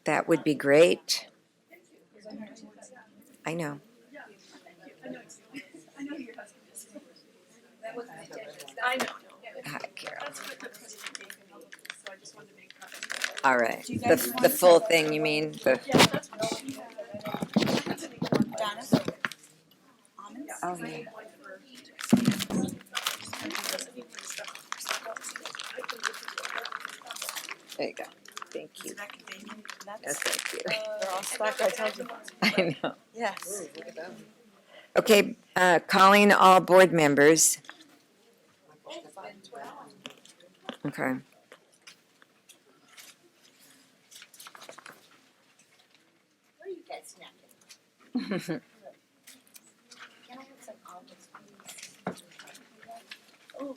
That would be great. I know. I know. Hi, Carol. That's what the president gave me, so I just wanted to make copies. All right. The full thing, you mean? The, Yeah, that's what she had. Donna? oh, yeah. There you go. Thank you. Yes, thank you. They're all stuck, I told you. I know. Yes. Okay, calling all board members. Okay. Where are you guys snacking? Can I have some almonds, please? Oh,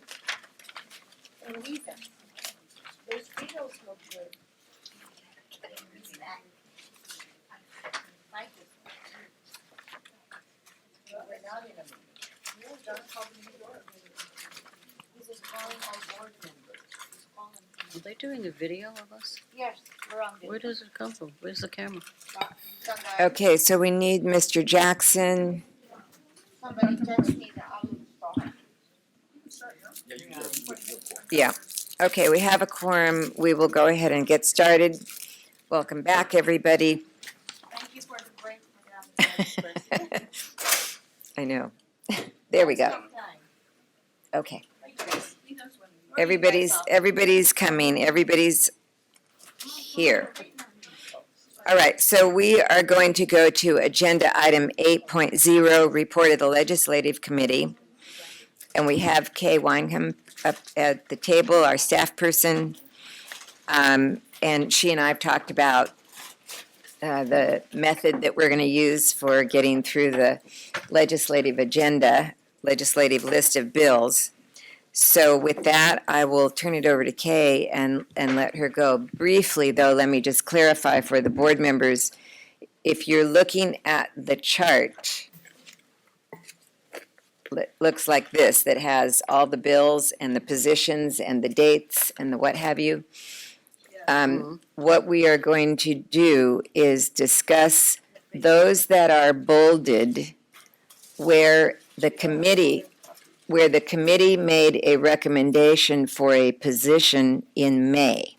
and Leyva, those Fritos look good. Like this one. We're not in a meeting. No, John called me to work. He's just calling our board members. He's calling. Are they doing a video of us? Yes, we're on video. Where does it come from? Where's the camera? Okay, so we need Mr. Jackson. Somebody text me that I'll start. Yeah. Okay, we have a quorum. We will go ahead and get started. Welcome back, everybody. Thank you for the break. I know. There we go. Okay. Everybody's coming. Everybody's here. All right, so we are going to go to agenda item 8.0, report of the Legislative Committee. And we have Kay Wyneham up at the table, our staff person. And she and I have talked about the method that we're going to use for getting through the legislative agenda, legislative list of bills. So with that, I will turn it over to Kay and let her go. Briefly, though, let me just clarify for the board members, if you're looking at the chart, it looks like this, that has all the bills and the positions and the dates and the what have you. What we are going to do is discuss those that are bolded where the committee made a recommendation for a position in May.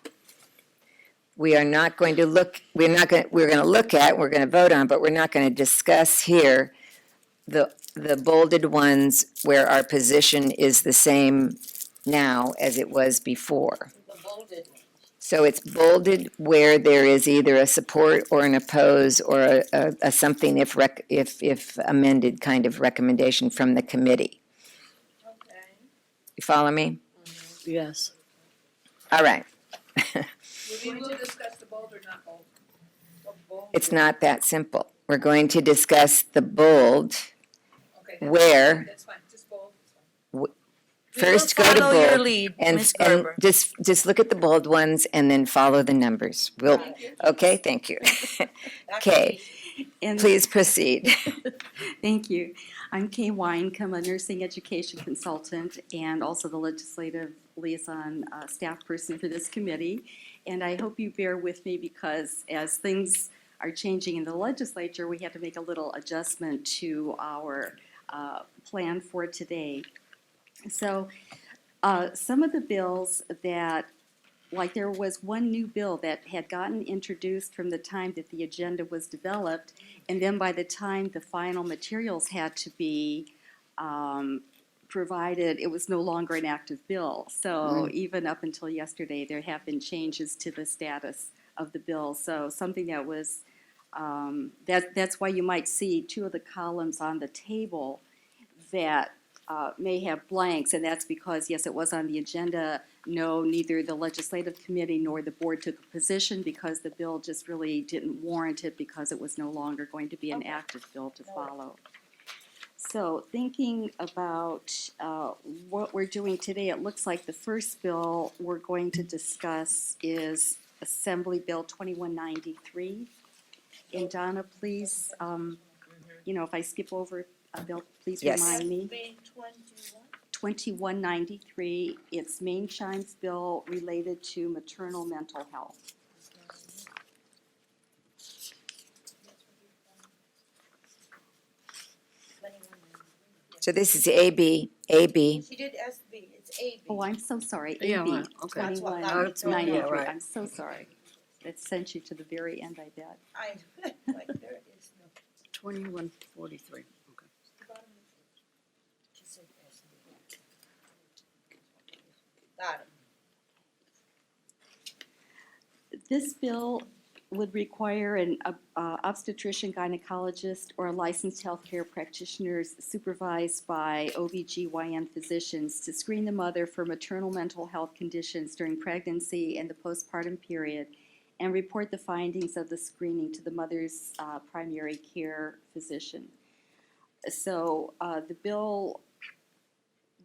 We are not going to look, we're going to look at, we're going to vote on, but we're not going to discuss here the bolded ones where our position is the same now as it was before. So it's bolded where there is either a support or an oppose or a something if amended kind of recommendation from the committee. You follow me? Yes. All right. We will discuss the bold or not bold. It's not that simple. We're going to discuss the bold Okay, where that's fine, just bold. first go to Follow your bold lead, and Ms. Gerber. just look at the bold ones and then follow the numbers. We'll, okay, thank you. Okay, And please proceed. thank you. I'm Kay Wyneham, a nursing education consultant and also the legislative liaison staff person for this committee. And I hope you bear with me because as things are changing in the legislature, we had to make a little adjustment to our plan for today. So some of the bills that, like there was one new bill that had gotten introduced from the time that the agenda was developed, and then by the time the final materials had to be provided, it was no longer an active bill. So even up until yesterday, there have been changes to the status of the bill. So something that was, that's why you might see two of the columns on the table that may have blanks, and that's because, yes, it was on the agenda. No, neither the legislative committee nor the board took a position because the bill just really didn't warrant it because it was no longer going to be an active bill to follow. So thinking about what we're doing today, it looks like the first bill we're going to discuss is Assembly Bill 2193. And Donna, please, if I skip over a bill, please Yes. remind me. 2193, it's Mainshine's bill related to maternal mental health. So this is AB, AB. She did SB, it's AB. Oh, I'm so sorry, Yeah, AB right, okay. That's what 2193, Yeah, right. I'm so sorry. That sent you to the very end, I bet. I, like, there is no. 2143, okay. She said SB. Got it. This bill would require an obstetrician, gynecologist, or a licensed healthcare practitioners supervised by OBGYN physicians to screen the mother for maternal mental health conditions during pregnancy and the postpartum period, and report the findings of the screening to the mother's primary care physician. So the bill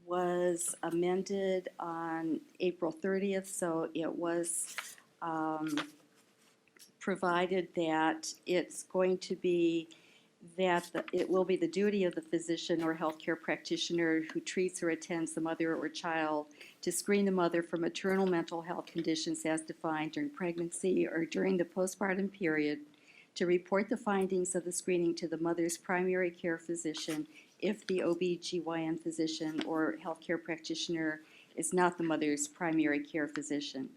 was amended on April 30th, so it was provided that it's going to be that it will be the duty of the physician or healthcare practitioner who treats or attends the mother or child to screen the mother for maternal mental health conditions as defined during pregnancy or during the postpartum period, to report the findings of the screening to the mother's primary care physician if the OB/GYN physician or healthcare practitioner is not the mother's primary care physician.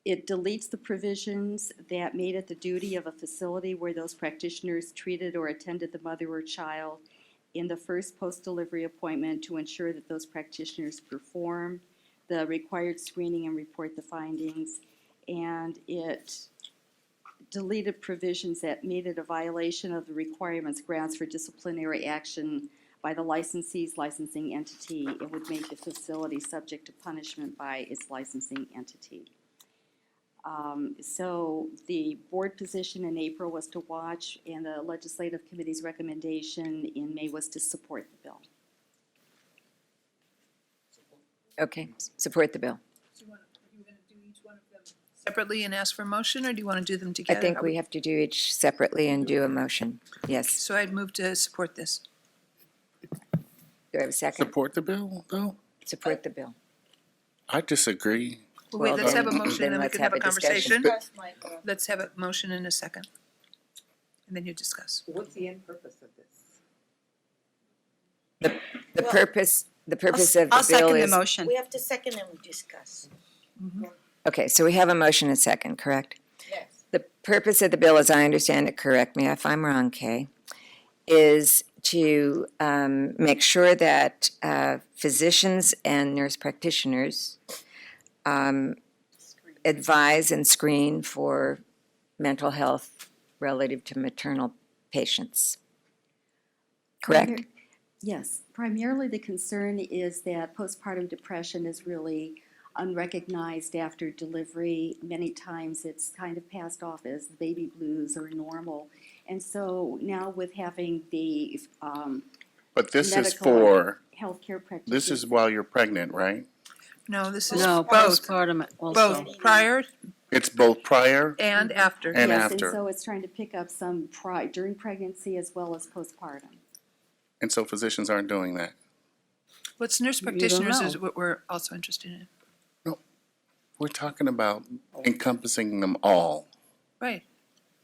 It deletes the provisions that made it the duty of a facility where those practitioners treated or attended the mother or child in the first post-delivery appointment to ensure that those practitioners perform the required screening and report the findings. And it deleted provisions that made it a violation of the requirements grounds for disciplinary action by the licensee's licensing entity. It would make the facility subject to punishment by its licensing entity. So the board position in April was to watch, and the legislative committee's recommendation in May was to support the bill. Okay, support the bill. So you gonna do each one of them separately and ask for a motion, or do you want to do them I together? think we have to do each separately and do a motion. Yes. So I'd move to support this. Do I have a second? Support the bill, though? Support the bill. I disagree. Well, wait, Well, let's have a then- motion, then and then we let's can have a discussion. conversation. That's Michael. Let's have a motion and a second. And then you discuss. What's the end purpose of this? The Well, purpose of the I'll bill second the is, motion. We have to second and we discuss. okay, so we have a motion and second, correct? Yes. The purpose of the bill, as I understand it, correct me if I'm wrong, Kay, is to make sure that physicians and nurse practitioners advise and screen for mental health relative to maternal patients. Correct? Yes, primarily the concern is that postpartum depression is really unrecognized after delivery. Many times it's kind of passed off as baby blues or normal. And so now with having the But this is medical for, healthcare practitioners. this is while you're pregnant, right? No, this is No, both, postpartum also. both prior It's both prior and after. and Yes, after. and so it's trying to pick up some during pregnancy as well as postpartum. And so physicians aren't doing that. What's nurse You don't practitioners is know. what we're also interested in. We're talking about encompassing them all, Right,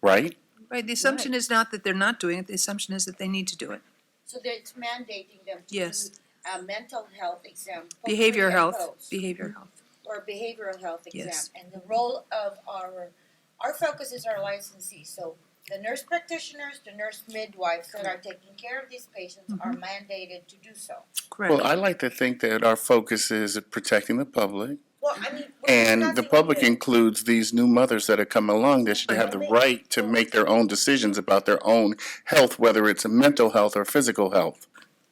right? right. The assumption is not that they're not doing it, the assumption is that they need to do it. So that it's mandating them to Yes. do a mental health exam. Behavioral pre and health, post, behavioral health. or behavioral health exam. Yes. And the role of our focus is our licensees. So the nurse practitioners, the nurse midwives that are taking care of these patients are mandated to do so. Correct. Well, I like to think that our focus is protecting the public. Well, I mean, we're And the discussing public it. includes these new mothers that are coming along that should have the right to make their own decisions about their own health, whether it's mental health or physical health.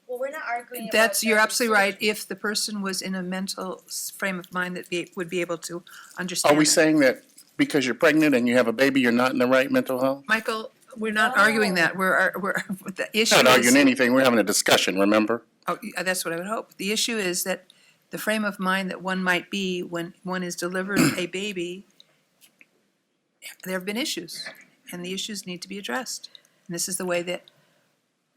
Well, we're not arguing about That's, you're that absolutely right, decision. if the person was in a mental frame of mind that would be able to understand. Are we it. saying that because you're pregnant and you have a baby, you're not in the right mental health? Michael, we're not arguing that, we're, the issue Not arguing is, anything, we're having a discussion, remember? oh, that's what I would hope. The issue is that the frame of mind that one might be when one is delivered a baby, there have been issues, and the issues need to be addressed. And this is the way that,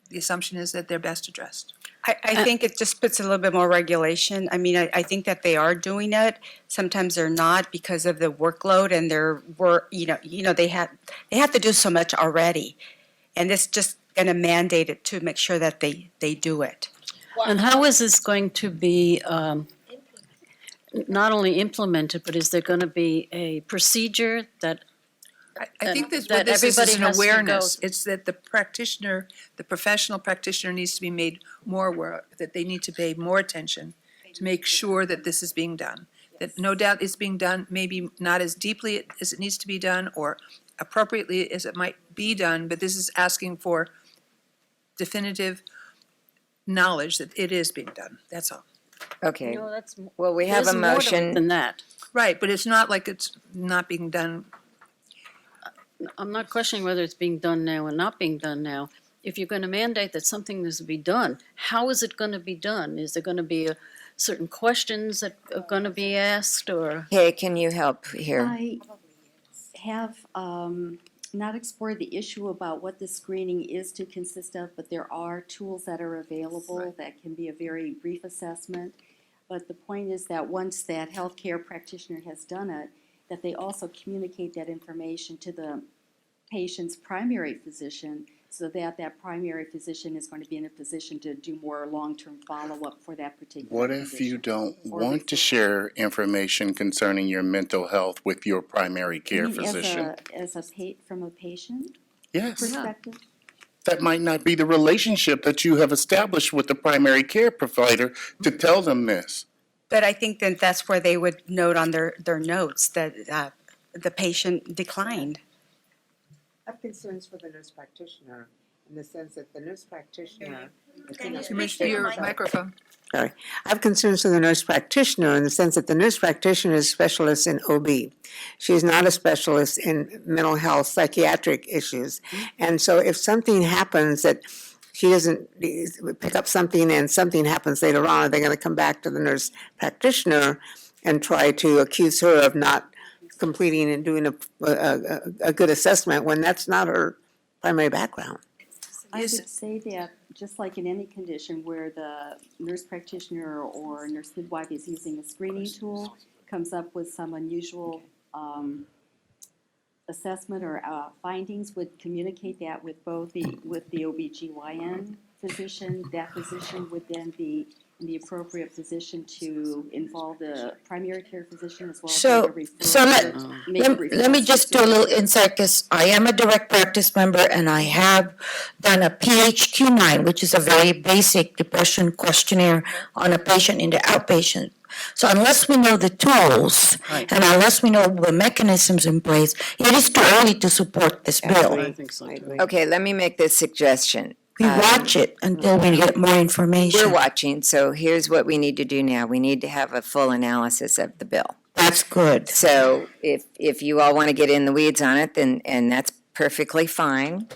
the assumption is that they're best addressed. I think it just puts a little bit more regulation. I mean, I think that they are doing it. Sometimes they're not because of the workload and their work, they have to do so much already. And this just going to mandate it to make sure that they do it. And how is this going to be not only implemented, but is there going to be a procedure that, I think that that what this is everybody an has to go- awareness. It's that the practitioner, the professional practitioner needs to be made more aware, that they need to pay more attention to make sure that this is being done. That no doubt it's being done, maybe not as deeply as it needs to be done or appropriately as it might be done, but this is asking for definitive knowledge that it is being done, that's all. Okay, no, that's, well, we have there's a more to it motion. than that. Right, but it's not like it's not being done. I'm not questioning whether it's being done now or not being done now. If you're going to mandate that something is to be done, how is it going to be done? Is there going to be certain questions that are going to be asked, or? Hey, can you help here? I have not explored the issue about what the screening is to consist of, but there are tools that are available that can be a very brief assessment. But the point is that once that healthcare practitioner has done it, that they also communicate that information to the patient's primary physician, so that that primary physician is going to be in a position to do more long-term follow-up for that particular What if you condition. don't Or want to referral. share information concerning your mental health with your primary You care mean physician? from a patient Yes, perspective? that might not be the relationship that you have established with the primary care provider to tell them this. But I think that that's where they would note on their notes that the patient declined. I have concerns for the nurse practitioner in the sense that the nurse practitioner. Can you speak Commissioner, to the your mic? microphone. Sorry, I have concerns for the nurse practitioner in the sense that the nurse practitioner is a specialist in OB. She is not a specialist in mental health, psychiatric issues. And so if something happens that she doesn't pick up something and something happens later on, are they going to come back to the nurse practitioner and try to accuse her of not completing and doing a good assessment when that's not her primary background? I Is- would say that, just like in any condition where the nurse practitioner or nurse midwife is using a screening tool, comes up with some unusual assessment or findings, would communicate that with both with the OBGYN physician. That physician would then be in the appropriate position to involve the primary care physician as well as So- make a referral. so make a Let me referral just do a to- little insight, because I am a direct practice member and I have done a PHQ-9, which is a very basic depression questionnaire on a patient in the outpatient. So unless we know the tools Right. and unless we know the mechanisms in place, it is too early to support this bill. I think so, too. Okay, let me make this suggestion. We watch it until we get more information. We're watching, so here's what we need to do now. We need to have a full analysis of the bill. That's good. So if you all want to get in the weeds on it, then, and that's perfectly fine,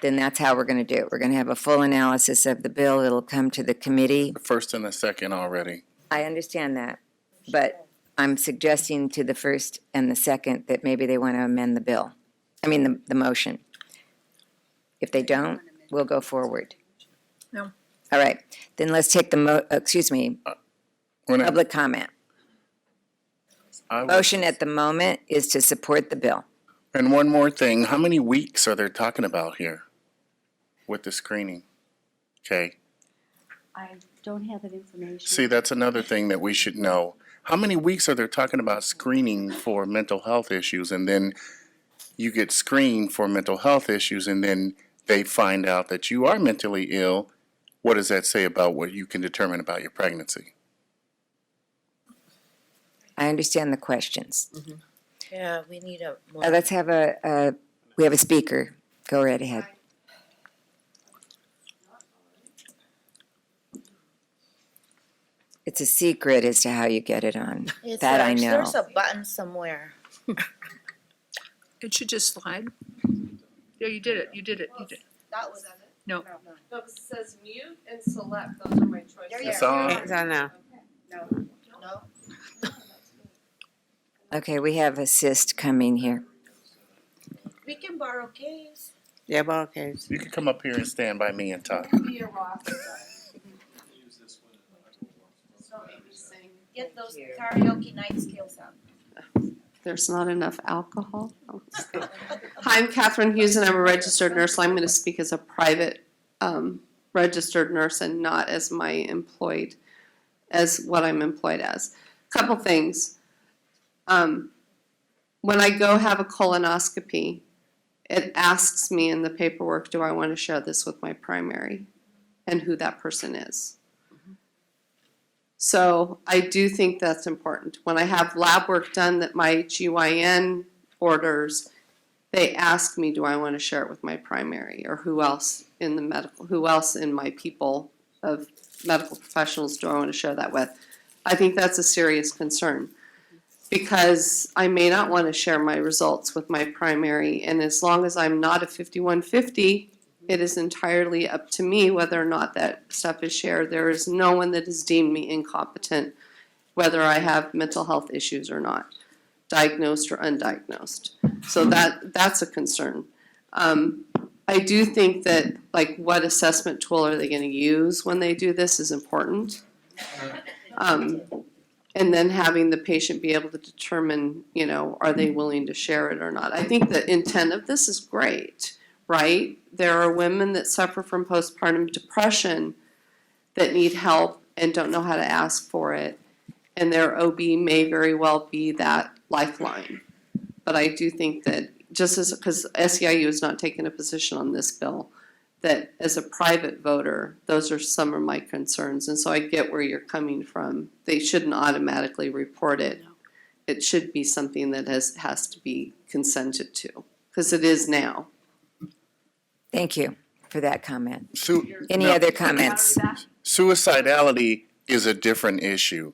then that's how we're going to do it. We're going to have a full analysis of the bill. It'll come to the committee. The first and the second already. I understand that, but I'm suggesting to the first and the second that maybe they want to amend the bill. I mean, the motion. If they don't, we'll go forward. No. All right, then let's take the When I- public comment. I was- Motion at the moment is to support the bill. And one more thing, how many weeks are they talking about here with the screening? Okay, I don't have that information. see, that's another thing that we should know. How many weeks are they talking about screening for mental health issues, and then you get screened for mental health issues, and then they find out that you are mentally ill? What does that say about what you can determine about your pregnancy? I understand the questions. Yeah, we need a more. Let's have we have a speaker. Go right ahead. It's a secret as to how you get it on. That I know. There's a button somewhere. It should just slide. Yeah, you did it. That was. No. No, it says mute and select, those are my choices. There you It's go. on. It's on now. No. Okay, we have assist coming here. We can borrow Kay's. Yeah, but okay. You can come up here and stand by me and talk. Be a rock. So maybe sing. Get those karaoke night skills out. there's not enough alcohol. Oh, just kidding. Hi, I'm Catherine Hughes, and I'm a registered nurse. I'm going to speak as a private registered nurse and not as what I'm employed as. Couple things. When I go have a colonoscopy, it asks me in the paperwork, do I want to share this with my primary and who that person is? So I do think that's important. When I have lab work done that my GYN orders, they ask me, do I want to share it with my primary or who else in my people of medical professionals do I want to share that with? I think that's a serious concern because I may not want to share my results with my primary, and as long as I'm not a 5150, it is entirely up to me whether or not that stuff is shared. There is no one that has deemed me incompetent, whether I have mental health issues or not, diagnosed or undiagnosed. So that's a concern. I do think that, like, what assessment tool are they going to use when they do this is important. And then having the patient be able to determine, are they willing to share it or not. I think the intent of this is great, right? There are women that suffer from postpartum depression that need help and don't know how to ask for it. And their OB may very well be that lifeline. But I do think that because SEIU is not taking a position on this bill, that as a private voter, those are some of my concerns. And so I get where you're coming from. They shouldn't automatically report it. It should be something that has to be consented to, because it is now. Thank you for that comment. Any No, other comments? Suicidality is a different issue.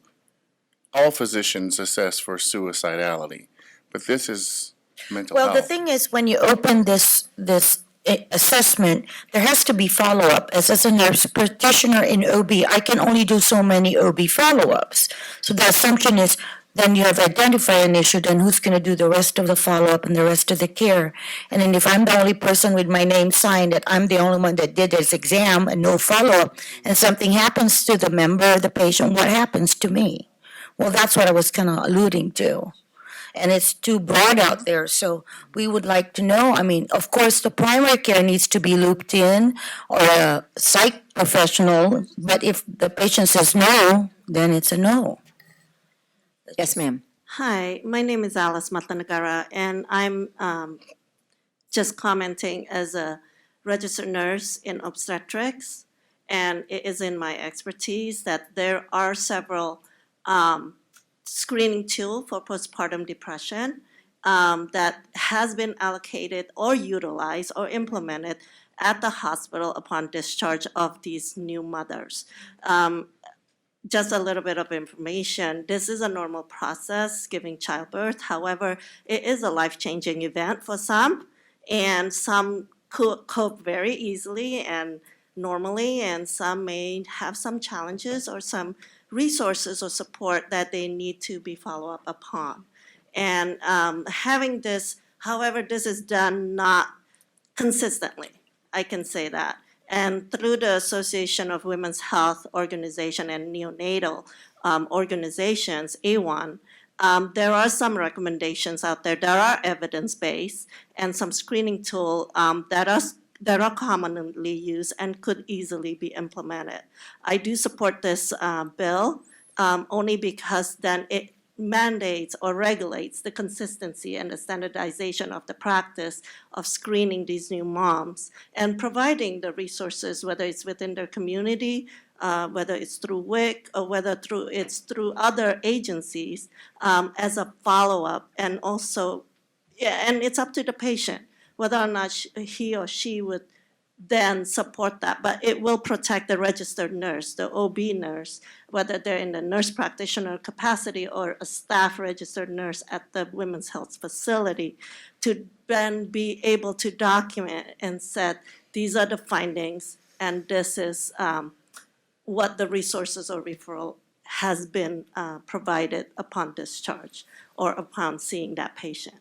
All physicians assess for suicidality, but this is mental Well, health. the thing is, when you open this assessment, there has to be follow-up. As a nurse practitioner in OB, I can only do so many OB follow-ups. So the assumption is, then you have identified an issue, then who's going to do the rest of the follow-up and the rest of the care? And then if I'm the only person with my name signed that I'm the only one that did this exam and no follow-up, and something happens to the member, the patient, what happens to me? Well, that's what I was kind of alluding to. And it's too broad out there, so we would like to know. I mean, of course, the primary care needs to be looped in, or a psych professional, but if the patient says no, then it's a no. Yes, ma'am. Hi, my name is Alice Matlanagara, and I'm just commenting as a registered nurse in obstetrics, and it is in my expertise that there are several screening tools for postpartum depression that has been allocated or utilized or implemented at the hospital upon discharge of these new mothers. Just a little bit of information. This is a normal process, giving childbirth. However, it is a life-changing event for some, and some cope very easily and normally, and some may have some challenges or some resources or support that they need to be followed up upon. And having this, however, this is done not consistently, I can say that. And through the Association of Women's Health Organization and Neonatal organizations, A1, there are some recommendations out there that are evidence-based and some screening tools that are commonly used and could easily be implemented. I do support this bill only because then it mandates or regulates the consistency and the standardization of the practice of screening these new moms and providing the resources, whether it's within their community, whether it's through WIC or whether it's through other agencies as a follow-up. And also, and it's up to the patient whether or not he or she would then support that. But it will protect the registered nurse, the OB nurse, whether they're in the nurse practitioner capacity or a staff registered nurse at the women's health facility, to then be able to document and set, these are the findings, and this is what the resources or referral has been provided upon discharge or upon seeing that patient.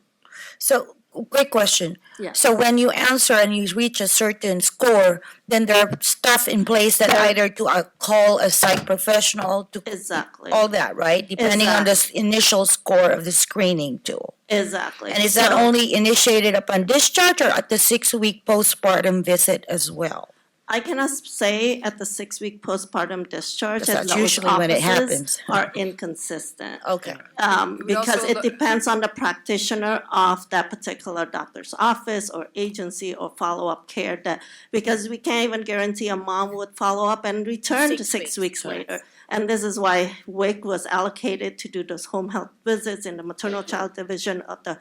So quick question. Yes. So when you answer and you reach a certain score, then there are stuff in place that either to call a psych professional to Exactly. all that, right? Depending on the initial score of the screening tool. Exactly. And is that So- only initiated upon discharge or at the 6-week postpartum visit as well? I cannot say at the 6-week postpartum discharge, Because and that's those usually when it offices happens. are inconsistent. Okay. would Because also it look- depends on the practitioner of that particular doctor's office or agency or follow-up care that, because we can't even guarantee a mom would follow up and return to 6 weeks later. And this is why WIC was allocated to do those home health visits in the maternal child division of the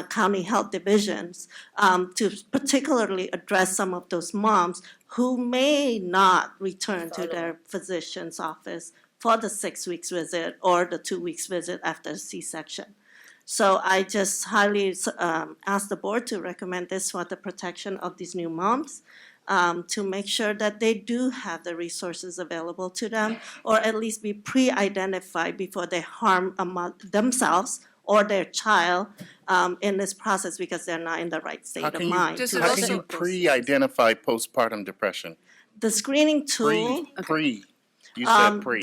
county health divisions, to particularly address some of those moms who may not return to their physician's office for the 6 weeks visit or the 2 weeks visit after C-section. So I just highly ask the board to recommend this for the protection of these new moms, to make sure that they do have the resources available to them, or at least be pre-identified before they harm themselves or their child in this process because they're not in the right state of mind. Does to it How also- can you make those- pre-identify postpartum depression? The screening tool. You said pre.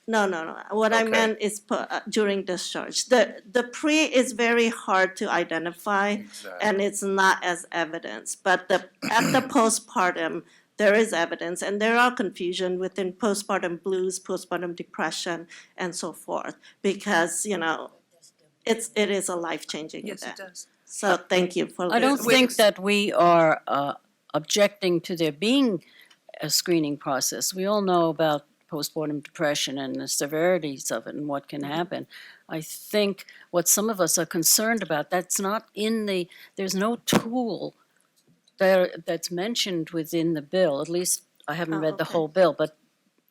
No. What I Okay. meant is during discharge. The pre is very hard to identify, and it's not as evidence. But at the postpartum, there is evidence, and there are confusion within postpartum blues, postpartum depression, and so forth, because it is a life-changing Yes, event. it does. So thank you for I don't listening. think that we are objecting to there being a screening process. We all know about postpartum depression and the severities of it and what can happen. I think what some of us are concerned about, that's not there's no tool that's mentioned within the bill. At least I haven't read the okay. whole bill, but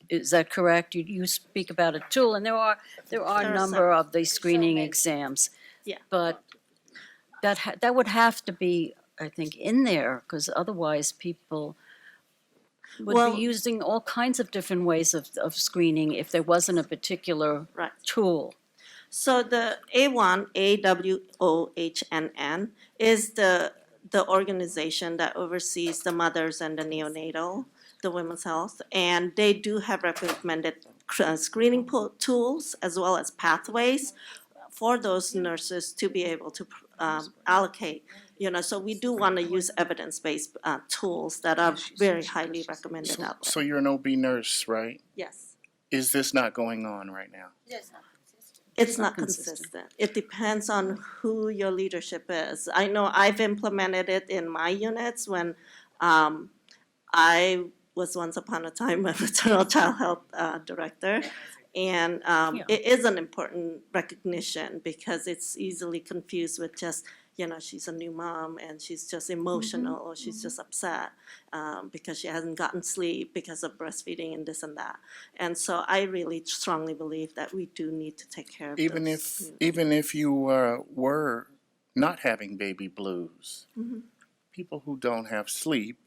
is that correct? You speak about a tool, and there are a number of these screening exams. Yeah. But that would have to be, I think, in there, because otherwise people would Well- be using all kinds of different ways of screening if there wasn't a particular Right. tool. So the A1, AWOHNN, is the organization that oversees the mothers and the neonatal, the women's health, and they do have recommended screening tools as well as pathways for those nurses to be able to allocate. So we do want to use evidence-based tools that are very highly recommended out there. So you're an OB nurse, right? Yes. Is this not going on right now? It's not consistent. It depends on who your leadership is. I know I've implemented it in my units when I was once upon a time a maternal child health director. And it is an important recognition because it's easily confused with just, she's a new mom and she's just emotional or she's just upset because she hasn't gotten sleep because of breastfeeding and this and that. And so I really strongly believe that we do need to take care of Even if you were not having baby blues, people who don't have sleep,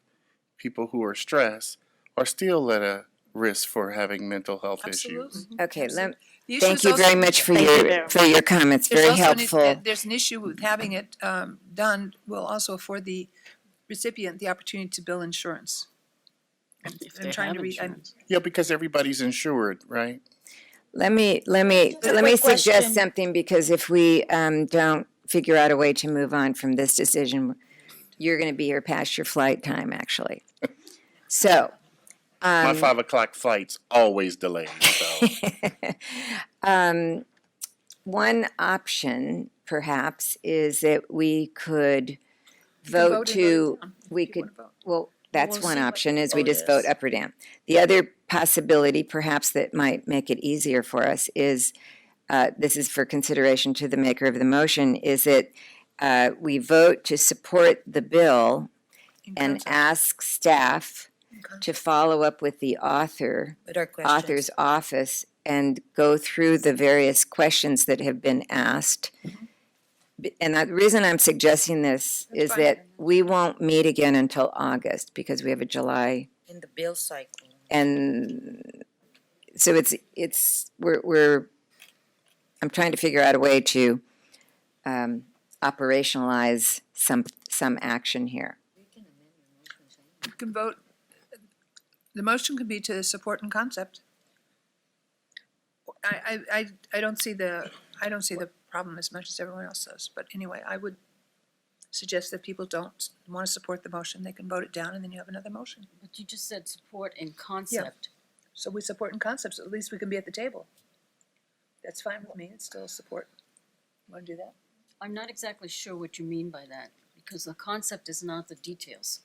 people who are stressed, are still at a risk for having mental health issues. Absolutely. Okay, The issue thank is you also- very much for Thank you very your comments, There's very also an- helpful. There's an issue with having it done will also afford the recipient the opportunity to bill insurance. If I'm they trying have to read, insurance. Yeah, because everybody's insured, right? Let me quick suggest question. something, because if we don't figure out a way to move on from this decision, you're going to be here past your flight time, actually. So, My 5 o'clock flight's always delayed, so. one option perhaps is that we could vote vote and to, vote down if we you could, wanna vote. well, that's We'll one see what option, is the we vote just vote is. up or down. The other possibility perhaps that might make it easier for us is, this is for consideration to the maker of the motion, is that we vote to support the bill in and concept. ask staff to follow up with the author's office and go through the various questions that have been asked. And the reason I'm suggesting this is fine. that we won't meet again until August because we have a July. In the bill cycle. And so I'm trying to figure out a way to operationalize some action here. You can vote, the motion could be to support in concept. I don't see the problem as much as everyone else does, but anyway, I would suggest that people don't want to support the motion, they can vote it down and then you have another motion. But you just said support in concept. So we support in concept, so at least we can be at the table. That's fine with me, it's still support. Want to do that? I'm not exactly sure what you mean by that, because the concept is not the details.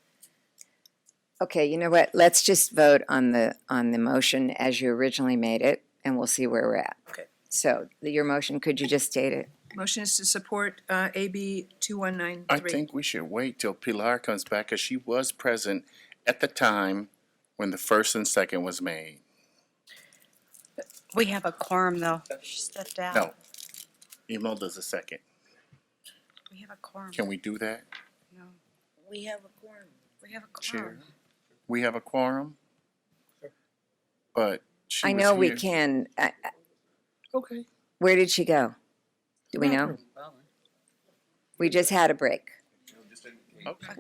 Okay, you know what? Let's just vote on the motion as you originally made it, and we'll see where we're at. Okay. So your motion, could you just state it? Motion is to support AB 2193. I think we should wait till Pilar comes back, because she was present at the time when the first and second was made. We have a quorum, though. She stepped out. No. Imelda's a second. We have a quorum. Can we do that, No. We have a quorum. We have a Chair? quorum. We have a quorum? But she I was know we here. can. Okay. Where did she go? Do we know? We just had a break. Okay.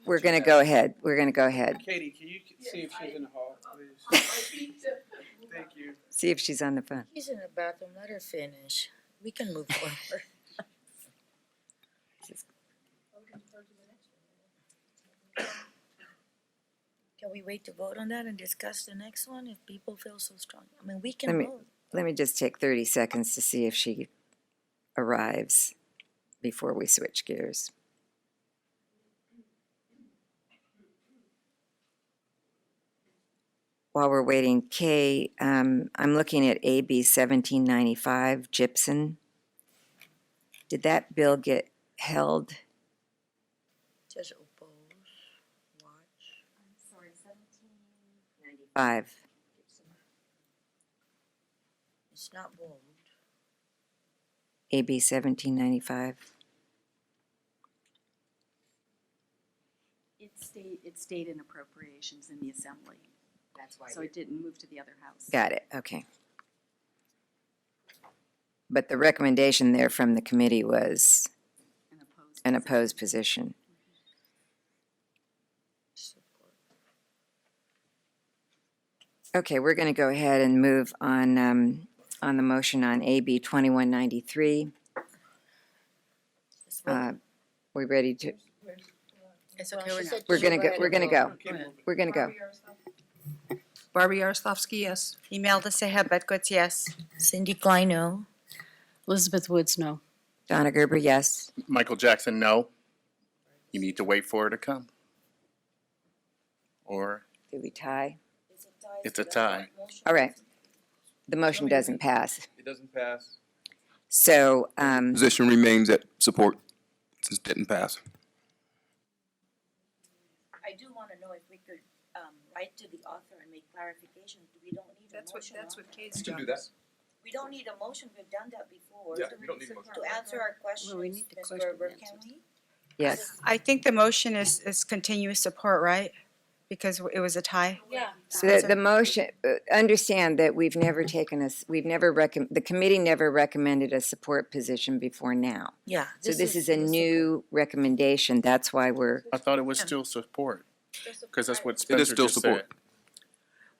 We're gonna go ahead. We're gonna go ahead. Katie, can you see if she's in the hall, please? Thank you. See if she's on the phone. She's in the bathroom, let her finish. We can move forward. Can we wait to vote on that and discuss the next one if people feel so strong? I mean, we Let can me- vote. Let me just take 30 seconds to see if she arrives before we switch gears. While we're waiting, Kay, I'm looking at AB 1795, Gibson. Did that bill get held? Just oppose, watch. Sorry, 17. 5. It's not bold. AB 1795. It stayed in appropriations in the assembly. That's why. So it didn't move to the other house. Got it, okay. But the recommendation there from the committee was an opposed position. Okay, we're going to go ahead and move on the motion on AB 2193. We ready to, It's okay, we're not. we're going to go, we're going to go. We're going to go. Barbie Yaroslavsky, yes. Imelda Seha Bedgood's yes. Cindy Klein, no. Elizabeth Woods, no. Donna Gerber, yes. Michael Jackson, no. You need to wait for her to come. Or Did we tie? it's a tie. All right. The motion doesn't pass. It doesn't pass. So, Position remains at support since it didn't pass. I do wanna know if we could, write to the author and make clarifications. We don't need a That's what, motion. that's on- what Kate's You can job do that. is. We don't need a motion, we've done that before. Yeah, you don't need a motion. To answer our questions, Well, we need the Ms. question Gerber, answers. can we? yes. I think the motion is continuous support, right? Because it was a tie. Yeah. So the motion, understand that we've never taken the committee never recommended a support position before now. Yeah. So this is a new recommendation, that's why we're, I thought it was still support, because that's what It is Spencer still just said. support.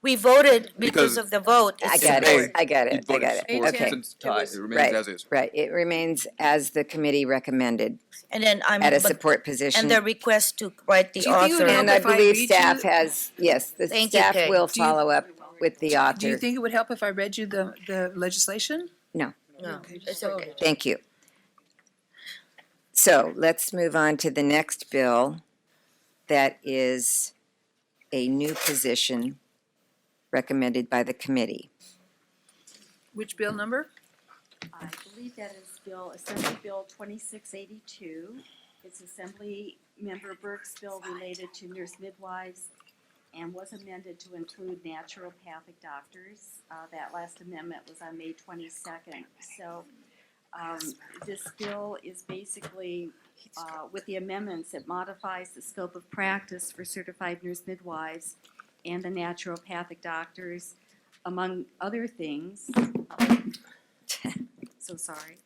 We voted because Because- of the vote. I It's got support. it, I got You it, I voted got it, support okay. since it's tied. It Right. remains as is. Right, it remains as the committee recommended And then I'm, at a but- support position. and the request to write the Do you think it would author. help And I if I believe read staff you- has, yes, the Thank you, staff Kay. will Do you- follow up with the Do you author. think it would help if I read you the legislation? No, it's okay. Thank you. So let's move on to the next bill. That is a new position recommended by the committee. Which bill number? I believe that is Assembly Bill 2682. It's Assembly Member Burke's bill related to nurse midwives and was amended to include naturopathic doctors. That last amendment was on May 22nd. So this bill is basically, with the amendments, it modifies the scope of practice for certified nurse midwives and the naturopathic doctors, among other things. So sorry.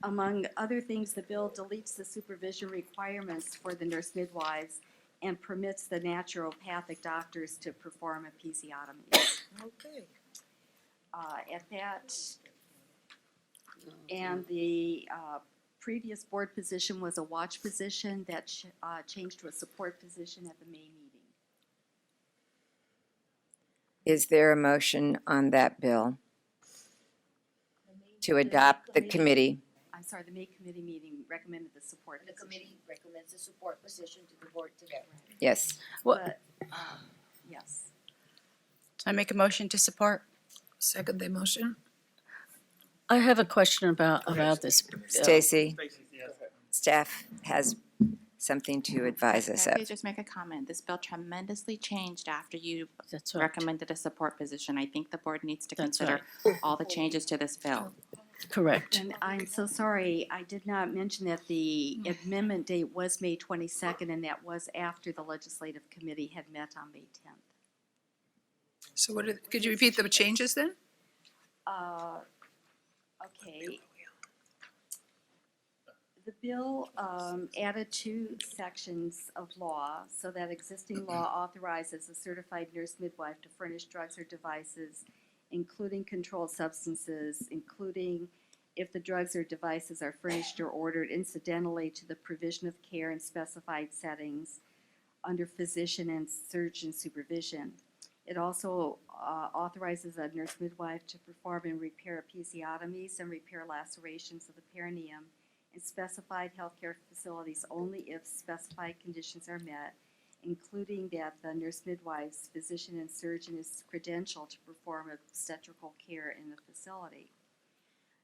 Among other things, the bill deletes the supervision requirements for the nurse midwives and permits the naturopathic doctors to perform episiotomies. Okay. At that, and the previous board position was a watch position that changed to a support position at the May meeting. Is there a motion on that bill to adopt the committee? I'm sorry, the May committee meeting recommended the support The position. committee recommends a support position to the board today. Yes. But, yes. I make a motion to support. Second the motion. I have a question about this. Stacy, staff has something to advise us Can I of. just make a comment? This bill tremendously changed after you That's right. recommended a support position. I think the board needs to That's consider all the changes to this bill. Correct. And I'm so sorry, I did not mention that the amendment date was May 22nd, and that was after the legislative committee had met on May 10th. So could you repeat the changes then? Okay. The bill added 2 sections of law so that existing law authorizes a certified nurse midwife to furnish drugs or devices, including controlled substances, including if the drugs or devices are furnished or ordered incidentally to the provision of care in specified settings under physician and surgeon supervision. It also authorizes a nurse midwife to perform and repair episiotomies and repair lacerations of the perineum in specified healthcare facilities only if specified conditions are met, including that the nurse midwife's physician and surgeon is credentialed to perform obstetrical care in the facility.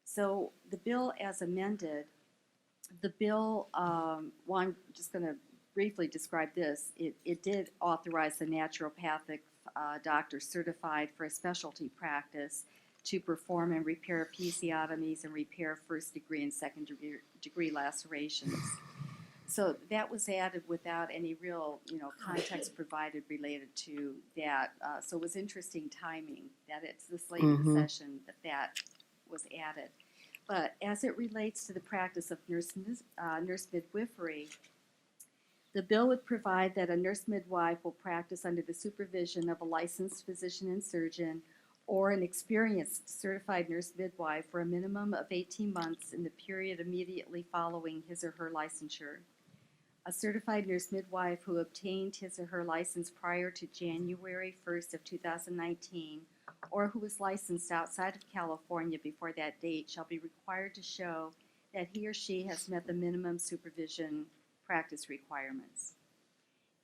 So the bill as amended, the bill, well, I'm just going to briefly describe this. It did authorize the naturopathic doctor certified for a specialty practice to perform and repair episiotomies and repair first degree and second degree lacerations. So that was added without any real, context provided related to that. So it was interesting timing that it's this late in the session that was added. But as it relates to the practice of nurse midwifery, the bill would provide that a nurse midwife will practice under the supervision of a licensed physician and surgeon or an experienced certified nurse midwife for a minimum of 18 months in the period immediately following his or her licensure. A certified nurse midwife who obtained his or her license prior to January 1st of 2019 or who was licensed outside of California before that date shall be required to show that he or she has met the minimum supervision practice requirements.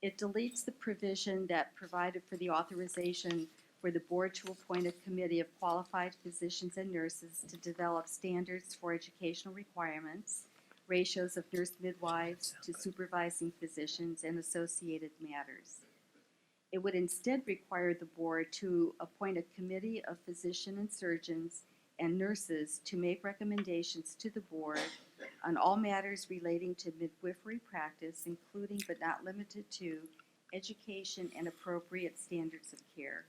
It deletes the provision that provided for the authorization for the board to appoint a committee of qualified physicians and nurses to develop standards for educational requirements, ratios of nurse midwives to supervising physicians, and associated matters. It would instead require the board to appoint a committee of physicians and surgeons and nurses to make recommendations to the board on all matters relating to midwifery practice, including but not limited to education and appropriate standards of care.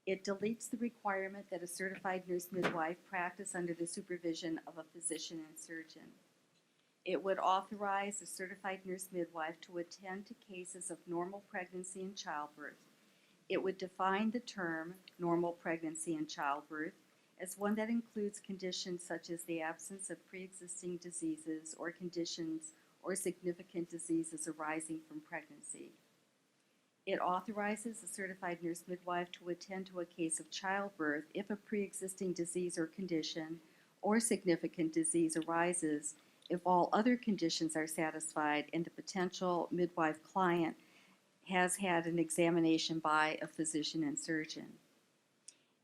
It deletes the requirement that a certified nurse midwife practice under the supervision of a physician and surgeon. It would authorize a certified nurse midwife to attend to cases of normal pregnancy and childbirth. It would define the term normal pregnancy and childbirth as one that includes conditions such as the absence of pre-existing diseases or conditions or significant diseases arising from pregnancy. It authorizes a certified nurse midwife to attend to a case of childbirth if a pre-existing disease or condition or significant disease arises if all other conditions are satisfied and the potential midwife client has had an examination by a physician and surgeon.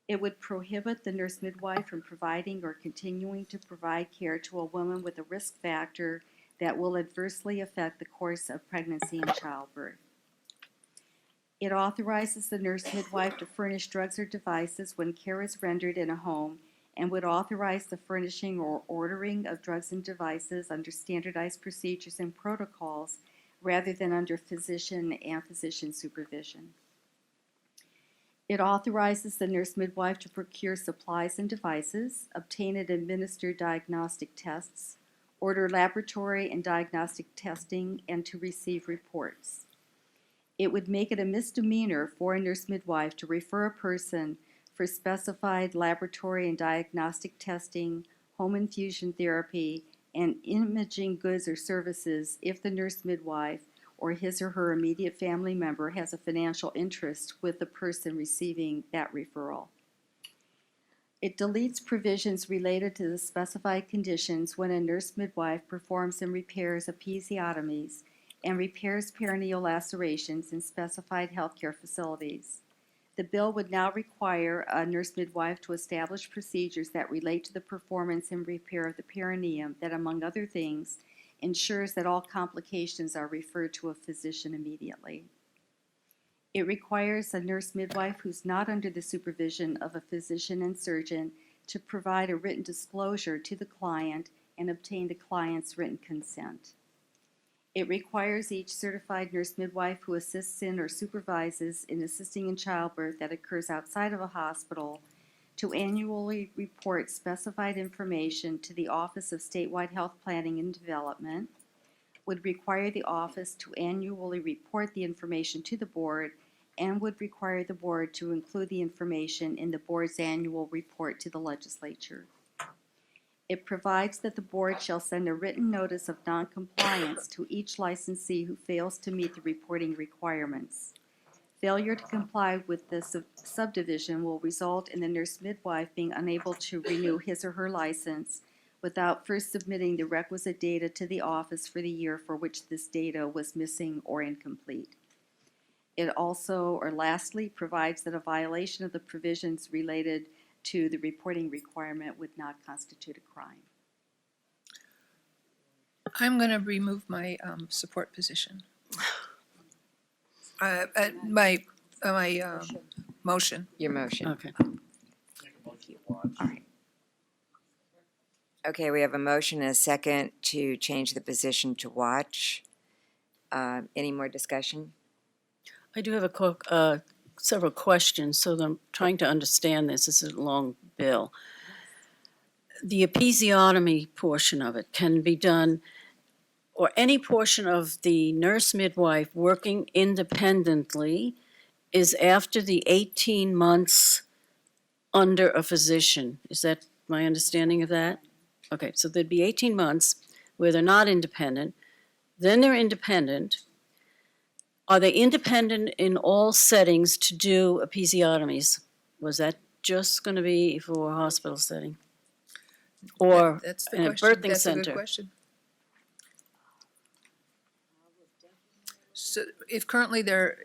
It would prohibit the nurse midwife from providing or continuing to provide care to a woman with a risk factor that will adversely affect the course of pregnancy and childbirth. It authorizes the nurse midwife to furnish drugs or devices when care is rendered in a home and would authorize the furnishing or ordering of drugs and devices under standardized procedures and protocols rather than under physician and physician supervision. It authorizes the nurse midwife to procure supplies and devices, obtain and administer diagnostic tests, order laboratory and diagnostic testing, and to receive reports. It would make it a misdemeanor for a nurse midwife to refer a person for specified laboratory and diagnostic testing, home infusion therapy, and imaging goods or services if the nurse midwife or his or her immediate family member has a financial interest with the person receiving that referral. It deletes provisions related to the specified conditions when a nurse midwife performs and repairs episiotomies and repairs perineal lacerations in specified healthcare facilities. The bill would now require a nurse midwife to establish procedures that relate to the performance and repair of the perineum that, among other things, ensures that all complications are referred to a physician immediately. It requires a nurse midwife who's not under the supervision of a physician and surgeon to provide a written disclosure to the client and obtain the client's written consent. It requires each certified nurse midwife who assists in or supervises in assisting in childbirth that occurs outside of a hospital to annually report specified information to the Office of Statewide Health Planning and Development, would require the office to annually report the information to the board, and would require the board to include the information in the board's annual report to the legislature. It provides that the board shall send a written notice of noncompliance to each licensee who fails to meet the reporting requirements. Failure to comply with this subdivision will result in the nurse midwife being unable to renew his or her license without first submitting the requisite data to the office for the year for which this data was missing or incomplete. It also, or lastly, provides that a violation of the provisions related to the reporting requirement would not constitute a crime. I'm going to remove my support position. My motion. Your motion. Okay. Okay, we have a motion and a second to change the position to watch. Any more discussion? I do have several questions, so I'm trying to understand this. This is a long bill. The episiotomy portion of it can be done, or any portion of the nurse midwife working independently is after the 18 months under a physician. Is that my understanding of that? Okay, so there'd be 18 months where they're not independent, then they're independent. Are they independent in all settings to do episiotomies? Was that just going to be for a hospital setting? Or That's the in a question. birthing That's a good center? question. So if currently they're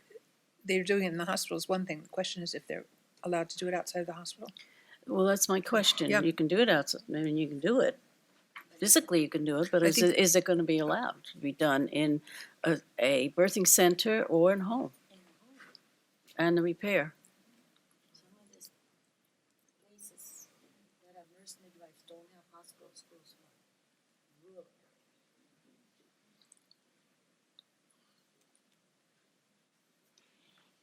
doing it in the hospital is one thing. The question is if they're allowed to do it outside of the hospital. Well, that's my question. Yeah. You can do it outside, I mean, you can do it. Physically, you can do it, but I is think- it going to be allowed to be done in a birthing center or in home? And the repair? Some of these places that have nurse midwives don't have hospital schools for rural.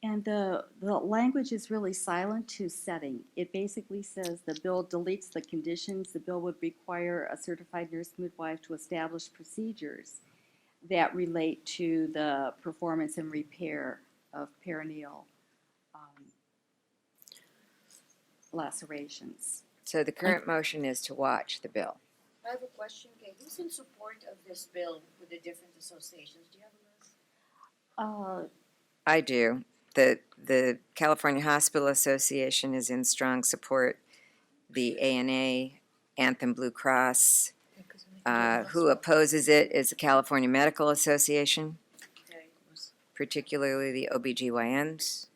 And the language is really silent to setting. It basically says the bill deletes the conditions. The bill would require a certified nurse midwife to establish procedures that relate to the performance and repair of perineal lacerations. So the current motion is to watch the bill. I have a question, okay, who's in support of this bill with the different associations? Do you have a list? I do. The California Hospital Association is in strong support. The ANA, Anthem Blue Cross. Who opposes it is the California Medical Association, Okay. particularly the OBGYNs.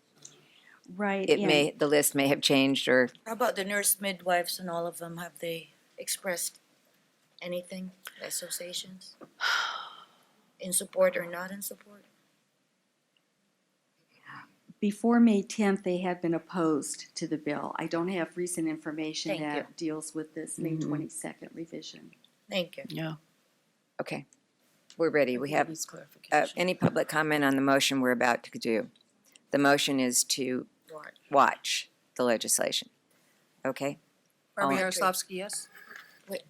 Right. The list may have changed, or How about the nurse midwives and all of them? Have they expressed anything, the associations? In support or not in support? Before May 10th, they had been opposed to the bill. I don't have recent information Thank that deals with this May 22nd revision. Thank you. Yeah. okay. We're ready. We have Needs clarification. any public comment on the motion we're about to do? The motion is to watch the legislation. Okay? Barbara All- Yaroslavsky, yes?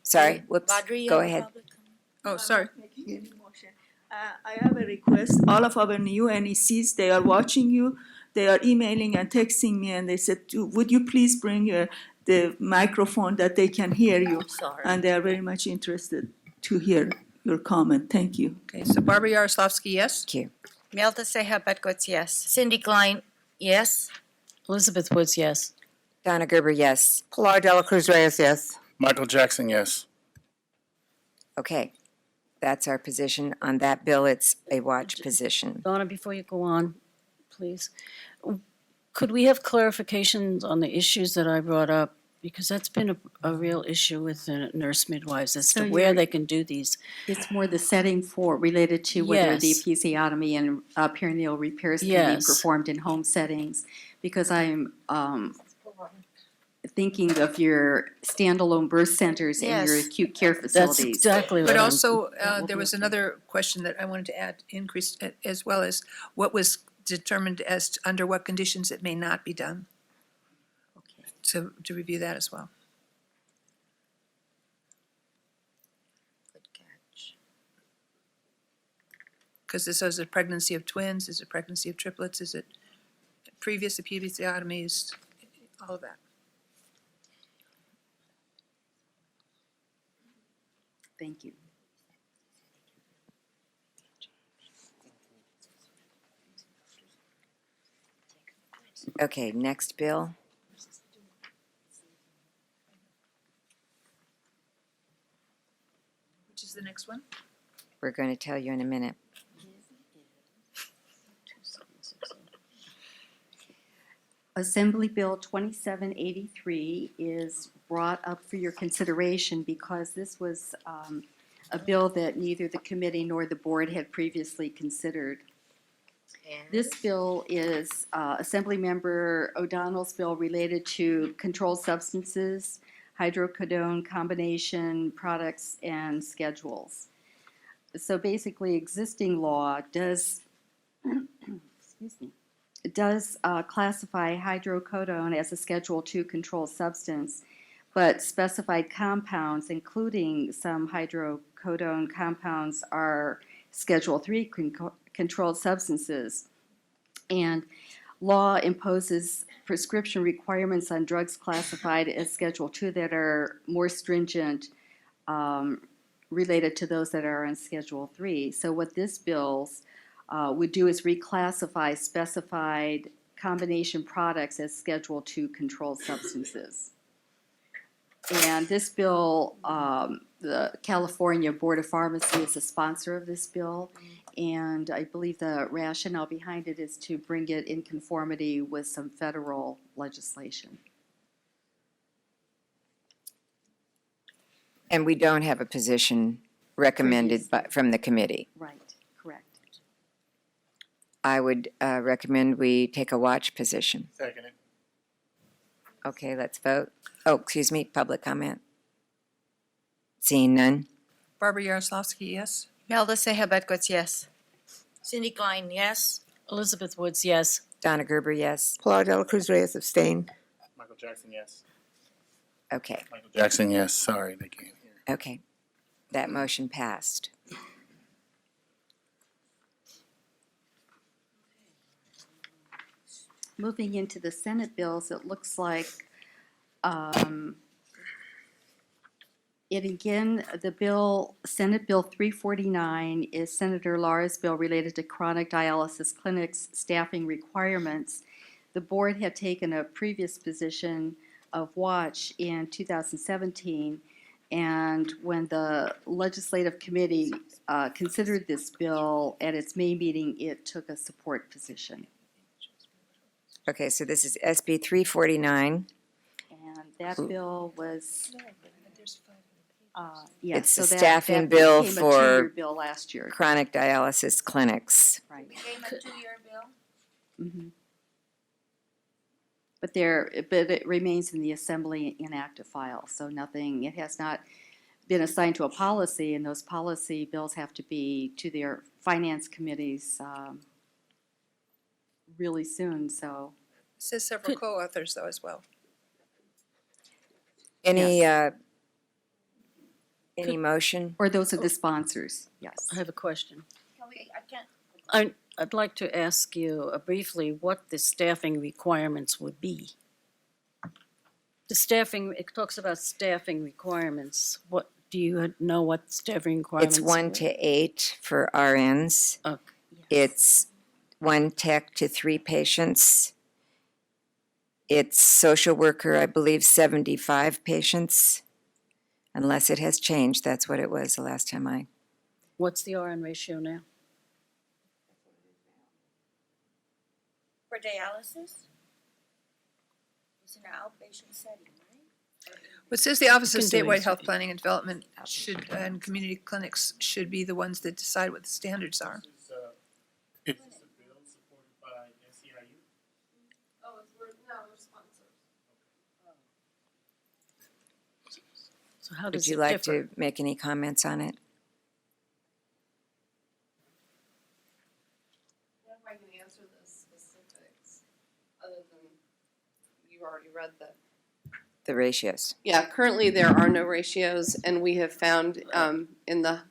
Sorry, whoops, go ahead. Oh, sorry. I have a request. All of our new NECs, they are watching you. They are emailing and texting me, and they said, would you please bring the microphone that they can hear you? And they are very much interested to hear your comment. Thank you. Okay, so Barbara Yaroslavsky, yes? Thank you. Melda Seha Betkoitz, yes. Cindy Klein, yes. Elizabeth Woods, yes. Donna Gerber, yes. Pilar Dela Cruz Reyes, yes. Michael Jackson, yes. Okay. That's our position on that bill. It's a watch position. Donna, before you go on, please, could we have clarifications on the issues that I brought up? Because that's been a real issue with the nurse midwives as So to where you're- they can do these. It's more the setting for, related to whether the Yes. episiotomy and perineal repairs can be Yes. performed in home settings. Because I'm thinking of your standalone birth centers and your Yes. acute care That's facilities. exactly what But I'm. also, there was another question that I wanted to add, increase, as well as what was determined as to under what conditions it may not be done. Okay. To review that as well. Because this is a pregnancy of twins, is it pregnancy of triplets, is it previous episiotomies, all of that. Thank you. Okay, next bill. Which is the next one? We're going to tell you in a minute. Assembly Bill 2783 is brought up for your consideration because this was a bill that neither the committee nor the board had previously considered. This bill is Assemblymember O'Donnell's bill related to controlled substances, hydrocodone combination products, and schedules. So basically, existing law does, excuse me, does classify hydrocodone as a Schedule II controlled substance, but specified compounds, including some hydrocodone compounds, are Schedule III controlled substances. And law imposes prescription requirements on drugs classified as Schedule II that are more stringent related to those that are on Schedule III. So what this bill would do is reclassify specified combination products as Schedule II controlled substances. And this bill, the California Board of Pharmacy is a sponsor of this bill, and I believe the rationale behind it is to bring it in conformity with some federal legislation. And we don't have a position recommended from the committee. Right, correct. I would recommend we take a watch position. Second. Okay, let's vote. Oh, excuse me, public comment. Seeing none. Barbara Yaroslavsky, yes? Melda Seha Betkoitz, yes. Cindy Klein, yes. Elizabeth Woods, yes. Donna Gerber, yes. Pilar Dela Cruz Reyes, abstain. Michael Jackson, yes. Okay, Michael Jackson, yes. Sorry, they can't hear. okay. That motion passed. Moving into the Senate bills, it looks like it again, the bill, Senate Bill 349 is Senator Lara's bill related to chronic dialysis clinics staffing requirements. The board had taken a previous position of watch in 2017, and when the legislative committee considered this bill at its May meeting, it took a support position. Okay, so this is SB 349. And that bill was, It's so the that staffing bill became a for two-year bill last year. chronic dialysis clinics. Right. Became a two-year bill? Mhm. But it remains in the Assembly inactive file, so nothing, it has not been assigned to a policy, and those policy bills have to be to their finance committees really soon, so says several co-authors though as well. Any motion? Or those are the sponsors, yes. I have a question. I can't. I'd like to ask you briefly what the staffing requirements would be. The staffing, it talks about staffing requirements. What, do you know what staffing requirements? It's 1 to 8 for RNs. Okay. It's 1 tech to 3 patients. It's social worker, I believe, 75 patients. Unless it has changed, that's what it was the last time I. What's the RN ratio now? For dialysis? It's in an outpatient setting, right? It says the Office of Can do Statewide it. Health Planning and Development should, and community clinics should be the ones that decide what the standards are. Is Is this a bill supported by SEIU? So how Would does you it like differ? to make any comments on it? If I can answer the specifics, other than you already read the. The ratios. Yeah, currently there are no ratios, and we have found in the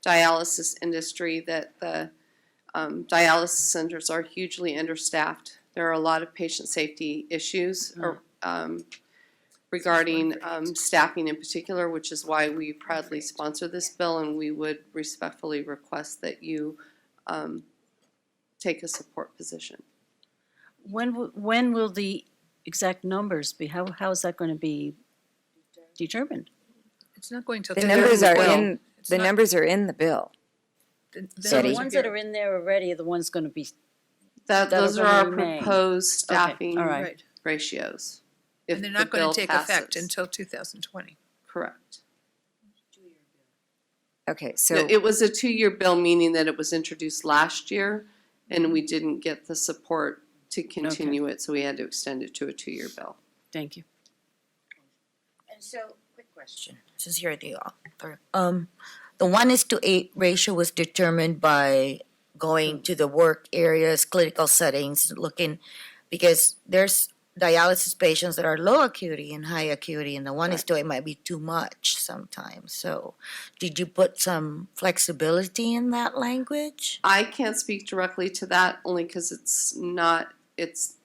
dialysis industry that the dialysis centers are hugely understaffed. There are a lot of patient safety issues regarding staffing in particular, which is why we proudly sponsor this bill, and we would respectfully request that you take a support position. When will the exact numbers be? How is that going to be determined? It's not going till. The numbers are well, in, the numbers are in the bill. So the Betty. ones that are in there already are the ones going to be, Those are gonna our remain. proposed staffing all right. Right, ratios. If and they're the not going bill to take effect passes. until 2020. Correct. Okay, so, It was a 2-year bill, meaning that it was introduced last year, and we didn't get the support to continue it, so we had to extend it to a 2-year bill. Thank you. And so, quick question. Since you're the author. The 1:8 ratio was determined by going to the work areas, clinical settings, looking, because there's dialysis patients that are low acuity and high acuity, and the 1:8 might be too much sometimes. So did you put some flexibility in that language? I can't speak directly to that, only because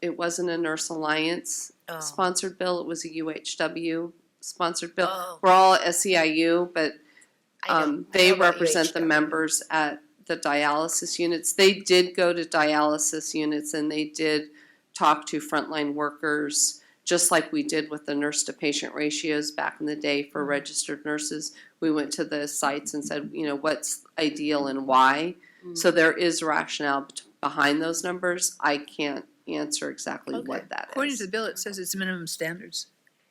it wasn't a Nurse Alliance Oh. sponsored bill, it was a UHW sponsored bill. Oh. We're all SEIU, but I know they about represent the UHW. members at the dialysis units. They did go to dialysis units and they did talk to frontline workers, just like we did with the nurse to patient ratios back in the day for registered nurses. We went to the sites and said, what's ideal and why. So there is rationale behind those numbers. I can't answer exactly what that According is. to the bill, it says it's minimum standards,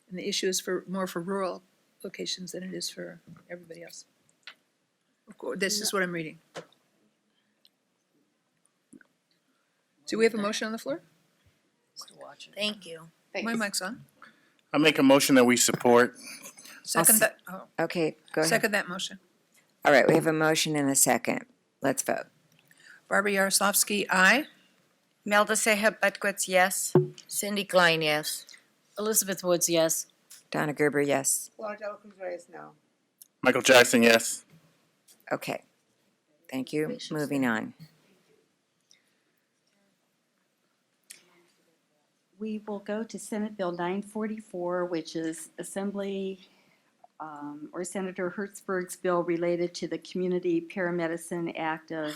and the issue is more for rural locations than it is for everybody else. Of course, this is what I'm reading. Do we have a motion on the floor? Thank you. My mic's on. I make a motion that we support. Second that, okay, go ahead. second that motion. All right, we have a motion and a second. Let's vote. Barbara Yaroslavsky, aye. Melda Sehab Bedquitz, yes. Cindy Klein, yes. Elizabeth Woods, yes. Donna Gerber, yes. Claudia Cruz, no. Michael Jackson, yes. Okay. Thank you. Moving on. We will go to Senate Bill 944, which is Assembly or Senator Hertzberg's bill related to the Community Paramedicine Act of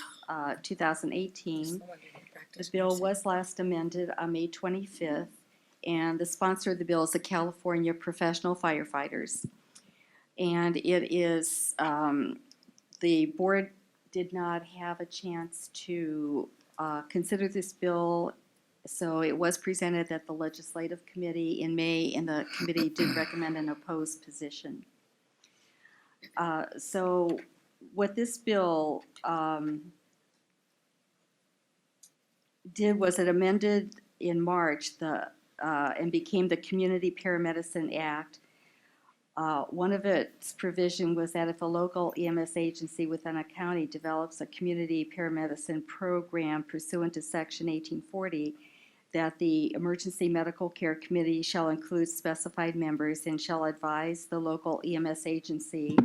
2018. The bill was last amended on May 25th, and the sponsor of the bill is the California Professional Firefighters. And it is, the board did not have a chance to consider this bill, so it was presented at the Legislative Committee in May, and the committee did recommend an opposed position. So what this bill did was it amended in March and became the Community Paramedicine Act. One of its provision was that if a local EMS agency within a county develops a community paramedicine program pursuant to Section 1840, that the Emergency Medical Care Committee shall include specified members and shall advise the local EMS agency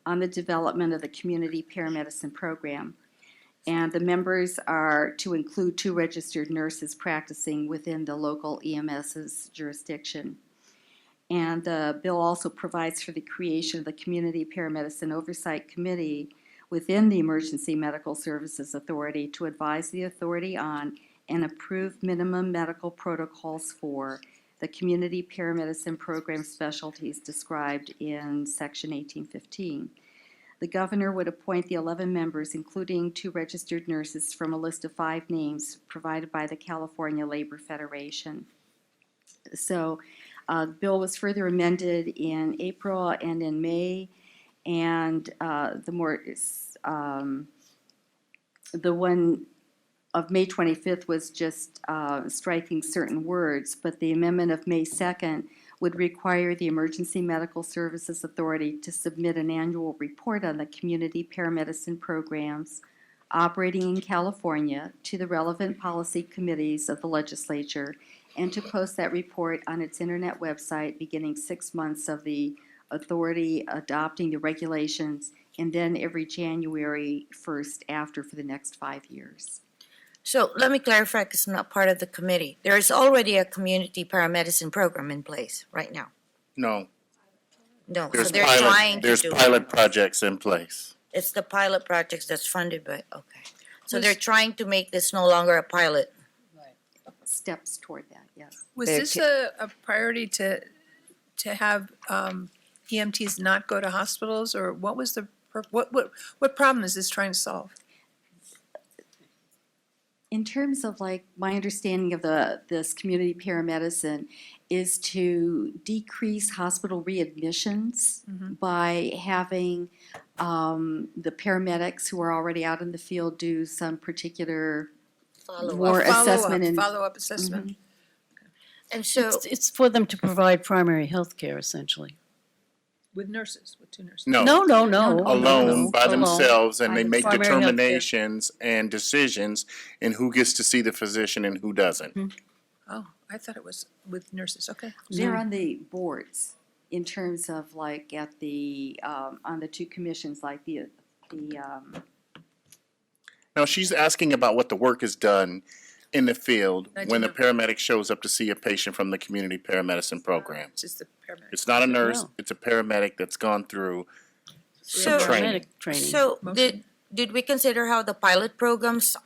on the development of the community paramedicine program. And the members are to include 2 registered nurses practicing within the local EMS's jurisdiction. And the bill also provides for the creation of the Community Paramedicine Oversight Committee within the Emergency Medical Services Authority to advise the authority on and approve minimum medical protocols for the community paramedicine program specialties described in Section 1815. The governor would appoint the 11 members, including 2 registered nurses, from a list of 5 names provided by the California Labor Federation. So the bill was further amended in April and in May, and the one of May 25th was just striking certain words, but the amendment of May 2nd would require the Emergency Medical Services Authority to submit an annual report on the community paramedicine programs operating in California to the relevant policy committees of the legislature and to post that report on its internet website beginning 6 months of the authority adopting the regulations, and then every January 1st after for the next 5 years. So let me clarify, because I'm not part of the committee. There is already a community paramedicine program in place right now. No, No, so there's they're trying to there's do pilot projects in place. It's the pilot projects that's funded by, okay. So Was- they're trying to make this no longer a pilot. Steps toward that, yes. Was They're this a priority to have EMTs not go to hospitals, or what was the, what problem is this trying to solve? In terms of like my understanding of this community paramedicine is to decrease hospital readmissions by having the paramedics who are already out in the field do some particular more assessment and Follow-up assessment. And so, It's for them to provide primary health care, essentially. With nurses, with 2 nurses. No. No. Alone by Alone. themselves, and they make Primary healthcare. determinations and decisions in who gets to see the physician and who doesn't. Oh, I thought it was with nurses, okay. they're on the boards in terms of like at the, on the 2 commissions, like the Now, she's asking about what the work is done in the field I when the do paramedic shows up to see a patient from the community paramedicine program. It's just the paramedics. It's not a nurse, No. it's a paramedic that's gone through so, training. Paramedic training. so Motion. did we consider how the pilot programs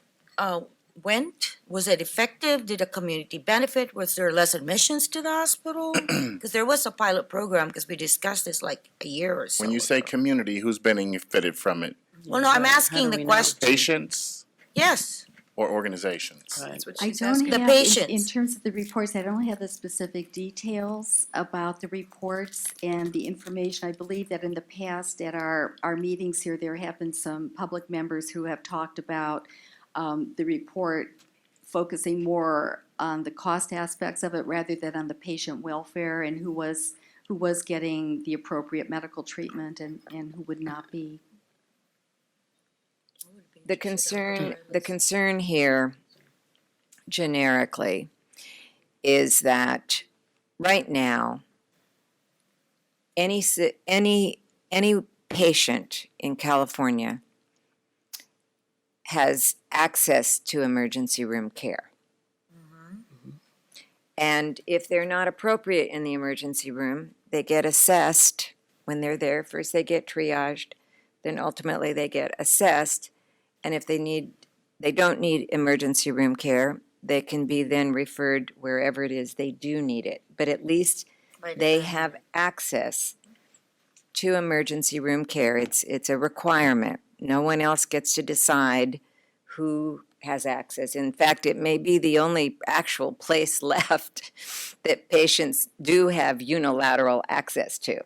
went? Was it effective? Did the community benefit? Was there less admissions to the hospital? Because there was a pilot program, because we discussed this like a year or so When you say ago. community, who's benefited from it? Well, no, I'm How asking do the we know? question. Patients Yes. or organizations? Right. That's what I she's don't asking. The have, patients. in terms of the reports, I don't have the specific details about the reports and the information. I believe that in the past at our meetings here, there have been some public members who have talked about the report focusing more on the cost aspects of it rather than on the patient welfare and who was getting the appropriate medical treatment and who would not be. The concern here generically is that right now, any patient in California has access to emergency room care. And if they're not appropriate in the emergency room, they get assessed when they're there. First they get triaged, then ultimately they get assessed. And if they don't need emergency room care, they can be then referred wherever it is they do need it. But at least they have access to emergency room care. It's a requirement. No one else gets to decide who has access. In fact, it may be the only actual place left that patients do have unilateral access to.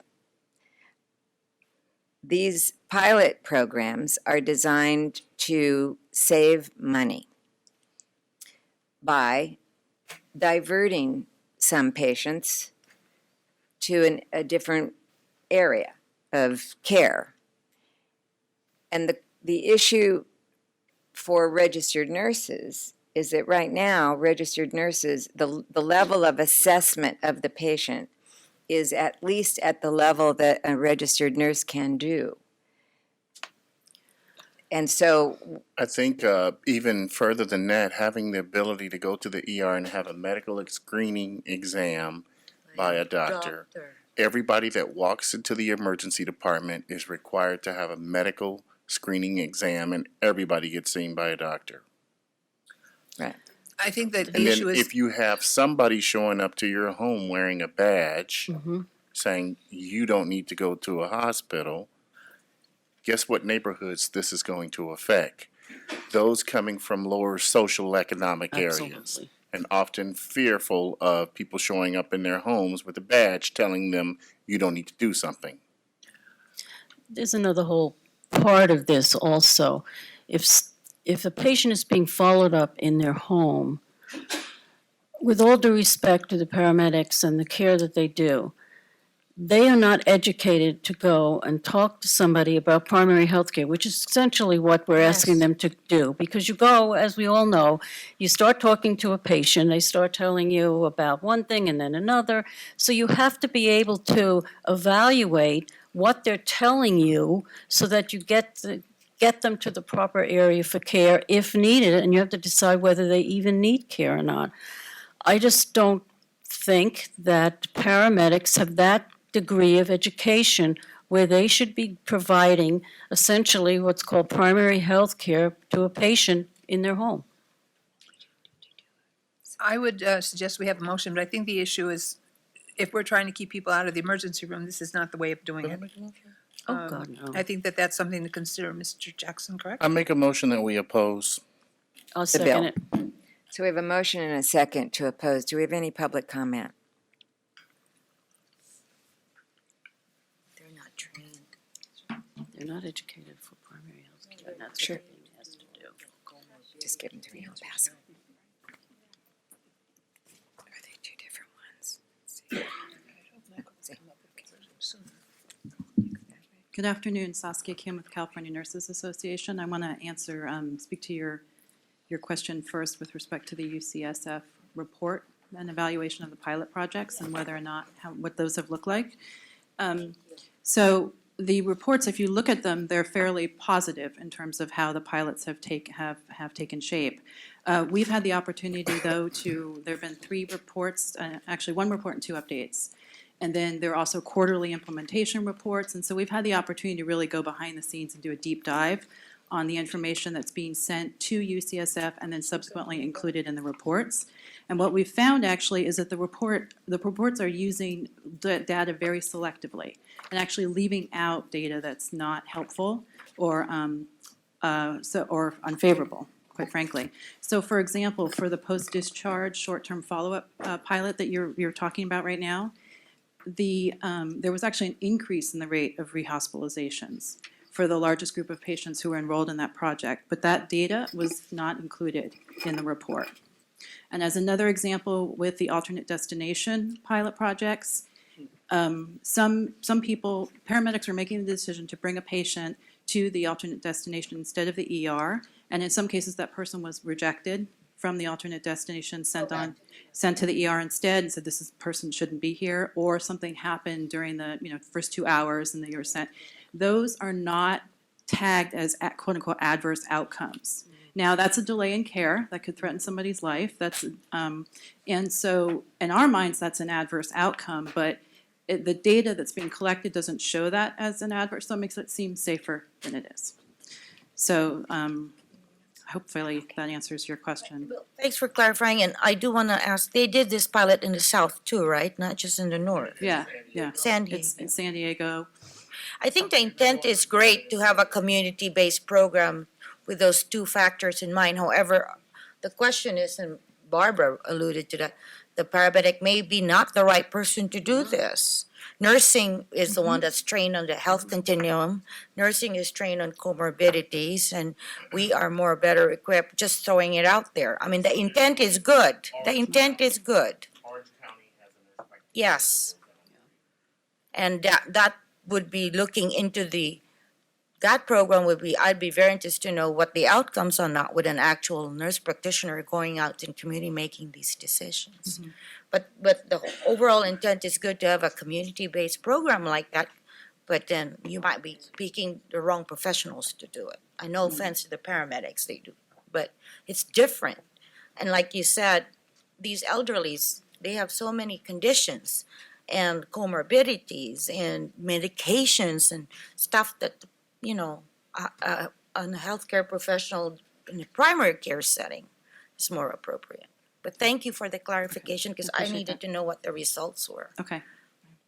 These pilot programs are designed to save money by diverting some patients to a different area of care. And the issue for registered nurses is that right now, registered nurses, the level of assessment of the patient is at least at the level that a registered nurse can do. And so, I think even further than that, having the ability to go to the ER and have a medical screening exam by a doctor. Everybody that walks into the emergency department is required to have a medical screening exam, and everybody gets seen by a doctor. right, I think that And the then issue is, if you have somebody showing up to your home wearing a badge saying you don't need to go to a hospital, guess what neighborhoods this is going to affect? Those coming from lower social economic areas. Absolutely. And often fearful of people showing up in their homes with a badge telling them you don't need to do something. There's another whole part of this also. If a patient is being followed up in their home, with all due respect to the paramedics and the care that they do, they are not educated to go and talk to somebody about primary health care, which is essentially what we're asking them to do. Because you go, as we all know, you start talking to a patient, they start telling you about one thing and then another. So you have to be able to evaluate what they're telling you so that you get them to the proper area for care if needed, and you have to decide whether they even need care or not. I just don't think that paramedics have that degree of education where they should be providing essentially what's called primary health care to a patient in their home. I would suggest we have a motion, but I think the issue is if we're trying to keep people out of the emergency room, this is not the way of doing it. Oh, God, no. I think that that's something to consider, Mr. Jackson, correct? I make a motion that we oppose. I'll the bill. second it. So we have a motion and a second to oppose. Do we have any public comment? They're not trained. They're not educated for primary health care, and that's Sure. what everything has to do. Just give them to me, I'll pass them. Are they two different ones? Good afternoon, Saskia Kim with California Nurses Association. I want to speak to your question first with respect to the UCSF report and evaluation of the pilot projects and whether or not, what those have looked like. So the reports, if you look at them, they're fairly positive in terms of how the pilots have taken shape. We've had the opportunity, though, there have been 3 reports, actually 1 report and 2 updates. And then there are also quarterly implementation reports. And so we've had the opportunity to really go behind the scenes and do a deep dive on the information that's being sent to UCSF and then subsequently included in the reports. And what we've found actually is that the reports are using the data very selectively and actually leaving out data that's not helpful or unfavorable, quite frankly. So for example, for the post-discharge short-term follow-up pilot that you're talking about right now, there was actually an increase in the rate of rehospitalizations for the largest group of patients who were enrolled in that project, but that data was not included in the report. And as another example, with the alternate destination pilot projects, some people, paramedics are making the decision to bring a patient to the alternate destination instead of the ER, and in some cases that person was rejected from the alternate destination, sent to the ER instead and said this person shouldn't be here, or something happened during the first 2 hours and they were sent. Those are not tagged as quote unquote adverse outcomes. Now that's a delay in care that could threaten somebody's life. And so in our minds that's an adverse outcome, but the data that's being collected doesn't show that as an adverse, so it makes it seem safer than it is. So hopefully that answers your question. Thanks for clarifying, and I do want to ask, they did this pilot in the south too, right? Not just in the north? Yeah. San Diego. It's in San Diego. I think the intent is great to have a community-based program with those 2 factors in mind. However, the question is, and Barbara alluded to that, the paramedic may be not the right person to do this. Nursing is the one that's trained on the health continuum. Nursing is trained on comorbidities, and we are better equipped just throwing it out there. I mean, the intent is good. The intent is good. Yes. And that would be looking into the that program would be, I'd be very interested to know what the outcomes are, not with an actual nurse practitioner going out in community making these decisions. But the overall intent is good to have a community-based program like that, but then you might be picking the wrong professionals to do it. I no offense to the paramedics, they do, but it's different. And like you said, these elderlies, they have so many conditions and comorbidities and medications and stuff that, you know, a healthcare professional in a primary care setting is more appropriate. But thank you for the clarification, because I Appreciate needed to know what the results were. Okay,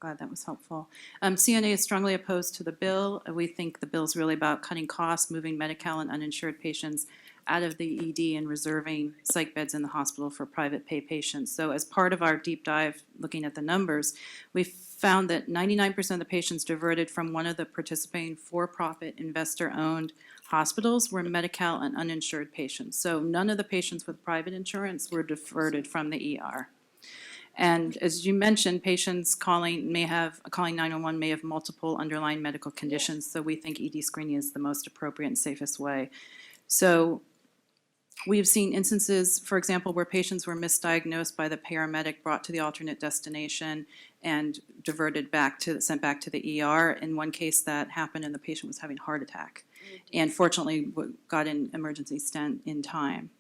glad that was helpful. CNA is strongly opposed to the bill. We think the bill's really about cutting costs, moving Medi-Cal and uninsured patients out of the ED and reserving psych beds in the hospital for private pay patients. So as part of our deep dive, looking at the numbers, we found that 99% of the patients diverted from one of the participating for-profit investor-owned hospitals were Medi-Cal and uninsured patients. So none of the patients with private insurance were diverted from the ER. And as you mentioned, patients calling 911 may have multiple underlying medical conditions, so we think ED screening is the most appropriate and safest way. So we've seen instances, for example, where patients were misdiagnosed by the paramedic, brought to the alternate destination, and sent back to the ER. In one case, that happened, and the patient was having a heart attack, and fortunately got an emergency stent in time.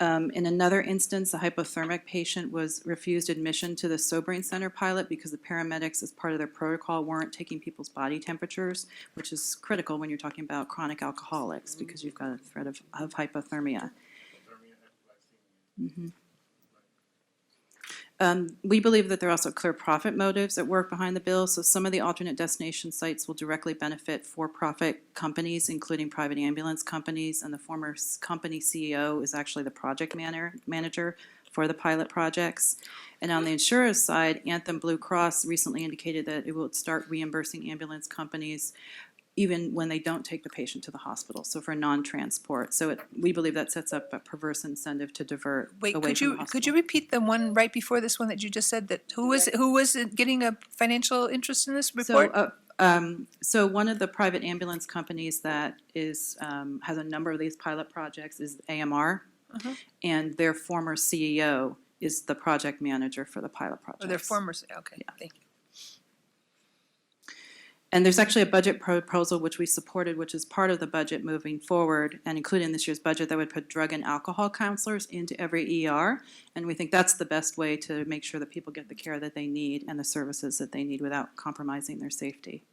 In another instance, a hypothermic patient was refused admission to the sobering center pilot because the paramedics, as part of their protocol, weren't taking people's body temperatures, which is critical when you're talking about chronic alcoholics, because you've got a threat of hypothermia. We believe that there are also clear profit motives at work behind the bill, so some of the alternate destination sites will directly benefit for-profit companies, including private ambulance companies, and the former company CEO is actually the project manager for the pilot projects. And on the insurer's side, Anthem Blue Cross recently indicated that it will start reimbursing ambulance companies even when they don't take the patient to the hospital, so for non-transport. So we believe that sets up a perverse incentive to divert away from the hospital. Could you repeat the one right before this one that you just said, that who was getting a financial interest in this report? So one of the private ambulance companies that is has a number of these pilot projects is AMR, and their former CEO is the project manager for the pilot projects. Or their former, okay, Yeah. thank you. And there's actually a budget proposal which we supported, which is part of the budget moving forward, and included in this year's budget, that would put drug and alcohol counselors into every ER. And we think that's the best way to make sure that people get the care that they need and the services that they need without compromising their safety.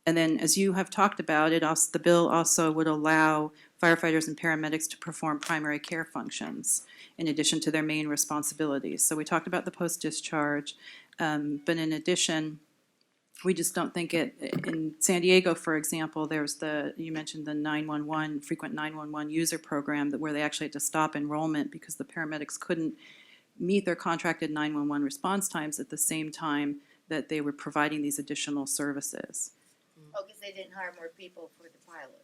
And then, as you have talked about, the bill also would allow firefighters and paramedics to perform primary care functions in addition to their main responsibilities. So we talked about the post-discharge, but in addition, we just don't think it, in San Diego, for example, there's you mentioned the 911, frequent 911 user program, where they actually had to stop enrollment because the paramedics couldn't meet their contracted 911 response times at the same time that they were providing these additional services. Oh, because they didn't hire more people for the pilot.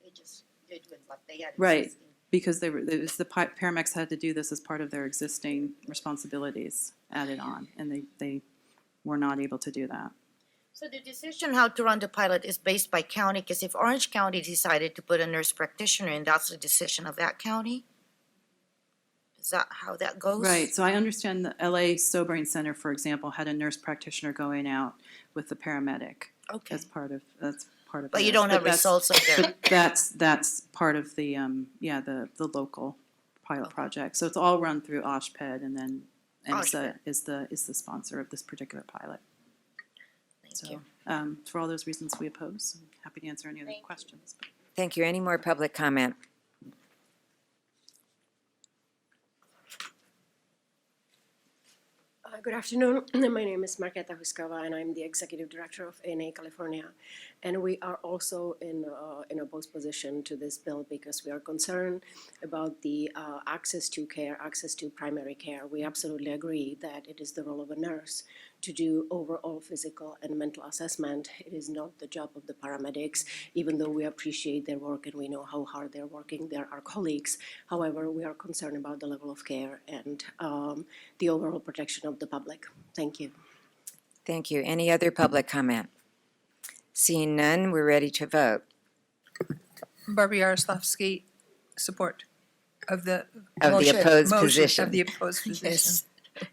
They just did with what they had. Right, existing. because the paramedics had to do this as part of their existing responsibilities added on, and they were not able to do that. So the decision how to run the pilot is based by county, because if Orange County decided to put a nurse practitioner in, that's the decision of that county? Is that how that goes? Right, so I understand the LA Sobering Center, for example, had a nurse practitioner going out with the paramedic. Okay. That's part of But you theirs. don't have that's- results of their, That's part of the local pilot project. So it's all run through OSHPD, and then EMSA is the sponsor of this particular pilot. thank you. For all those reasons, we oppose. I'm happy to answer any other questions. Thank you. Any more public comment? Good afternoon. My name is Marqueta Huskava, and I'm the Executive Director of ANA California. And we are also in opposed position to this bill because we are concerned about the access to care, access to primary care. We absolutely agree that it is the role of a nurse to do overall physical and mental assessment. It is not the job of the paramedics, even though we appreciate their work and we know how hard they're working. They're our colleagues. However, we are concerned about the level of care and the overall protection of the public. Thank you. Thank you. Any other public comment? Seeing none, we're ready to vote. Barbara Yaroslavsky, support of the. Of the motion- opposed motion position. Of the opposed position. Yes.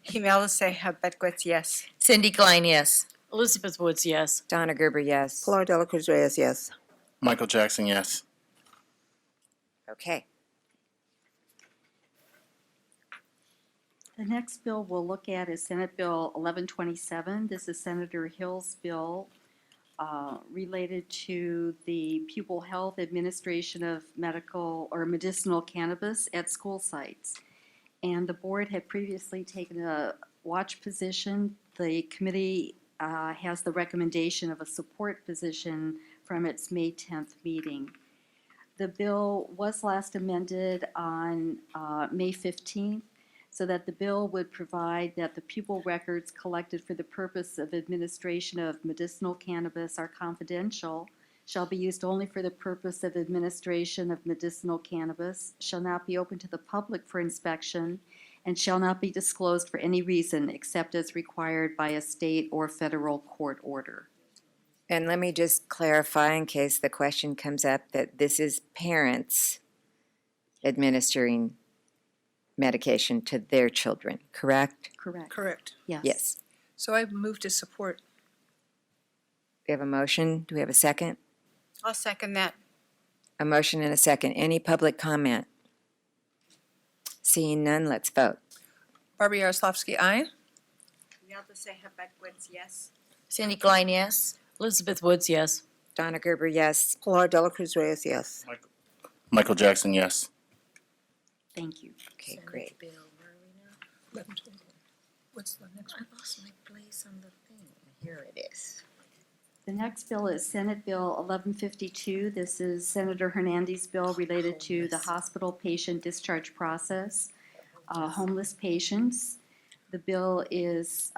Himela Seha Betquits, yes. Cindy Klein, yes. Elizabeth Woods, yes. Donna Gerber, yes. Pilar Dela Cruz Reyes, yes. Michael Jackson, yes. Okay. The next bill we'll look at is Senate Bill 1127. This is Senator Hill's bill related to the pupil health administration of medical or medicinal cannabis at school sites. And the board had previously taken a watch position. The committee has the recommendation of a support position from its May 10th meeting. The bill was last amended on May 15th, so that the bill would provide that the pupil records collected for the purpose of administration of medicinal cannabis are confidential, shall be used only for the purpose of administration of medicinal cannabis, shall not be open to the public for inspection, and shall not be disclosed for any reason except as required by a state or federal court order. And let me just clarify in case the question comes up that this is parents administering medication to their children, correct? Correct. Correct. Yes. Yes. So I move to support. We have a motion. Do we have a second? I'll second that. A motion and a second. Any public comment? Seeing none, let's vote. Barbara Yaroslavsky, aye. Himela Seha Betquits, yes. Cindy Klein, yes. Elizabeth Woods, yes. Donna Gerber, yes. Pilar Dela Cruz Reyes, yes. Michael Jackson, yes. Thank you. Okay, great. What's the next one? I lost my place on the thing. Here it is. The next bill is Senate Bill 1152. This is Senator Hernandez's bill related to the hospital patient discharge process, homeless patients. The bill is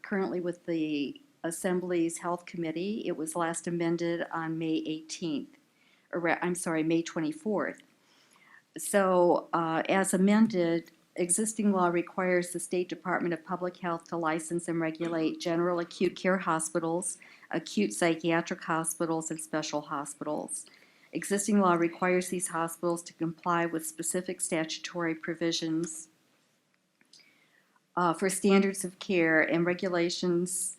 currently with the Assembly's Health Committee. It was last amended on May 18th, May 24th. So as amended, existing law requires the State Department of Public Health to license and regulate general acute care hospitals, acute psychiatric hospitals, and special hospitals. Existing law requires these hospitals to comply with specific statutory provisions for standards of care and regulations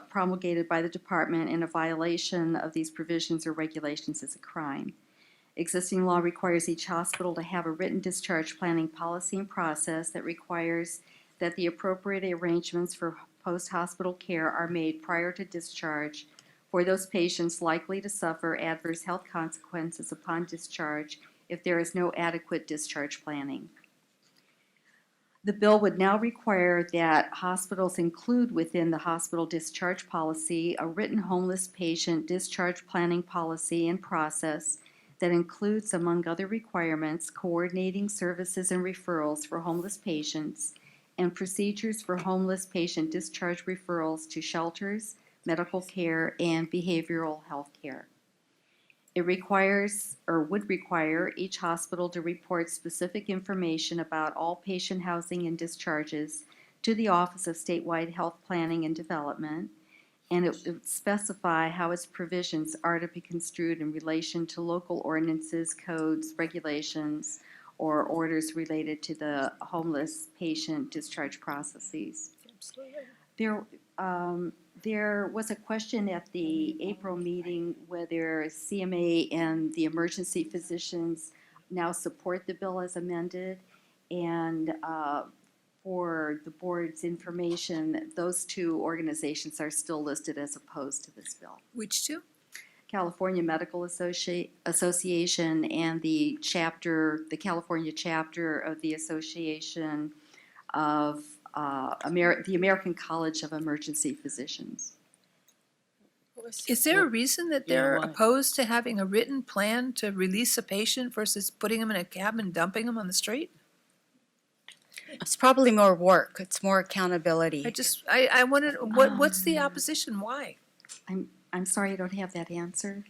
promulgated by the department, and a violation of these provisions or regulations is a crime. Existing law requires each hospital to have a written discharge planning policy and process that requires that the appropriate arrangements for post-hospital care are made prior to discharge for those patients likely to suffer adverse health consequences upon discharge if there is no adequate discharge planning. The bill would now require that hospitals include within the hospital discharge policy a written homeless patient discharge planning policy and process that includes, among other requirements, coordinating services and referrals for homeless patients and procedures for homeless patient discharge referrals to shelters, medical care, and behavioral health care. It requires, or would require, each hospital to report specific information about all patient housing and discharges to the Office of Statewide Health Planning and Development, and it would specify how its provisions are to be construed in relation to local ordinances, codes, regulations, or orders related to the homeless patient discharge processes. There was a question at the April meeting whether CMA and the emergency physicians now support the bill as amended, and for the board's information, those two organizations are still listed as opposed to this bill. Which two? California Medical Association and the California chapter of the Association of the American College of Emergency Physicians. Is there a reason that they're opposed to having a written plan to release a patient versus putting them in a cab and dumping them on the street? It's probably more work. It's more accountability. I wanted, what's the opposition? Why? I'm sorry I don't have that answer.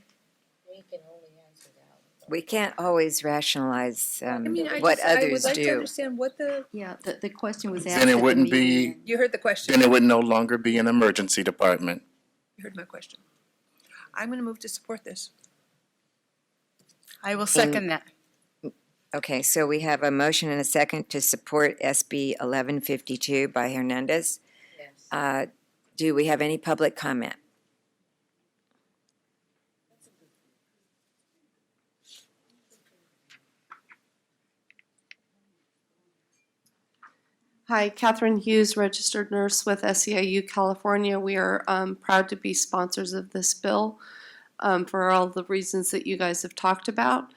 We can't always rationalize I what would others like to do. understand what the. Yeah, the question was asked. Then it at the wouldn't meeting. be, You heard the question. then it would no longer be an emergency department. You heard my question. I'm gonna move to support this. I will second that. Okay, so we have a motion and a second to support SB 1152 by Hernandez. Yes. Do we have any public comment? Hi, Catherine Hughes, registered nurse with SEIU California. We are proud to be sponsors of this bill for all the reasons that you guys have talked about.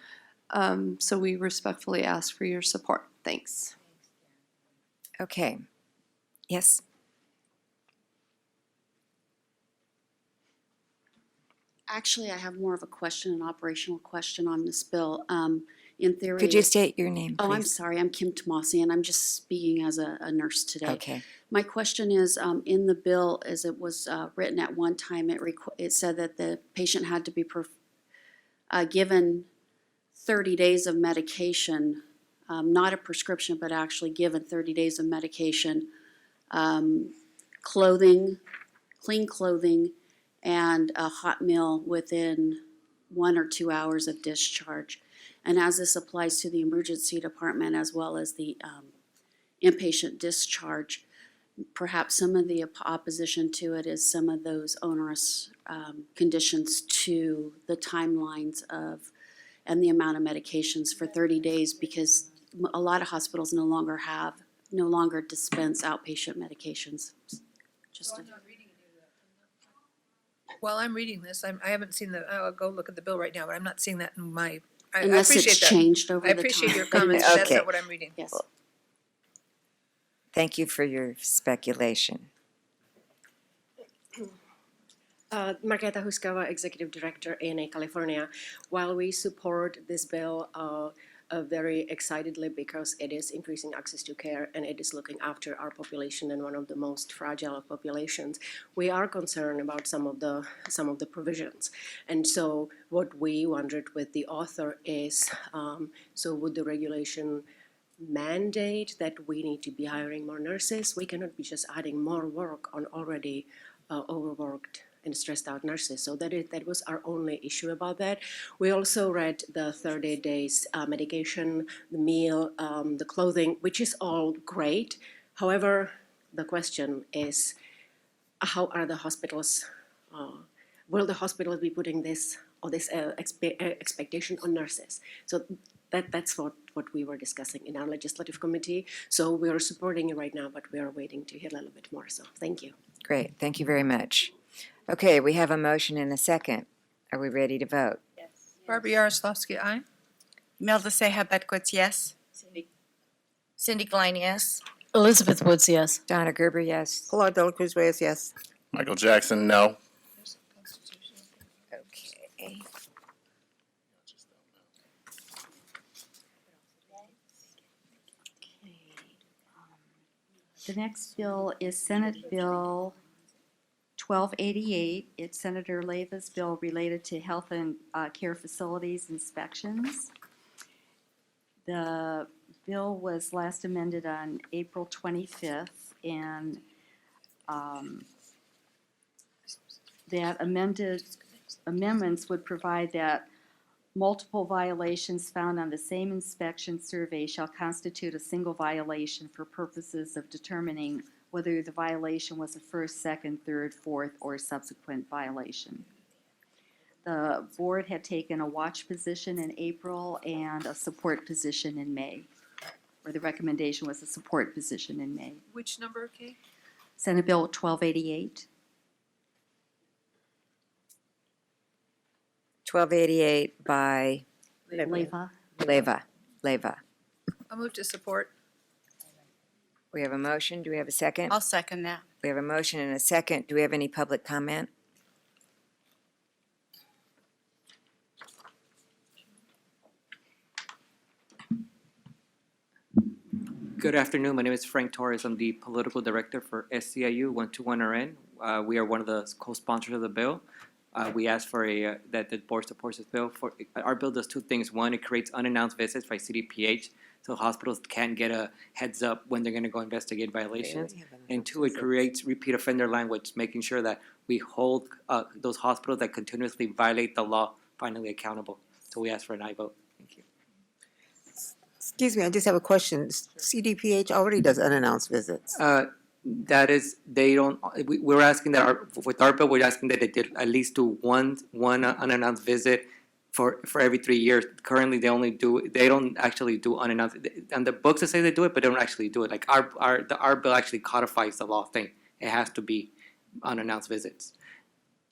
So we respectfully ask for your support. Thanks. Okay. Yes? Actually, I have more of a question, an operational question on this bill. In theory. Could you state your name, please? Oh, I'm sorry, I'm Kim Tomasi, and I'm just speaking as a nurse today. Okay. My question is, in the bill, as it was written at one time, it said that the patient had to be given 30 days of medication, not a prescription, but actually given 30 days of medication, clothing, clean clothing, and a hot meal within 1 or 2 hours of discharge. And as this applies to the emergency department as well as the inpatient discharge, perhaps some of the opposition to it is some of those onerous conditions to the timelines of and the amount of medications for 30 days, because a lot of hospitals no longer dispense outpatient medications. Just While I'm reading this, I haven't seen I'll go look at the bill right now, but I'm not seeing that in my, I unless appreciate it's that. changed over I the time. appreciate your comments, but that's Okay. not what I'm reading. Yes. Thank you for your speculation. Margareta Huskova, Executive Director, ANA California. While we support this bill very excitedly because it is increasing access to care and it is looking after our population and one of the most fragile of populations, we are concerned about some of the provisions. And so what we wondered with the author is, so would the regulation mandate that we need to be hiring more nurses? We cannot be just adding more work on already overworked and stressed out nurses. So that was our only issue about that. We also read the 30 days medication, the meal, the clothing, which is all great. However, the question is, how are the hospitals, will the hospitals be putting this or this expectation on nurses? So that's what we were discussing in our legislative committee. So we are supporting it right now, but we are waiting to hear a little bit more. So thank you. Great, thank you very much. Okay, we have a motion and a second. Are we ready to vote? Barbara Yaroslavsky, aye. Imelda Seha Bedquitz, yes. Cindy Klein, yes. Elizabeth Woods, yes. Donna Gerber, yes. Pilar de la Cruz Reyes, yes. Michael Jackson, no. Okay. The next bill is Senate Bill 1288. It's Senator Leyva's bill related to health and care facilities inspections. The bill was last amended on April 25th, and that amendments would provide that multiple violations found on the same inspection survey shall constitute a single violation for purposes of determining whether the violation was a first, second, third, fourth, or subsequent violation. The board had taken a watch position in April and a support position in May, or the recommendation was a support position in May. Which number, Kate? Senate Bill 1288. 1288 by Leyva. Leyva. I'll move to support. We have a motion. Do we have a second? I'll second that. We have a motion and a second. Do we have any public comment? Good afternoon. My name is Frank Torres. I'm the political director for SCIU 121RN. We are one of the co-sponsors of the bill. We ask for that the board supports this bill. Our bill does two things. One, it creates unannounced visits by CDPH, so hospitals can't get a heads up when they're going to go investigate violations. And two, it creates repeat offender language, making sure that we hold those hospitals that continuously violate the law finally accountable. So we ask for an aye vote. Thank you. Excuse me, I just have a question. CDPH already does unannounced visits. That is, they don't, we're asking that with our bill, we're asking that they did at least do one unannounced visit for every 3 years. Currently, they don't actually do unannounced, and the books that say they do it, but they don't actually do it. Like our bill actually codifies the law thing. It has to be unannounced visits.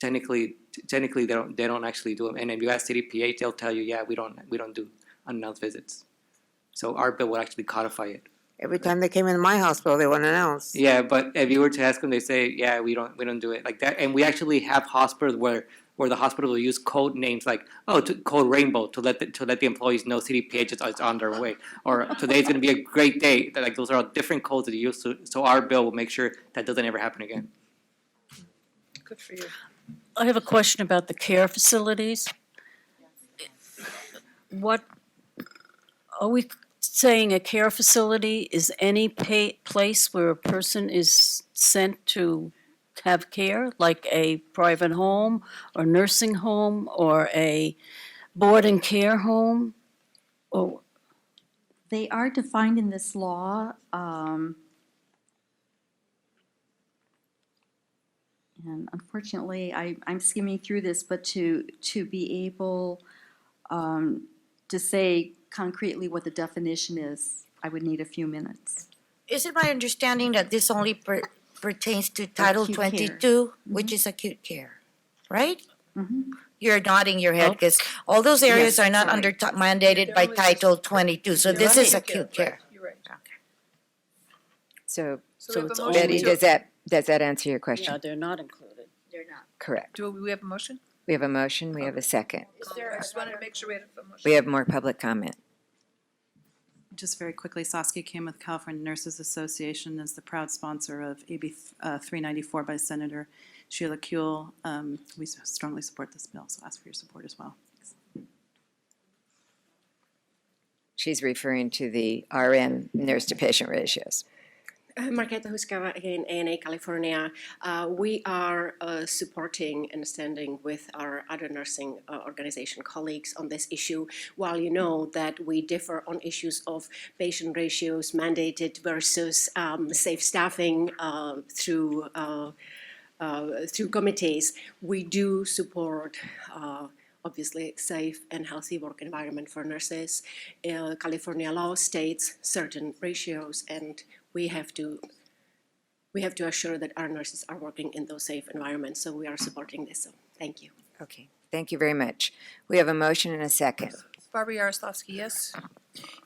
Technically, they don't actually do them. And if you ask CDPH, they'll tell you, yeah, we don't do unannounced visits. So our bill will actually codify it. Every time they came into my hospital, they weren't announced. Yeah, but if you were to ask them, they say, yeah, we don't do it like that. And we actually have hospitals where the hospital will use code names like, code rainbow to let the employees know CDPH is on their way, or today's going to be a great day. Like those are all different codes that you use. So our bill will make sure that doesn't ever happen again. Good for you. I have a question about the care facilities. What, are we saying a care facility is any place where a person is sent to have care, like a private home or nursing home or a board and care home? Or They are defined in this law. And unfortunately, I'm skimming through this, but to be able to say concretely what the definition is, I would need a few minutes. Is it my understanding that this only pertains to Title Acute care. 22, which is acute care, right? Mhm. You're nodding your head because all those areas Yes, are not sorry. under mandated by Title 22, so this is acute care. You're right. So, So we have a it's motion Betty, to- does that answer your question? Yeah, they're not included. They're not. Correct. Do we have a motion? We have a motion, we have a second. I just wanted to make sure we had a motion. We have more public comment. Just very quickly, Saskia Kim with California Nurses Association is the proud sponsor of AB 394 by Senator Sheila Kuehl. We strongly support this bill, so ask for your support as well. She's referring to the RN nurse-to-patient ratios. Marqueta Huscava, again, ANA California. We are supporting and standing with our other nursing organization colleagues on this issue. While you know that we differ on issues of patient ratios mandated versus safe staffing through committees, we do support obviously safe and healthy work environment for nurses. California law states certain ratios, and we have to assure that our nurses are working in those safe environments. So we are supporting this. So thank you. Okay, thank you very much. We have a motion and a second. Barbara Yaroslavsky, yes.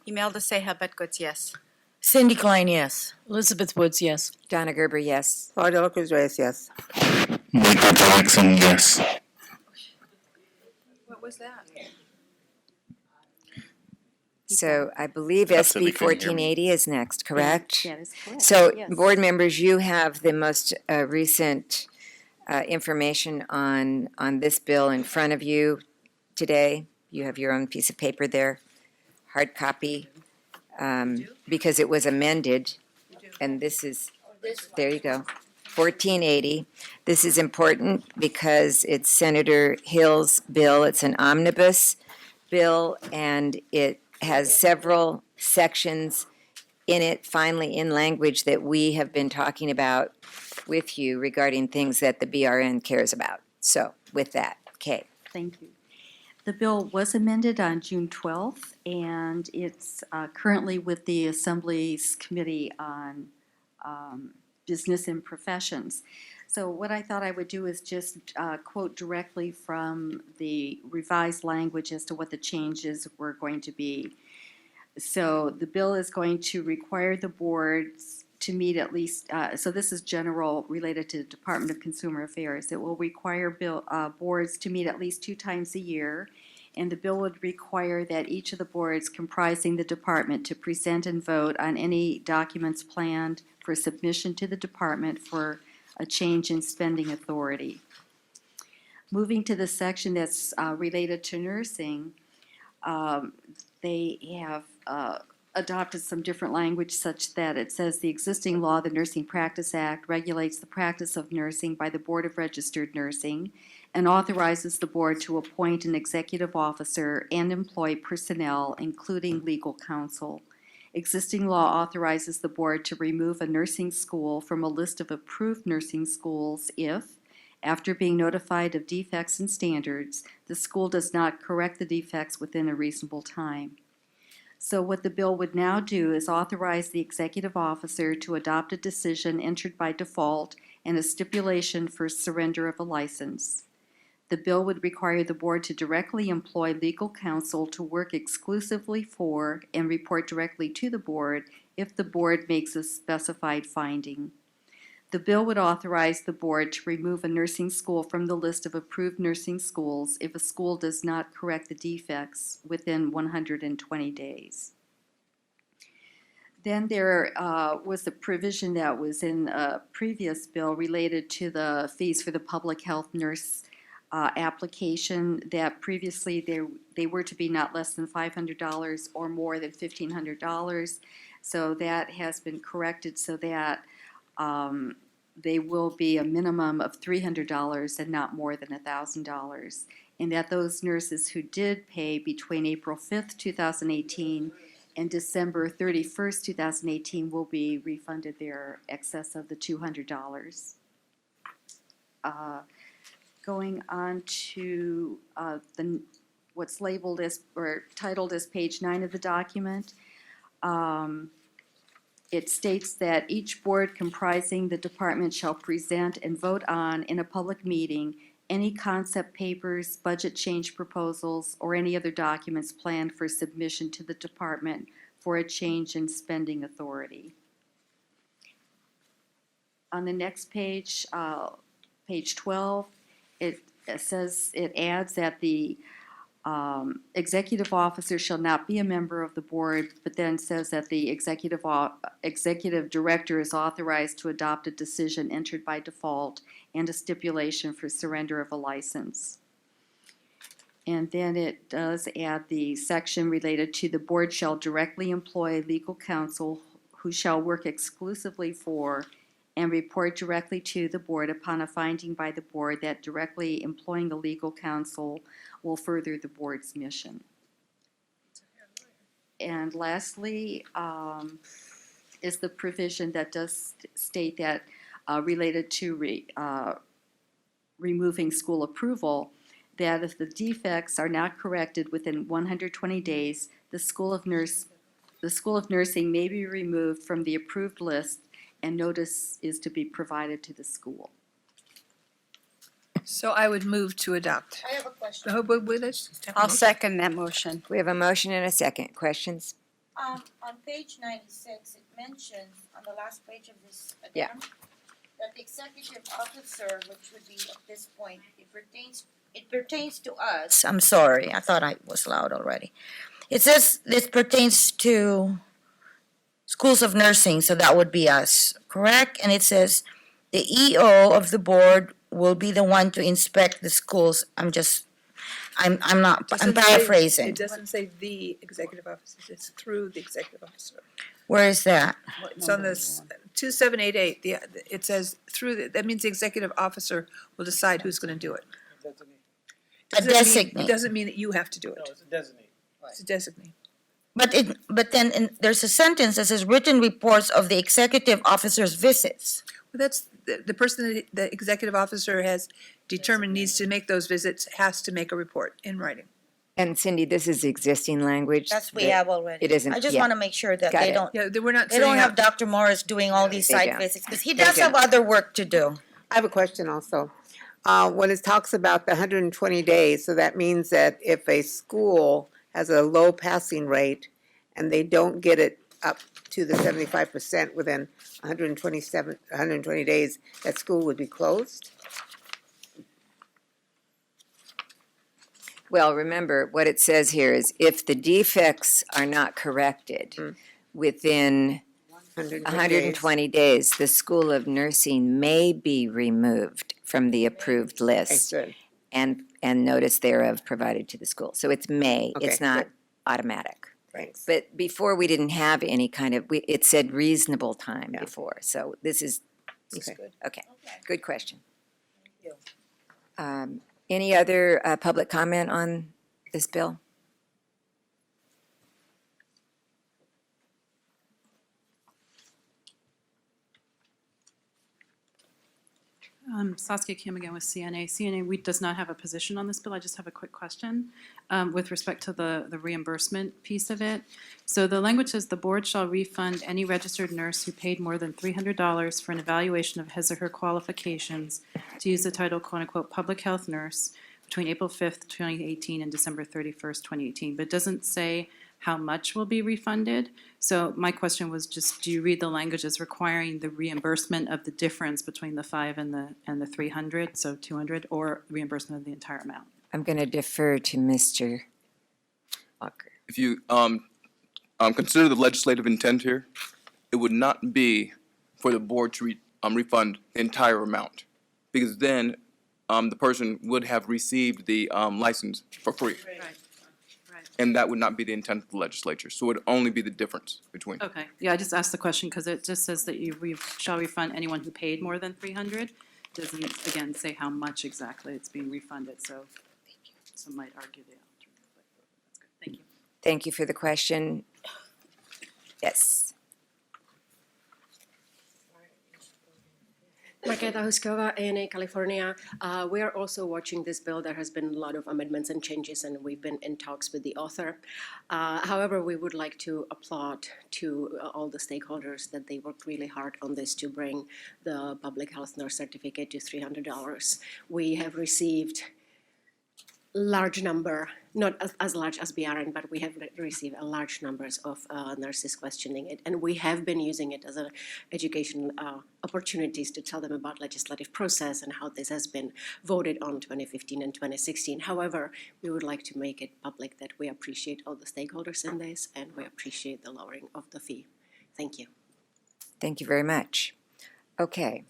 Imelda Seja Betgood, yes. Cindy Klein, yes. Elizabeth Woods, yes. Donna Gerber, yes. Flor de la Cruz Reyes, yes. Michael Jackson, yes. What was that? So I believe That's what SB they couldn't hear me. 1480 is next, correct? That is correct. So, yes. board members, you have the most recent information on this bill in front of you today. You have your own piece of paper there, hard copy, because it was amended, and this is, there you go, 1480. This is important because it's Senator Hill's bill. It's an omnibus bill, and it has several sections in it, finally in language that we have been talking about with you regarding things that the BRN cares about. So with that, Kay. Thank you. The bill was amended on June 12th, and it's currently with the Assembly's Committee on Business and Professions. So what I thought I would do is just quote directly from the revised language as to what the changes were going to be. So the bill is going to require the boards to meet at least, so this is general related to the Department of Consumer Affairs. It will require boards to meet at least 2 times a year, and the bill would require that each of the boards comprising the department to present and vote on any documents planned for submission to the department for a change in spending authority. Moving to the section that's related to nursing, they have adopted some different language such that it says the existing law, the Nursing Practice Act, regulates the practice of nursing by the Board of Registered Nursing and authorizes the board to appoint an executive officer and employ personnel, including legal counsel. Existing law authorizes the board to remove a nursing school from a list of approved nursing schools if, after being notified of defects in standards, the school does not correct the defects within a reasonable time. So what the bill would now do is authorize the executive officer to adopt a decision entered by default and a stipulation for surrender of a license. The bill would require the board to directly employ legal counsel to work exclusively for and report directly to the board if the board makes a specified finding. The bill would authorize the board to remove a nursing school from the list of approved nursing schools if a school does not correct the defects within 120 days. Then there was a provision that was in a previous bill related to the fees for the public health nurse application, that previously they were to be not less than $500 or more than $1,500. So that has been corrected so that they will be a minimum of $300 and not more than $1,000. And that those nurses who did pay between April 5th, 2018 and December 31st, 2018 will be refunded their excess of the $200. Going on to what's labeled as or titled as page 9 of the document. It states that each board comprising the department shall present and vote on in a public meeting any concept papers, budget change proposals, or any other documents planned for submission to the department for a change in spending authority. On the next page, page 12, it says, it adds that the executive officer shall not be a member of the board, but then says that the executive director is authorized to adopt a decision entered by default and a stipulation for surrender of a license. And then it does add the section related to the board shall directly employ legal counsel who shall work exclusively for and report directly to the board upon a finding by the board that directly employing a legal counsel will further the board's mission. And lastly, is the provision that does state that related to removing school approval, that if the defects are not corrected within 120 days, the School of Nursing may be removed from the approved list and notice is to be provided to the school. So I would move to adopt. I have a question. I'll second that motion. We have a motion and a second. Questions? On page 96, it mentions on the last page of this Yeah. addendum that the executive officer, which would be at this point, it pertains to us. I'm sorry, I thought I was loud already. It says this pertains to schools of nursing, so that would be us, correct? And it says the EO of the board will be the one to inspect the schools. I'm paraphrasing. It doesn't say the executive officer, it's through the executive officer. Where is that? It's on this 2788, it says that means the executive officer will decide who's gonna do it. A designate. It doesn't mean that you have to do it. No, it's a designate. It's a designate. But then there's a sentence that says written reports of the executive officer's visits. Well, that's, the person that the executive officer has determined needs to make those visits has to make a report in writing. And Cindy, this is existing language. That's we that- have already. It isn't, I just yeah. want to make sure that Got they it. don't, Yeah, we're not they don't saying have Dr. Morris doing all these They site don't. visits, because he They does have don't. other work to do. I have a question also. When it talks about the 120 days, so that means that if a school has a low passing rate and they don't get it up to the 75% within 120 days, that school would be closed? Well, remember, what it says here is if the defects are not corrected within 120 days, the School of Nursing may be removed from the approved list Good. and notice thereof provided to the school. So it's may, Okay, it's not good. automatic. Thanks. But before, we didn't have any kind of, it said reasonable time before, so this is Okay. good. Okay, good question. Any other public comment on this bill? Saskia Kim again with CNA. CNA does not have a position on this bill. I just have a quick question with respect to the reimbursement piece of it. So the language says the board shall refund any registered nurse who paid more than $300 for an evaluation of his or her qualifications to use the title quote-unquote public health nurse between April 5th, 2018 and December 31st, 2018. But it doesn't say how much will be refunded. So my question was just, do you read the language as requiring the reimbursement of the difference between the 5 and the 300, so 200, or reimbursement of the entire amount? I'm going to defer to Mr. Walker. If you consider the legislative intent here, it would not be for the board to refund the entire amount, because then the person would have received the license for free. Right. And that would not be the intent of the legislature. So it would only be the difference between. Okay, yeah, I just asked the question because it just says that you shall refund anyone who paid more than 300. Doesn't, again, say how much exactly it's being refunded, so some might argue the alternative, but that's good. Thank you. Thank you for the question. Yes. Marqueta Huskova, ANA, California. We are also watching this bill. There has been a lot of amendments and changes, and we've been in talks with the author. However, we would like to applaud to all the stakeholders that they worked really hard on this to bring the public health nurse certificate to $300. We have received large number, not as large as BRN, but we have received a large numbers of nurses questioning it, and we have been using it as an education opportunities to tell them about legislative process and how this has been voted on 2015 and 2016. However, we would like to make it public that we appreciate all the stakeholders in this, and we appreciate the lowering of the fee. Thank you. Thank you very much. Okay.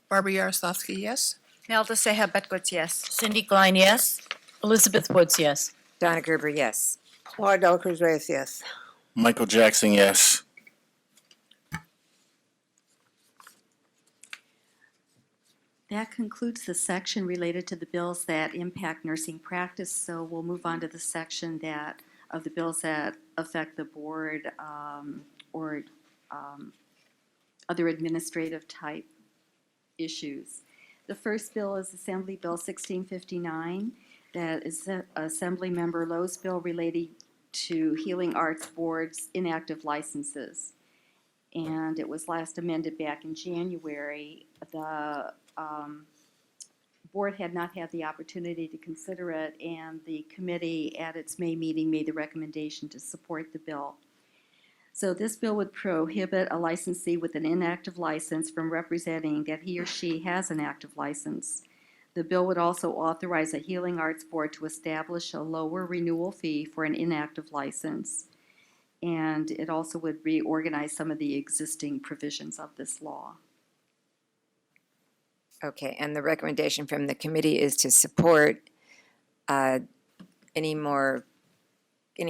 Barbara Yaroslavsky, yes? Nelda Seha Betgots, yes. Cindy Klein, yes. Elizabeth Woods, yes. Donna Gerber, yes. Laura Del Cruz Reyes, yes. Michael Jackson, yes. That concludes the section related to the bills that impact nursing practice. So we'll move on to the section of the bills that affect the board or other administrative type issues. The first bill is Assembly Bill 1659. That is Assembly Member Lowe's bill relating to Healing Arts Board's inactive licenses. And it was last amended back in January. The board had not had the opportunity to consider it, and the committee at its May meeting made the recommendation to support the bill. So this bill would prohibit a licensee with an inactive license from representing that he or she has an active license. The bill would also authorize a Healing Arts Board to establish a lower renewal fee for an inactive license. And it also would reorganize some of the existing provisions of this law. Okay, and the recommendation from the committee is to support. Any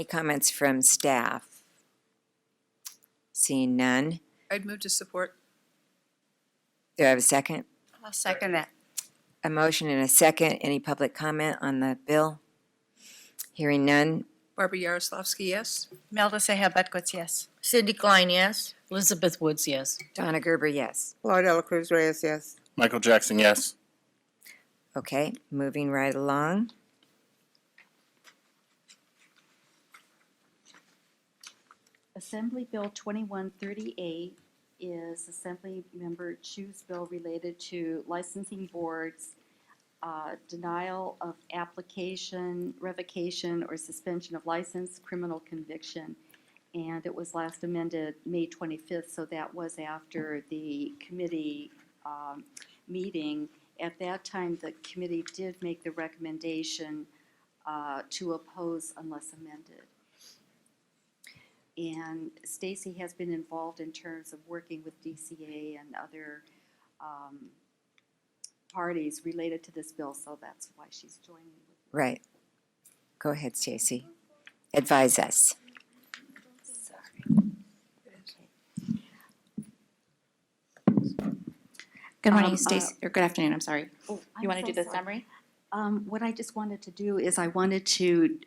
comments from staff? Seeing none. I'd move to support. Do I have a second? I'll second that. A motion and a second. Any public comment on the bill? Hearing none. Barbara Yaroslavsky, yes? Nelda Seha Betgots, yes. Cindy Klein, yes. Elizabeth Woods, yes. Donna Gerber, yes. Laura Del Cruz Reyes, yes. Michael Jackson, yes. Okay, moving right along. Assembly Bill 2138 is Assembly Member Chu's bill related to licensing boards, denial of application, revocation, or suspension of license, criminal conviction. And it was last amended May 25th, so that was after the committee meeting. At that time, the committee did make the recommendation to oppose unless amended. And Stacy has been involved in terms of working with DCA and other parties related to this bill, so that's why she's joining me. Right. Go ahead, Stacy. Advise us. Good morning, Um, Stacy, or good afternoon, I'm sorry. Oh, You want to I'm do so the sorry. summary? What I just wanted to do is I wanted to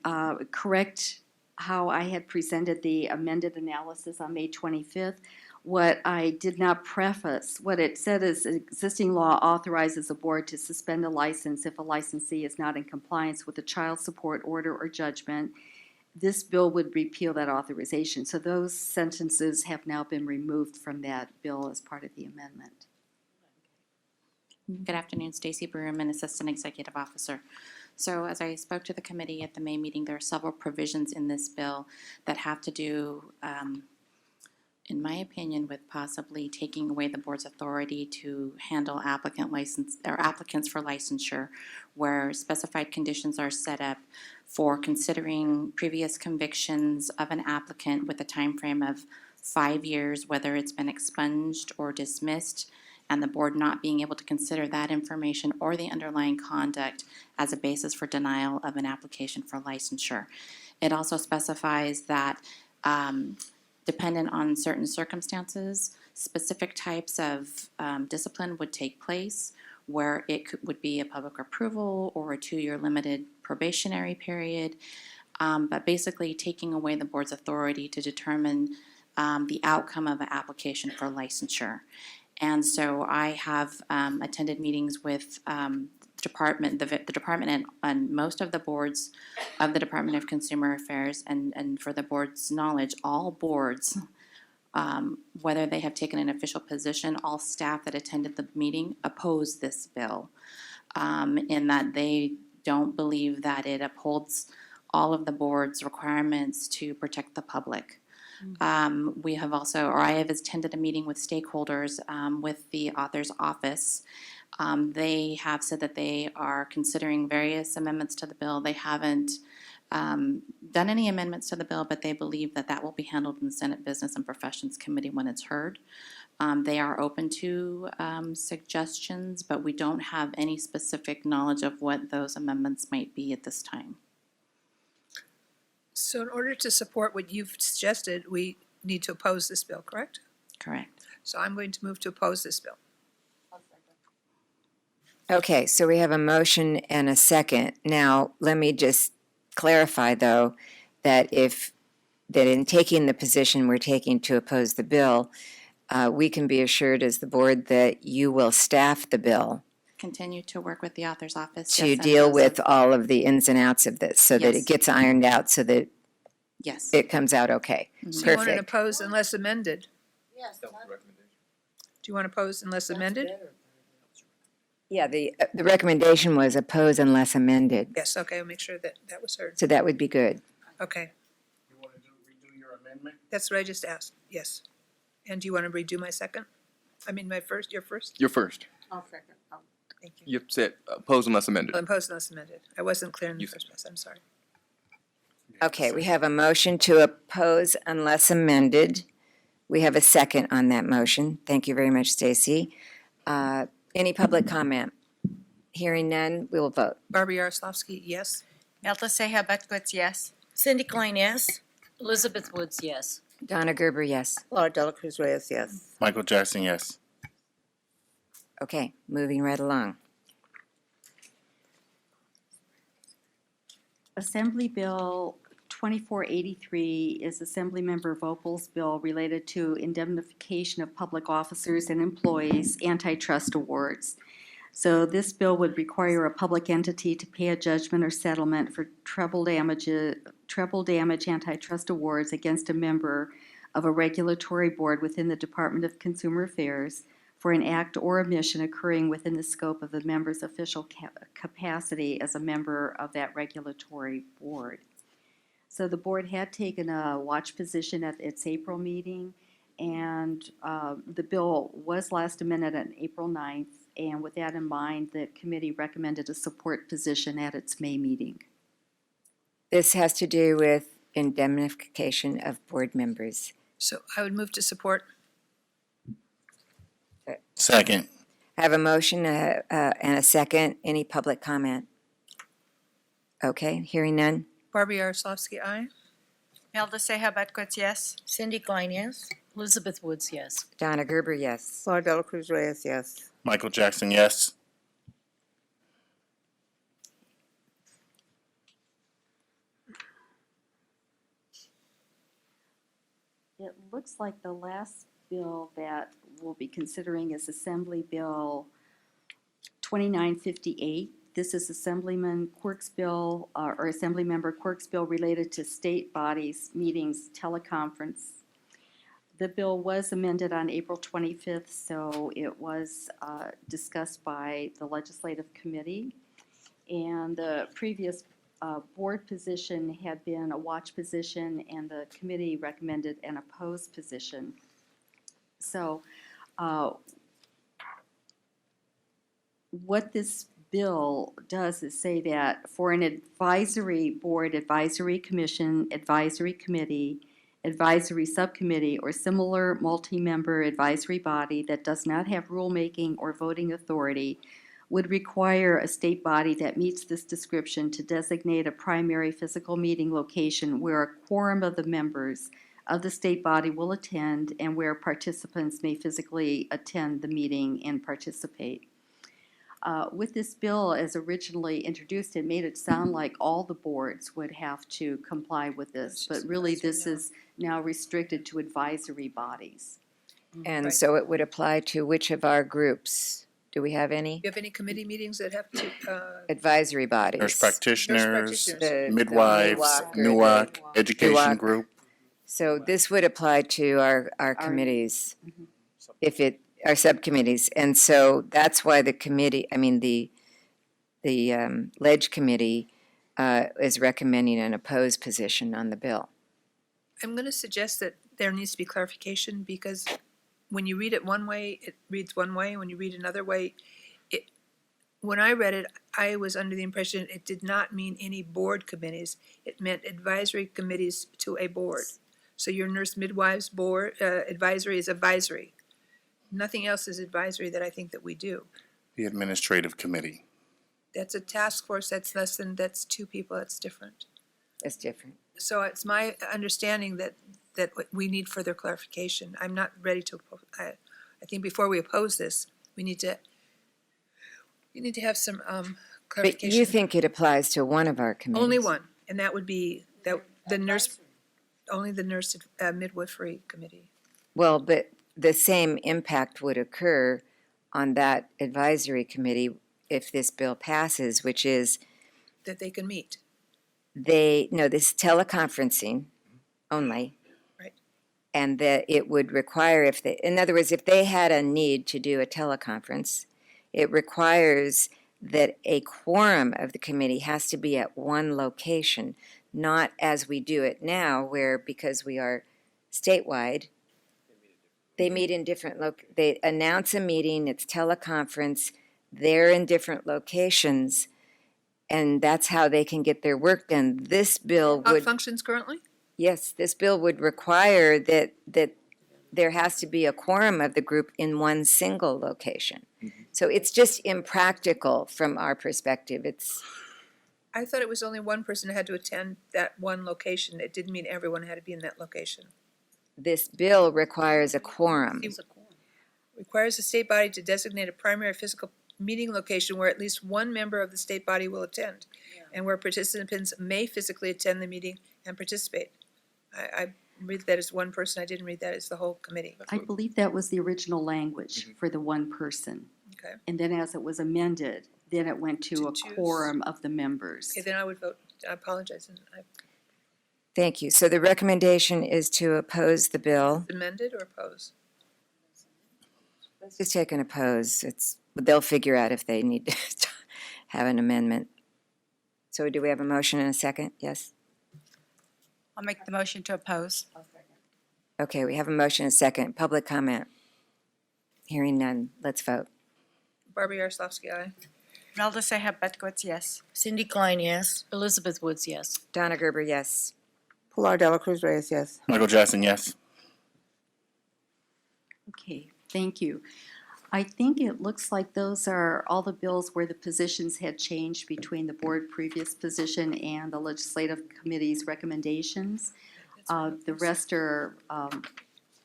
correct how I had presented the amended analysis on May 25th. What I did not preface, what it said is existing law authorizes a board to suspend a license if a licensee is not in compliance with a child support order or judgment. This bill would repeal that authorization. So those sentences have now been removed from that bill as part of the amendment. Good afternoon, Stacy Broom, Assistant Executive Officer. So as I spoke to the committee at the May meeting, there are several provisions in this bill that have to do, in my opinion, with possibly taking away the board's authority to handle applicants for licensure, where specified conditions are set up for considering previous convictions of an applicant with a time frame of 5 years, whether it's been expunged or dismissed, and the board not being able to consider that information or the underlying conduct as a basis for denial of an application for licensure. It also specifies that dependent on certain circumstances, specific types of discipline would take place, where it would be a public approval or a 2-year limited probationary period, but basically taking away the board's authority to determine the outcome of an application for licensure. And so I have attended meetings with the department and most of the boards of the Department of Consumer Affairs, and for the board's knowledge, all boards, whether they have taken an official position, all staff that attended the meeting oppose this bill, in that they don't believe that it upholds all of the board's requirements to protect the public. We have also, or I have attended a meeting with stakeholders with the author's office. They have said that they are considering various amendments to the bill. They haven't done any amendments to the bill, but they believe that that will be handled in the Senate Business and Professions Committee when it's heard. They are open to suggestions, but we don't have any specific knowledge of what those amendments might be at this time. So in order to support what you've suggested, we need to oppose this bill, correct? Correct. So I'm going to move to oppose this bill. Okay, so we have a motion and a second. Now, let me just clarify, though, that in taking the position we're taking to oppose the bill, we can be assured as the board that you will staff the bill Continue to work with the author's office. to yes, and deal those with of- all of the ins and outs of this, so that Yes. it gets ironed out, so that Yes. it comes out okay. So you want to Perfect. oppose unless amended? Yes, Do you want to oppose unless amended? Yeah, the recommendation was oppose unless amended, Yes, okay, I'll make sure that that was heard. so that would be good. Okay, You want to redo your amendment? that's what I just asked, yes. And do you want to redo my second? I mean, your first? You're first. I'll second. Thank you. You said oppose unless amended. Oppose unless amended. I wasn't clear in the first place, I'm sorry. Okay, we have a motion to oppose unless amended. We have a second on that motion. Thank you very much, Stacy. Any public comment? Hearing none, we will vote. Barbara Yaroslavsky, yes? Nelda Seja Batkowitz, yes. Cindy Klein, yes. Elizabeth Woods, yes. Donna Gerber, yes. Laura Dela Cruz Reyes, yes. Michael Jackson, yes. Okay, moving right along. Assembly Bill 2483 is Assemblymember Vopel's bill related to indemnification of public officers and employees antitrust awards. So this bill would require a public entity to pay a judgment or settlement for treble damage antitrust awards against a member of a regulatory board within the Department of Consumer Affairs for an act or omission occurring within the scope of the member's official capacity as a member of that regulatory board. So the board had taken a watch position at its April meeting, and the bill was last amended on April 9th, and with that in mind, the committee recommended a support position at its May meeting. This has to do with indemnification of board members. So I would move to support. Second. I have a motion and a second. Any public comment? Okay, hearing none. Barbara Yaroslavsky, aye. Melda Seha Batquets, yes. Cindy Klein, yes. Elizabeth Woods, yes. Donna Gerber, yes. Laura Dela Cruz Reyes, yes. Michael Jackson, yes. It looks like the last bill that we'll be considering is Assembly Bill 2958. This is Assemblyman Quirk's bill, or Assemblymember Quirk's bill related to state bodies, meetings, teleconference. The bill was amended on April 25th, so it was discussed by the Legislative Committee. And the previous board position had been a watch position, and the committee recommended an opposed position. So what this bill does is say that for an advisory board, advisory commission, advisory committee, advisory subcommittee, or similar multi-member advisory body that does not have rulemaking or voting authority would require a state body that meets this description to designate a primary physical meeting location where a quorum of the members of the state body will attend and where participants may physically attend the meeting and participate. With this bill as originally introduced, it made it sound like all the boards would have to comply with this, but really this is now restricted to advisory bodies. And so it would apply to which of our groups? Do we have any? Do you have any committee meetings that have to, Advisory bodies. Nurse practitioners, The midwives, NUOC or NUOC, the education NUOC. group. So this would apply to our committees, if it, our subcommittees. And so that's why the committee, I mean, the Ledge Committee is recommending an opposed position on the bill. I'm going to suggest that there needs to be clarification, because when you read it one way, it reads one way. When you read another way, when I read it, I was under the impression it did not mean any board committees. It meant advisory committees to a board. So your nurse midwives board, advisory is advisory. Nothing else is advisory that I think that we do. The administrative committee. That's a task force, that's two people, that's different. That's different. So it's my understanding that we need further clarification. I'm not ready to, I think before we oppose this, we need to have some clarification. But you think it applies to one of our committees? Only one, and that would be the nurse, only the nurse midwifery committee. Well, but the same impact would occur on that advisory committee if this bill passes, which is That they can meet. this is teleconferencing only. Right. And that it would require, in other words, if they had a need to do a teleconference, it requires that a quorum of the committee has to be at one location, not as we do it now, where because we are statewide, they meet in different they announce a meeting, it's teleconference, they're in different locations, and that's how they can get their work done. This bill How it would, functions currently? yes, this bill would require that there has to be a quorum of the group in one single location. So it's just impractical from our perspective. I thought it was only one person who had to attend that one location. It didn't mean everyone had to be in that location. This bill requires a quorum. Requires the state body to designate a primary physical meeting location where at least one member of the state body will attend, and where participants may physically attend the meeting and participate. I read that as one person. I didn't read that as the whole committee. I believe that was the original language for the one person. Okay. And then as it was amended, then it went to a choose. quorum of the members. Okay, then I would vote. I apologize. Thank you. So the recommendation is to oppose the bill. Amended or oppose? Let's just take an oppose. They'll figure out if they need to have an amendment. So do we have a motion and a second? Yes? I'll make the motion to oppose. Okay, we have a motion and a second. Public comment? Hearing none. Let's vote. Barbie Yaroslawski, aye. Melda Seha Batquets, yes. Cindy Klein, yes. Elizabeth Woods, yes. Donna Gerber, yes. Pilar Dela Cruz Reyes, yes. Michael Jackson, yes. Okay, thank you. I think it looks like those are all the bills where the positions had changed between the board previous position and the legislative committee's recommendations. The rest are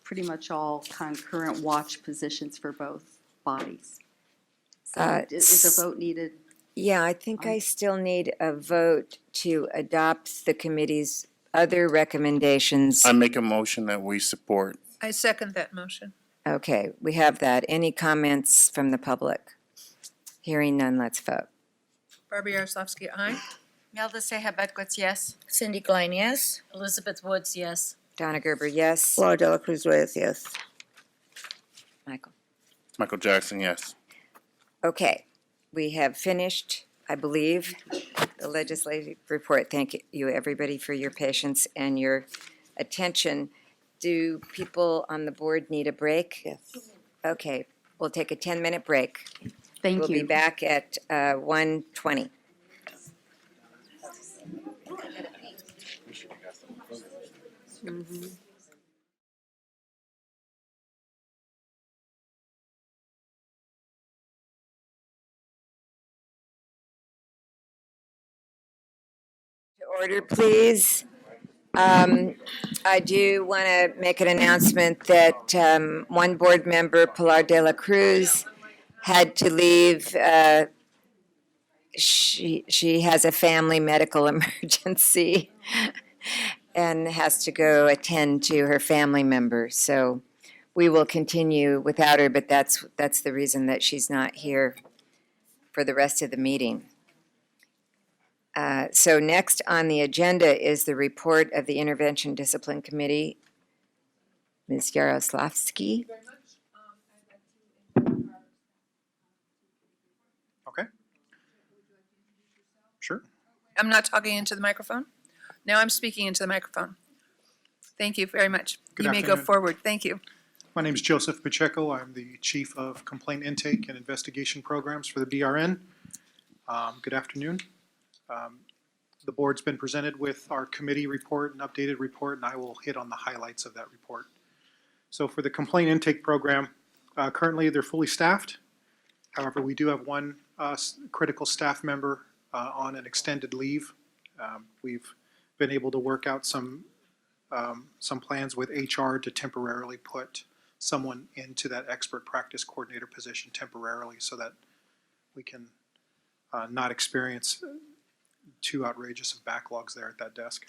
pretty much all concurrent watch positions for both bodies. So is a vote needed? Yeah, I think I still need a vote to adopt the committee's other recommendations. I make a motion that we support. I second that motion. Okay, we have that. Any comments from the public? Hearing none, let's vote. Barbara Yaroslavsky, aye. Melda Seha Bedquez, yes. Cindy Klein, yes? Elizabeth Woods, yes. Donna Gerber, yes. Laura Dela Cruz Reyes, yes. Michael. Michael Jackson, yes. Okay, we have finished, I believe, the legislative report. Thank you, everybody, for your patience and your attention. Do people on the board need a break? Yes. Okay, we'll take a 10-minute break. Thank We'll you. be back at 1:20. To order, please. I do want to make an announcement that one board member, Pilar de la Cruz, had to leave. She has a family medical emergency and has to go attend to her family member. So we will continue without her, but that's the reason that she's not here for the rest of the meeting. So next on the agenda is the report of the Intervention Discipline Committee. Ms. Yaroslavsky. Okay. Sure. I'm not talking into the microphone. Now I'm speaking into the microphone. Thank you very much. Good You may go afternoon. forward. Thank you. My name is Joseph Pacheco. I'm the Chief of Complaint Intake and Investigation Programs for the BRN. Good afternoon. The board's been presented with our committee report, an updated report, and I will hit on the highlights of that report. So for the complaint intake program, currently they're fully staffed. However, we do have one critical staff member on an extended leave. We've been able to work out some plans with HR to temporarily put someone into that expert practice coordinator position temporarily so that we can not experience too outrageous of backlogs there at that desk.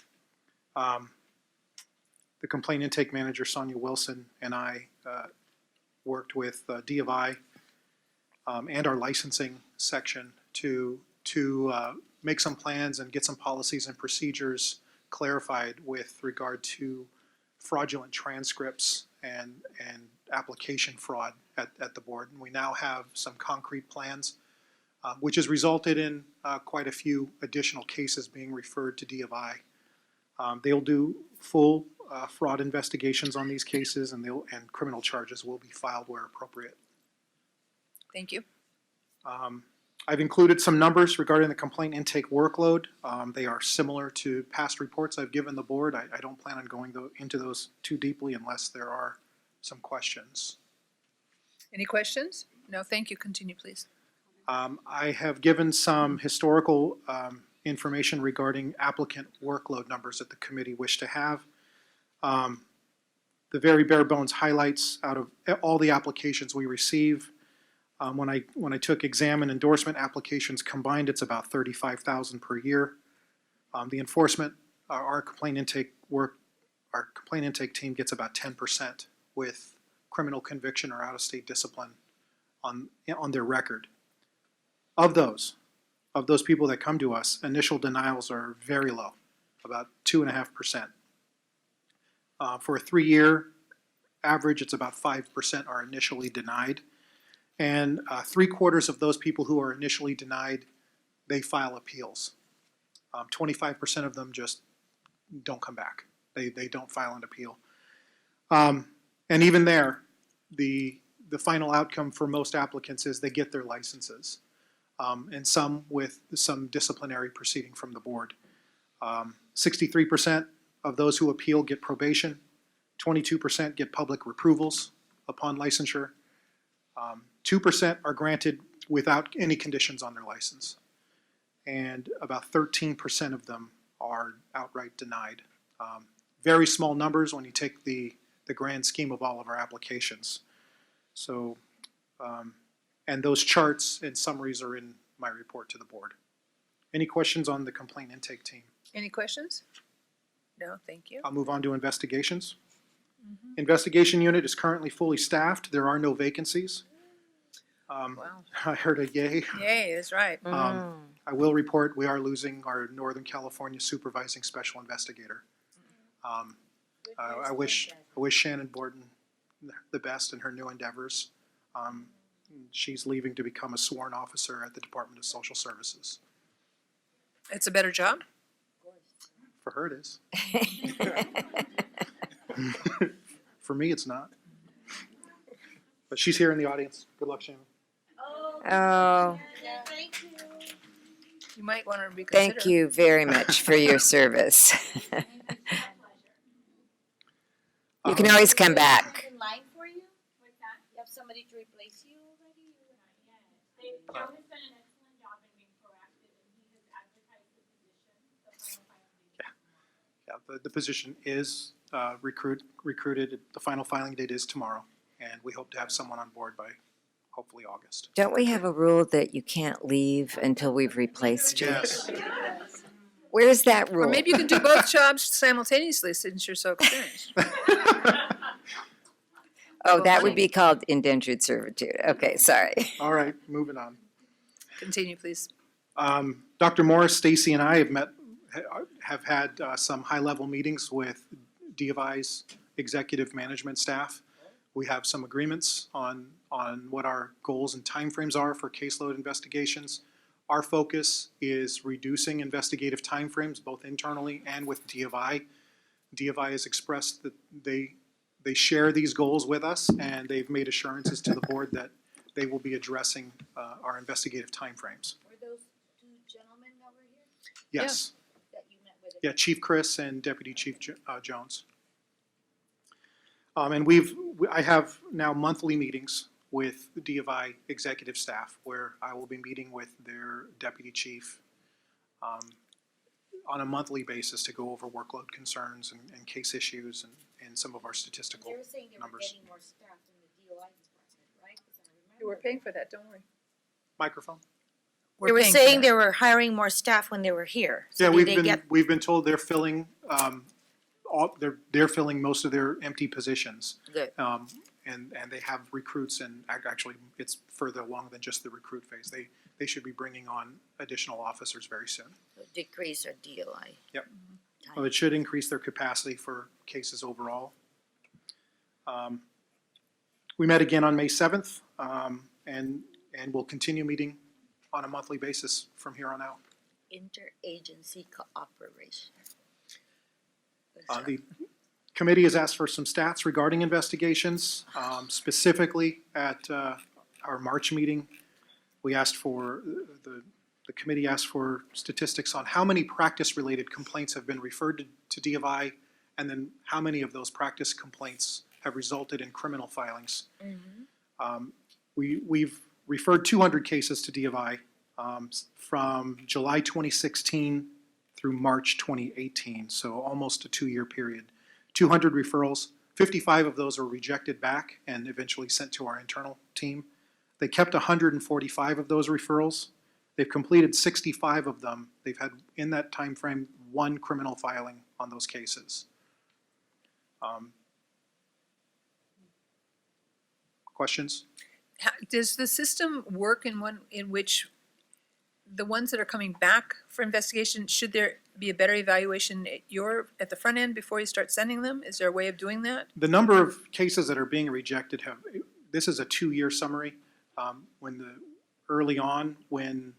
The complaint intake manager, Sonia Wilson, and I worked with D of I and our licensing section to make some plans and get some policies and procedures clarified with regard to fraudulent transcripts and application fraud at the board. And we now have some concrete plans, which has resulted in quite a few additional cases being referred to D of I. They'll do full fraud investigations on these cases, and criminal charges will be filed where appropriate. Thank you. I've included some numbers regarding the complaint intake workload. They are similar to past reports I've given the board. I don't plan on going into those too deeply unless there are some questions. Any questions? No, thank you. Continue, please. I have given some historical information regarding applicant workload numbers that the committee wished to have. The very bare bones highlights out of all the applications we receive. When I took exam and endorsement applications combined, it's about 35,000 per year. The enforcement, our complaint intake team gets about 10% with criminal conviction or out-of-state discipline on their record. Of those people that come to us, initial denials are very low, about 2.5%. For a 3-year average, it's about 5% are initially denied. And 3/4 of those people who are initially denied, they file appeals. 25% of them just don't come back. They don't file an appeal. And even there, the final outcome for most applicants is they get their licenses. And some with some disciplinary proceeding from the board. 63% of those who appeal get probation. 22% get public reprovals upon licensure. 2% are granted without any conditions on their license. And about 13% of them are outright denied. very small numbers when you take the grand scheme of all of our applications. So, and those charts and summaries are in my report to the board. Any questions on the complaint intake team? Any questions? No, thank you. I'll move on to investigations. Investigation unit is currently fully staffed. There are no vacancies. Wow. I heard a yay. Yay, that's right. I will report we are losing our Northern California supervising special investigator. I wish Shannon Borden the best in her new endeavors. She's leaving to become a sworn officer at the Department of Social Services. It's a better job? For her, it is. For me, it's not. But she's here in the audience. Good luck, Shannon. Oh, Thank you. You might want to reconsider. thank you very much for your service. You can always come back. In line for you? What's that? You have somebody to replace you already? Joe has done an excellent job in being proactive, and he has advertised the position. The position is recruited. The final filing date is tomorrow, and we hope to have someone on board by hopefully August. Don't we have a rule that you can't leave until we've replaced you? Yes. Where's that rule? Or maybe you can do both jobs simultaneously since you're so experienced. Oh, that would be called indentured servitude. Okay, sorry. All right, moving on. Continue, please. Dr. Morris, Stacy, and I have had some high-level meetings with D of I's executive management staff. We have some agreements on what our goals and timeframes are for caseload investigations. Our focus is reducing investigative timeframes, both internally and with D of I. D of I has expressed that they share these goals with us, and they've made assurances to the board that they will be addressing our investigative timeframes. Were those two gentlemen that were here Yes. that you met with? Yeah, Chief Chris and Deputy Chief Jones. And I have now monthly meetings with the D of I executive staff where I will be meeting with their deputy chief on a monthly basis to go over workload concerns and case issues and some of our statistical They were saying they were numbers. getting more staff in the DOI department, right? 'Cause I remember We're paying for that, don't worry. Microphone? They were saying they were hiring more staff when they were here. So Yeah, did they get? we've been told they're filling they're filling most of their empty positions. Good. And they have recruits, and actually, it's further along than just the recruit phase. They should be bringing on additional officers very soon. Decrease our DOI. Yep. Well, it should increase their capacity for cases overall. We met again on May 7th, and we'll continue meeting on a monthly basis from here on out. Interagency cooperation. The committee has asked for some stats regarding investigations. Specifically at our March meeting, we asked for, the committee asked for statistics on how many practice-related complaints have been referred to D of I, and then how many of those practice complaints have resulted in criminal filings. We've referred 200 cases to D of I from July 2016 through March 2018, so almost a 2-year period. 200 referrals, 55 of those were rejected back and eventually sent to our internal team. They kept 145 of those referrals. They've completed 65 of them. They've had, in that time frame, 1 criminal filing on those cases. Questions? Does the system work in which the ones that are coming back for investigation, should there be a better evaluation at the front end before you start sending them? Is there a way of doing that? The number of cases that are being rejected this is a 2-year summary. Early on, when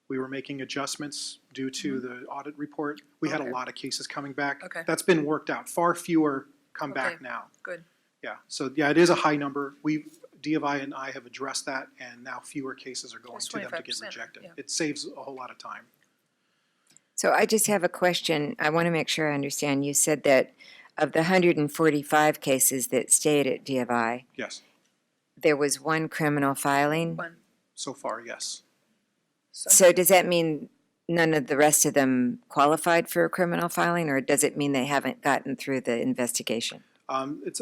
we were making adjustments due to the audit report, we had a lot of cases coming back. Okay. That's been worked out. Far fewer come back Okay. now. Good. Yeah, so yeah, it is a high number. D of I and I have addressed that, and now fewer cases are going That's to them to get 25%, rejected. yeah. It saves a whole lot of time. So I just have a question. I want to make sure I understand. You said that of the 145 cases that stayed at D of I, Yes, there was 1 criminal filing? One. so far, yes. So does that mean none of the rest of them qualified for a criminal filing, or does it mean they haven't gotten through the investigation? It's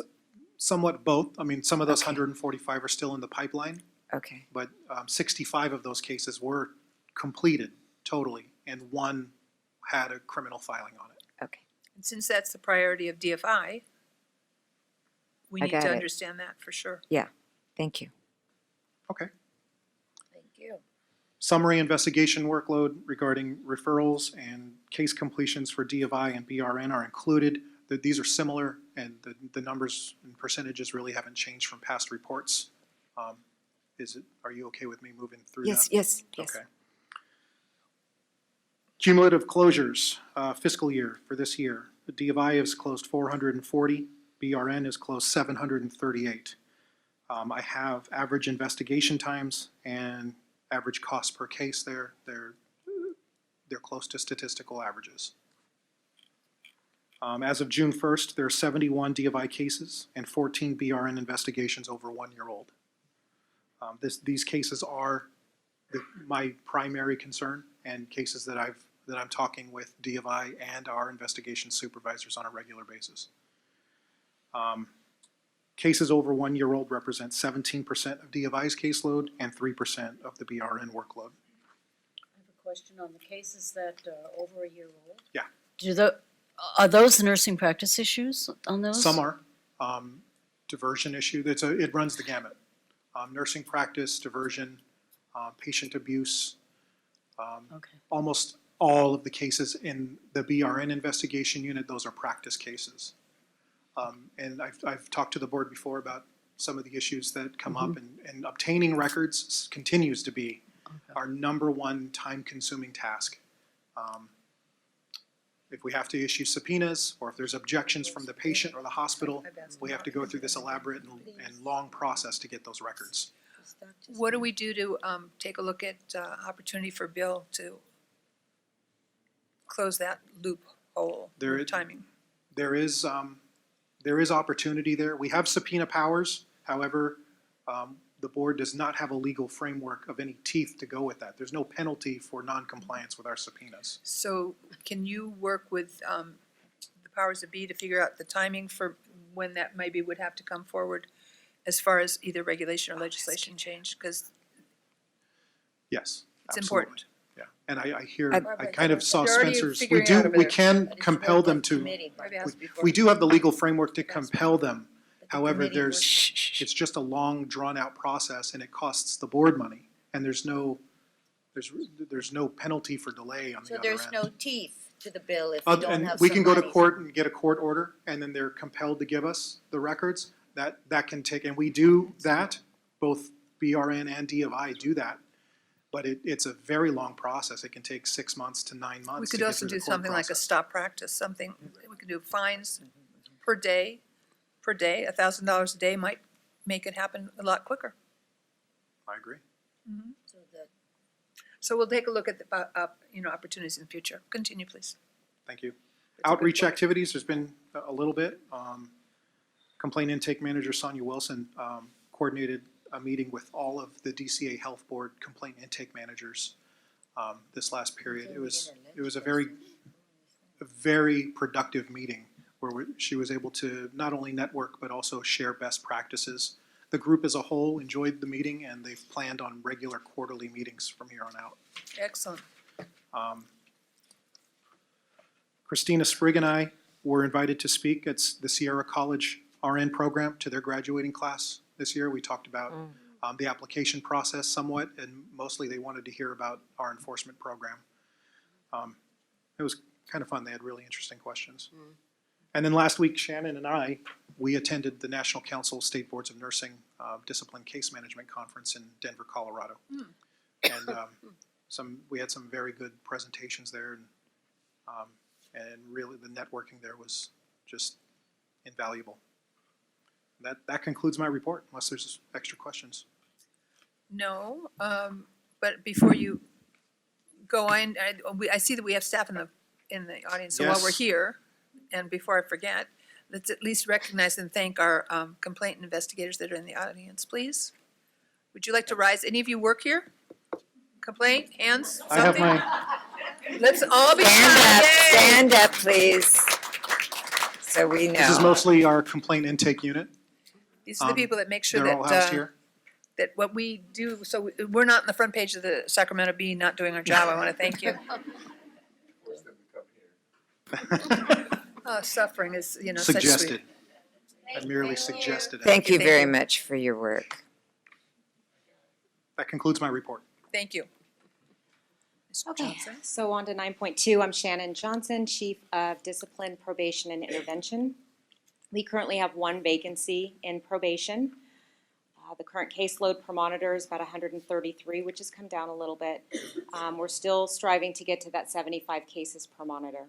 somewhat both. I mean, some of those Okay. 145 are still in the pipeline, Okay, but 65 of those cases were completed totally, and one had a criminal filing on it. okay. And since that's the priority of DFI, we I need got to it. understand that for sure. Thank you. Okay. Thank you. Summary investigation workload regarding referrals and case completions for DFI and BRN are included. These are similar, and the numbers and percentages really haven't changed from past reports. Are you okay with me moving through that? Yes. Okay. Cumulative closures, fiscal year for this year. The DFI has closed 440, BRN has closed 738. I have average investigation times and average cost per case there. They're close to statistical averages. As of June 1st, there are 71 DFI cases and 14 BRN investigations over 1 year old. These cases are my primary concern, and cases that I'm talking with DFI and our investigation supervisors on a regular basis. Cases over 1 year old represent 17% of DFI's caseload and 3% of the BRN workload. I have a question on the cases that are over a year old. Yeah. Are those nursing practice issues on those? Some are. Diversion issue, it runs the gamut. Nursing practice, diversion, patient abuse. Okay. Almost all of the cases in the BRN investigation unit, those are practice cases. And I've talked to the board before about some of the issues that come up, and obtaining records continues to be our number one time-consuming task. If we have to issue subpoenas, or if there's objections from the patient or the hospital, we have to go through this elaborate and long process to get those records. What do we do to take a look at opportunity for Bill to close that loophole There- timing? There is opportunity there. We have subpoena powers. However, the board does not have a legal framework of any teeth to go with that. There's no penalty for non-compliance with our subpoenas. So can you work with the powers that be to figure out the timing for when that maybe would have to come forward as far as either regulation or legislation change? Because Yes, it's absolutely. important. Yeah, and I hear, I'd- I kind of saw You're already Spencer's, figuring out over we there. can compel them to, I've asked before. we do have the legal framework to compel them. However, committee it's just a long, drawn-out process, and it costs the board money. And there's no penalty for delay on the So other end. there's no teeth to the bill if you don't And have we some can go to money. court and get a court order, and then they're compelled to give us the records. That can take, and we do that, both BRN and DFI do that. But it's a very long process. It can take 6 months to 9 months We to could get also through the do court something like a process. stop practice, something, we could do fines per day, $1,000 a day might make it happen a lot quicker. I agree. So that So we'll take a look at the, opportunities in the future. Continue, please. Thank you. It's a good Outreach point. activities, there's been a little bit. Complaint intake manager Sonia Wilson coordinated a meeting with all of the DCA Health Board complaint intake managers this last period. It was a very productive meeting where she was able to not only network but also share best practices. The group as a whole enjoyed the meeting, and they've planned on regular quarterly meetings from here on out. Excellent. Christina Sprigg and I were invited to speak at the Sierra College RN program to their graduating class this year. We talked about the application process somewhat, and mostly they wanted to hear about our enforcement program. It was kind of fun. They had really interesting questions. And then last week, Shannon and I, we attended the National Council of State Boards of Nursing Discipline Case Management Conference in Denver, Colorado. And we had some very good presentations there, and really the networking there was just invaluable. That concludes my report, unless there's extra questions. No, but before you go on, I see that we have staff in the audience, so while we're Yes. here, and before I forget, let's at least recognize and thank our complaint investigators that are in the audience, please. Would you like to rise? Any of you work here? Complaint, hands, I have something? Let's all be Stand up, please, so we know. This is mostly our complaint intake unit. These are the people that make sure They're all housed that, here. that what we do, so we're not on the front page of the Sacramento Bee not doing our job. I want to thank you. Suffering is, such sweet. Suggested. I merely suggested it. Thank you very much for your work. That concludes my report. Thank you. Ms. Okay, Johnson? so on to 9.2, I'm Shannon Johnson, Chief of Discipline, Probation, and Intervention. We currently have one vacancy in probation. The current caseload per monitor is about 133, which has come down a little bit. We're still striving to get to that 75 cases per monitor.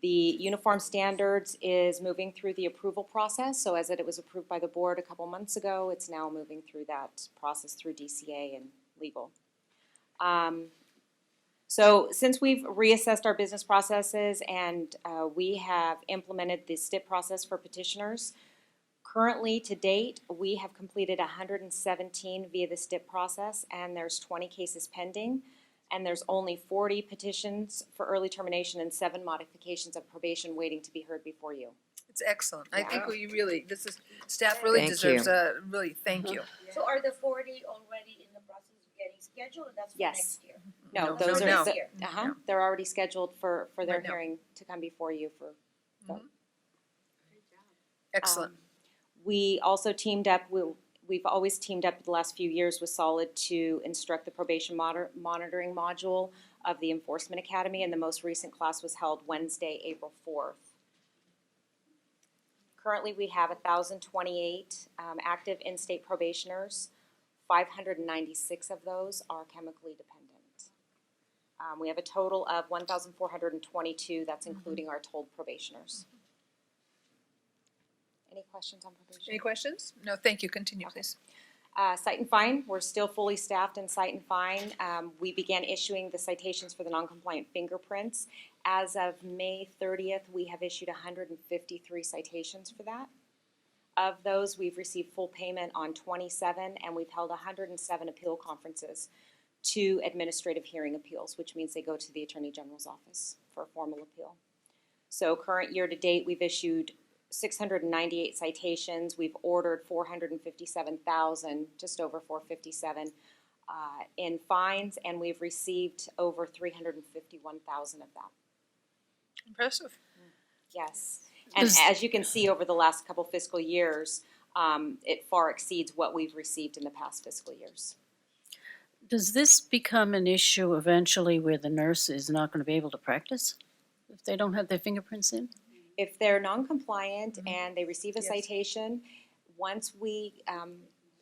The uniform standards is moving through the approval process. So as it was approved by the board a couple months ago, it's now moving through that process through DCA and legal. So since we've reassessed our business processes and we have implemented the STIP process for petitioners, currently to date, we have completed 117 via the STIP process, and there's 20 cases pending. And there's only 40 petitions for early termination and 7 modifications of probation waiting to be heard before you. It's excellent. I think we really, staff really Thank deserves you. a, really, thank you. So are the 40 already in the process of getting scheduled, or that's for Yes. next year? No, No, those no, are, no. so- they're already scheduled for their Right now. hearing to come before you for vote. Excellent. We also teamed up, we've always teamed up the last few years with Solid to instruct the probation monitoring module of the Enforcement Academy, and the most recent class was held Wednesday, April 4th. Currently, we have 1,028 active in-state probationers. 596 of those are chemically dependent. We have a total of 1,422, that's including our told probationers. Any questions on probation? Any questions? No, thank you. Continue, please. Cite and fine, we're still fully staffed in cite and fine. We began issuing the citations for the non-compliant fingerprints. As of May 30th, we have issued 153 citations for that. Of those, we've received full payment on 27, and we've held 107 appeal conferences, 2 administrative hearing appeals, which means they go to the Attorney General's office for a formal appeal. So current year to date, we've issued 698 citations. We've ordered 457,000, just over 457, in fines, and we've received over 351,000 of that. Impressive. Yes, and as you can see over the last couple fiscal years, it far exceeds what we've received in the past fiscal years. Does this become an issue eventually where the nurse is not going to be able to practice if they don't have their fingerprints in? If they're non-compliant and they receive a citation, once we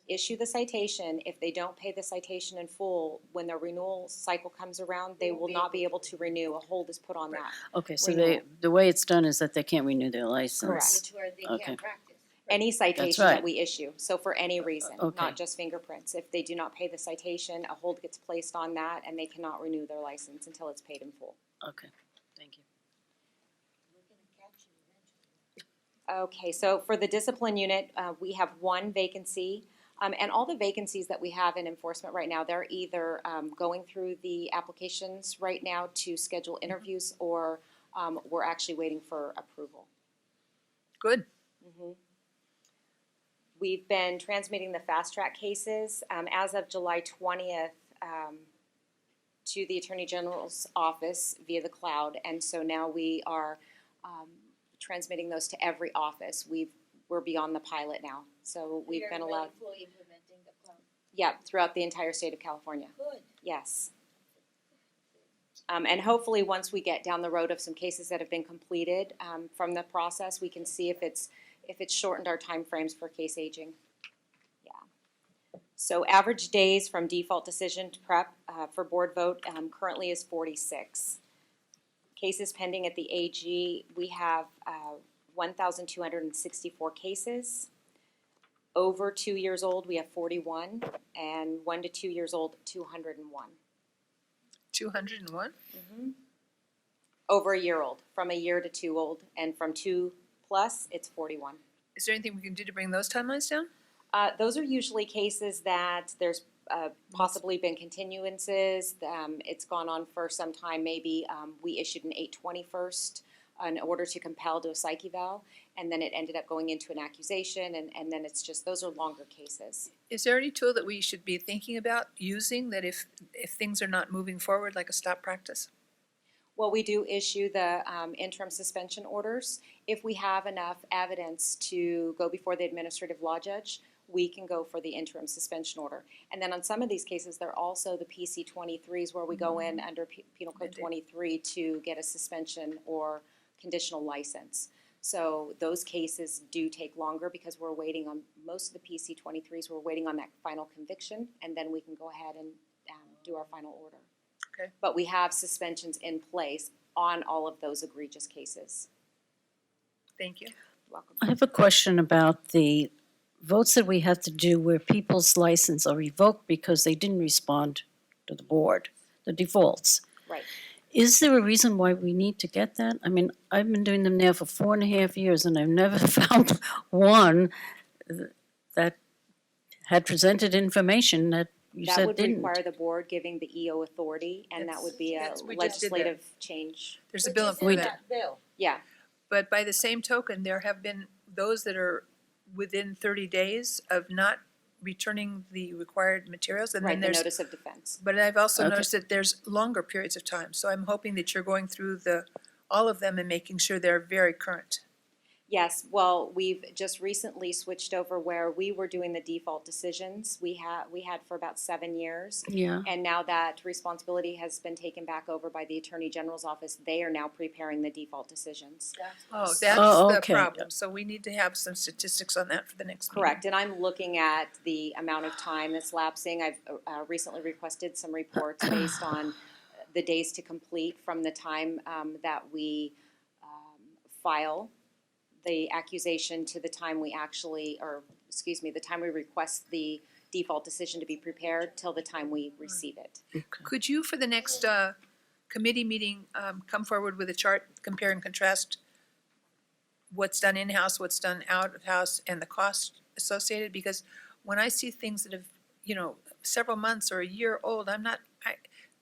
issue the citation, if they don't pay the citation in full, when their renewal cycle comes around, they will not be able to renew. A hold is put on that. Okay, so renewal. the way it's done is that they can't renew their license. Correct. Where they Okay. can't practice. Any citation right. that we issue, so for any reason, Okay. not just fingerprints. If they do not pay the citation, a hold gets placed on that, and they cannot renew their license until it's paid in full. Okay, thank you. Okay, so for the discipline unit, we have 1 vacancy. And all the vacancies that we have in enforcement right now, they're either going through the applications right now to schedule interviews, or we're actually waiting for approval. Good. We've been transmitting the fast track cases as of July 20th to the Attorney General's office via the cloud, and so now we are transmitting those to every office. We're beyond the pilot now, so we've been allowed. Fully implementing the cloud. Yeah, throughout the entire state of California. Good. Yes. And hopefully, once we get down the road of some cases that have been completed from the process, we can see if it's shortened our timeframes for case aging. Yeah. So average days from default decision to prep for board vote currently is 46. Cases pending at the AG, we have 1,264 cases. Over 2 years old, we have 41, and 1 to 2 years old, 201. 201? Over a year old, from a year to 2 old, and from 2 plus, it's 41. Is there anything we can do to bring those timelines down? Those are usually cases that there's possibly been continuances. It's gone on for some time. Maybe we issued an 8/21, an order to compel to a psych eval, and then it ended up going into an accusation, and then it's just, those are longer cases. Is there any tool that we should be thinking about using that if things are not moving forward, like a stop practice? Well, we do issue the interim suspension orders. If we have enough evidence to go before the administrative law judge, we can go for the interim suspension order. And then on some of these cases, there are also the PC 23s where we go in under Penal Code 23 to get a suspension or conditional license. So those cases do take longer because we're waiting on, most of the PC 23s, we're waiting on that final conviction, and then we can go ahead and do our final order. Okay. But we have suspensions in place on all of those egregious cases. Thank you. Welcome. I have a question about the votes that we have to do where people's license are revoked because they didn't respond to the board, the defaults. Right. Is there a reason why we need to get that? I mean, I've been doing them now for 4.5 years and I've never found one that had presented information that you That said would didn't. require the board giving the EO authority, and that would be a Yes, we just did that. legislative change. There's a bill for that. Bill. Yeah, But by the same token, there have been those that are within 30 days of not returning the required materials, and right, then the there's. notice of defense. But I've also Okay. noticed that there's longer periods of time, so I'm hoping that you're going through all of them and making sure they're very current. Yes, well, we've just recently switched over where we were doing the default decisions. We had for about 7 years. Yeah. And now that responsibility has been taken back over by the Attorney General's office, they are now preparing the default decisions. Oh, that's Oh, the okay. problem, so we need to have some statistics on that for the next meeting. Correct, and I'm looking at the amount of time that's lapsing. I've recently requested some reports based on the days to complete from the time that we file the accusation to the time we actually, the time we request the default decision to be prepared till the time we receive it. Could you, for the next committee meeting, come forward with a chart, compare and contrast what's done in-house, what's done out-of-house, and the cost associated? Because when I see things that have, several months or a year old, the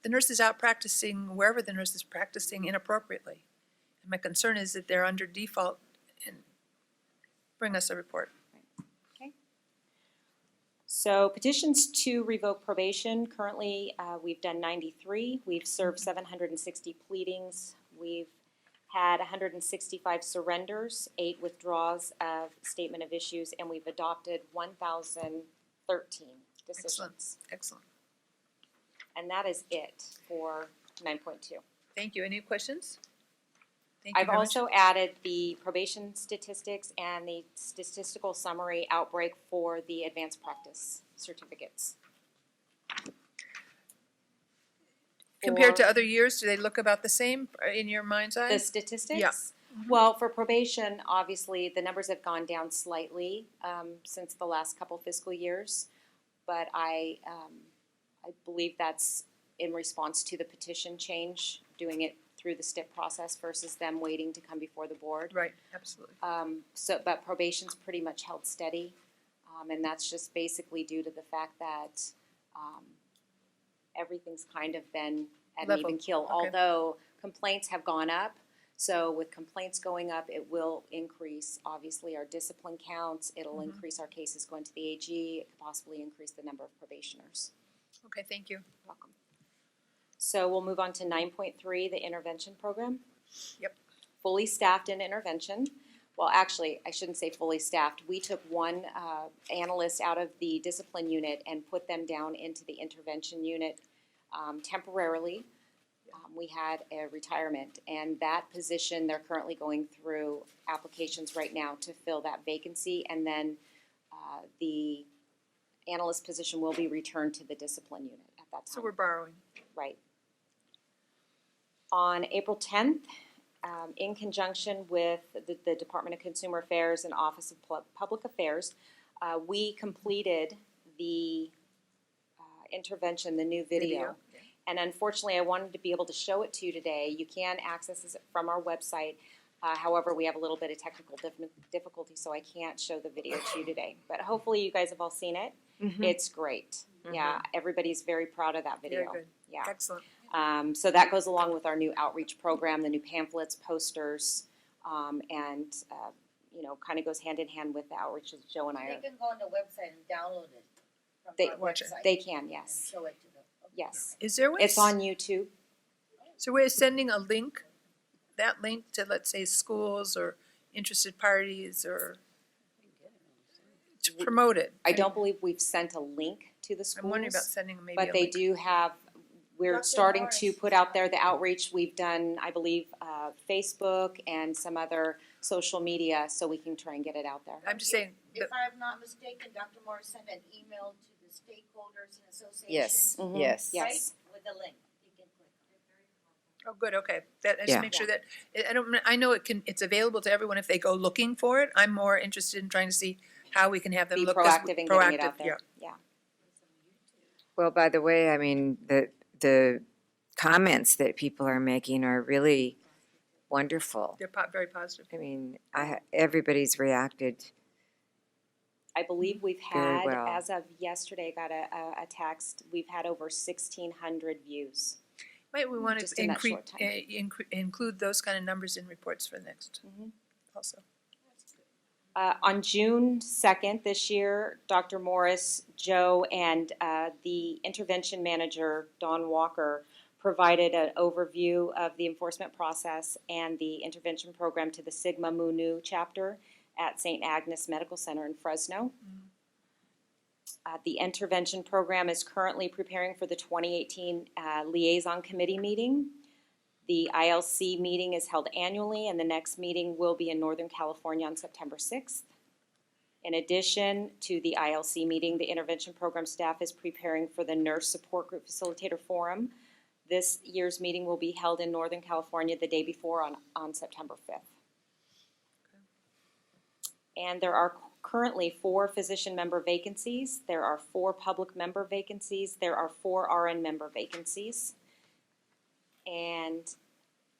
nurse is out practicing wherever the nurse is practicing inappropriately. And my concern is that they're under default, and bring us a report. Okay. So petitions to revoke probation, currently we've done 93. We've served 760 pleadings. We've had 165 surrenders, 8 withdrawals of statement of issues, and we've adopted 1,013 decisions. Excellent. And that is it for 9.2. Thank you. Any questions? Thank you I've very much. also added the probation statistics and the statistical summary outbreak for the advanced practice certificates. Compared to For other years, do they look about the same in your mind's eye? the statistics? Yeah. Well, for probation, obviously, the numbers have gone down slightly since the last couple fiscal years, but I believe that's in response to the petition change, doing it through the STIP process versus them waiting to come before the board. Right, absolutely. But probation's pretty much held steady, and that's just basically due to the fact that everything's kind of been at an Level. even keel. Okay. Although complaints have gone up, so with complaints going up, it will increase, obviously, our discipline counts. It'll increase our cases going to the AG. It could possibly increase the number of probationers. Okay, thank you. Welcome. So we'll move on to 9.3, the intervention program. Yep. Fully staffed in intervention. Well, actually, I shouldn't say fully staffed. We took one analyst out of the discipline unit and put them down into the intervention unit temporarily. We had a retirement, and that position, they're currently going through applications right now to fill that vacancy, and then the analyst position will be returned to the discipline unit at that time. So we're borrowing. Right. On April 10th, in conjunction with the Department of Consumer Affairs and Office of Public Affairs, we completed the intervention, the new video. And unfortunately, I wanted to be able to show it to you today. You can access it from our website. However, we have a little bit of technical difficulty, so I can't show the video to you today. But hopefully you guys have all seen it. It's great. Yeah, everybody's very proud of that video. Very good. Yeah. Excellent. So that goes along with our new outreach program, the new pamphlets, posters, and, you know, kind of goes hand in hand with the outreach that Joe and I They are. can go on the website and download it from They, our website. they can, and yes. show it to them. Yes. Is there a way? It's on YouTube. So we're sending a link, that link to, let's say, schools or interested parties or to promote it? I don't believe we've sent a link to the schools. I'm wondering about sending maybe a But they link. do have, we're Dr. starting to Morris. put out there the outreach. We've done, I believe, Facebook and some other social media, so we can try and get it out there. I'm just saying, If I'm not mistaken, Dr. Morris sent an email to the stakeholders and associations. Yes, Mhm. yes. Right? Yes. With a link. You can click on it. oh, good, okay. That, Yeah. just make sure that, I know it's available to everyone if they go looking for it. I'm more interested in trying to see how we can have them Be look. proactive in getting it out proactive, there. Yeah. Well, by the way, I mean, the comments that people are making are really wonderful. They're very positive. I mean, everybody's reacted. I believe we've Very had, well. as of yesterday, got a text, we've had over 1,600 views. Might we want Just to in that short time. include those kind of numbers in reports for next Mhm. also? On June 2nd this year, Dr. Morris, Joe, and the intervention manager, Dawn Walker, provided an overview of the enforcement process and the intervention program to the Sigma Mu Nu chapter at St. Agnes Medical Center in Fresno. The intervention program is currently preparing for the 2018 Liaison Committee meeting. The ILC meeting is held annually, and the next meeting will be in Northern California on September 6th. In addition to the ILC meeting, the intervention program staff is preparing for the Nurse Support Group Facilitator Forum. This year's meeting will be held in Northern California the day before on September 5th. And there are currently 4 physician member vacancies. There are 4 public member vacancies. There are 4 RN member vacancies. And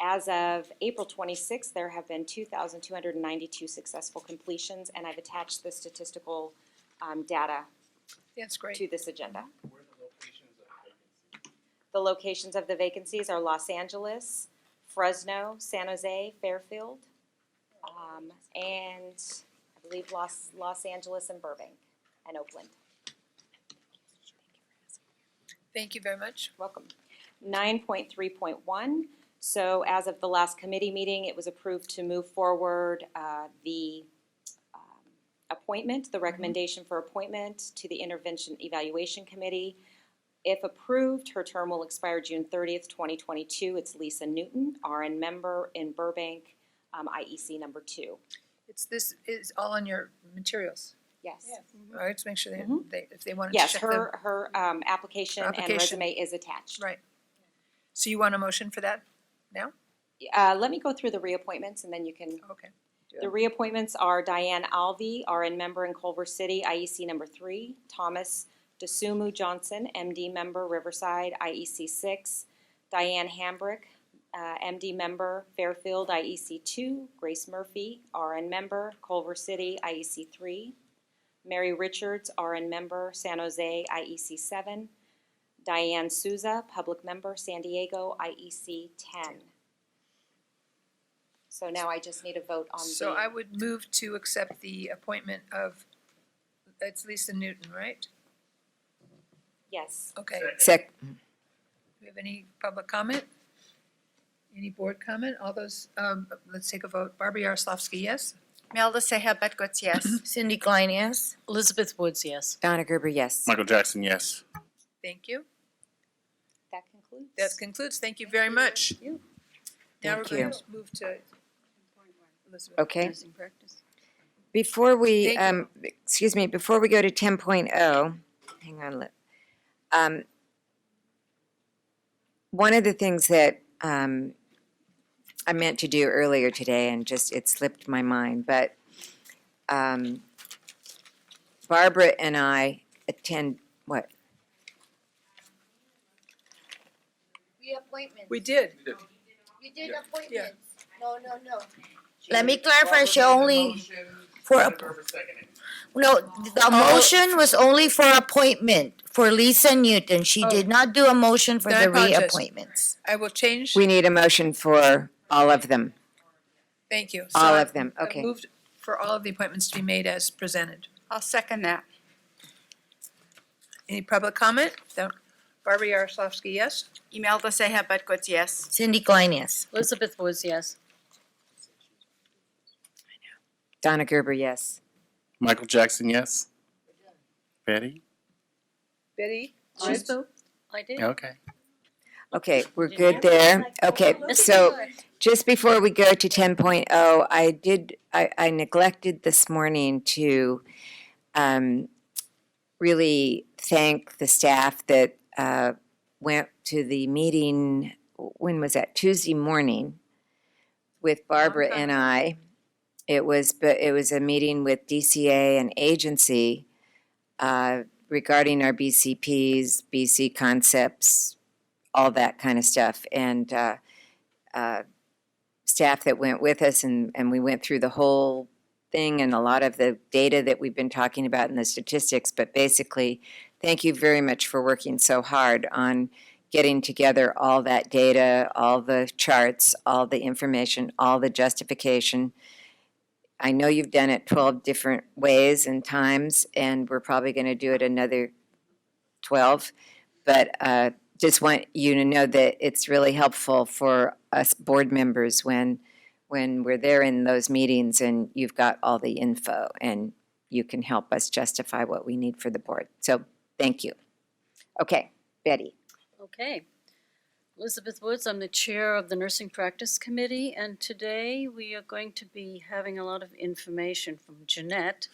as of April 26th, there have been 2,292 successful completions, and I've attached the statistical data That's great. to this agenda. The locations of the vacancies are Los Angeles, Fresno, San Jose, Fairfield, and I believe Los Angeles and Burbank and Oakland. Thank you very much. Welcome. 9.3.1, so as of the last committee meeting, it was approved to move forward the appointment, the recommendation for appointment to the Intervention Evaluation Committee. If approved, her term will expire June 30th, 2022. It's Lisa Newton, RN member in Burbank, IEC number 2. This is all on your materials. Yes. All right, to make sure they if they want to Yes, check them. her application and Application. resume is attached. Right. So you want a motion for that now? Let me go through the reappointments and then you can. Okay. The reappointments are Diane Alvey, RN member in Culver City, IEC number 3. Thomas Desumu Johnson, MD member, Riverside, IEC 6. Diane Hambrick, MD member, Fairfield, IEC 2. Grace Murphy, RN member, Culver City, IEC 3. Mary Richards, RN member, San Jose, IEC 7. Diane Souza, public member, San Diego, IEC 10. So now I just need a vote on the. So I would move to accept the appointment of, it's Lisa Newton, right? Yes. Okay. Sec, Do we have any public comment? Any board comment? All those, let's take a vote. Barbara Yaroslavsky, yes? Melda Seja Betgots, yes. Cindy Klein, yes. Elizabeth Woods, yes. Donna Gerber, yes. Michael Jackson, yes. Thank you. That concludes. That concludes. Thank you very much. Now we're Thank going you. to move to Elizabeth. Okay. Nursing practice. Before we, Thank before we go to 10.0, hang on, one of the things that I meant to do earlier today and just, it slipped my mind, but Barbara and I attend, what? Reappointments. We did. You did appointments. No. let me clarify, she only, for, no, the motion was only for appointment for Lisa Newton. She did not do a motion for Then I the apologize. reappointments. I will change, We need a motion for all of them. thank you. All So of them, I've okay. moved for all of the appointments to be made as presented. I'll second that. Any public comment? Barbara Yaroslavsky, yes? Imelda Seja Bedgood, yes. Cindy Klein, yes. Elizabeth Woods, yes. Donna Gerber, yes. Michael Jackson, yes? Betty? Betty? I did. Okay. Okay, we're good there. Okay, so just before we go to 10.0, I neglected this morning to really thank the staff that went to the meeting, when was that? Tuesday morning with Barbara and I. It was a meeting with DCA and agency regarding our BCPs, BC concepts, all that kind of stuff. And staff that went with us, and we went through the whole thing and a lot of the data that we've been talking about in the statistics. But basically, thank you very much for working so hard on getting together all that data, all the charts, all the information, all the justification. I know you've done it 12 different ways and times, and we're probably going to do it another 12. But just want you to know that it's really helpful for us board members when we're there in those meetings and you've got all the info and you can help us justify what we need for the board. So thank you. Okay, Betty. Okay. Elizabeth Woods, I'm the chair of the Nursing Practice Committee, and today we are going to be having a lot of information from Jeanette,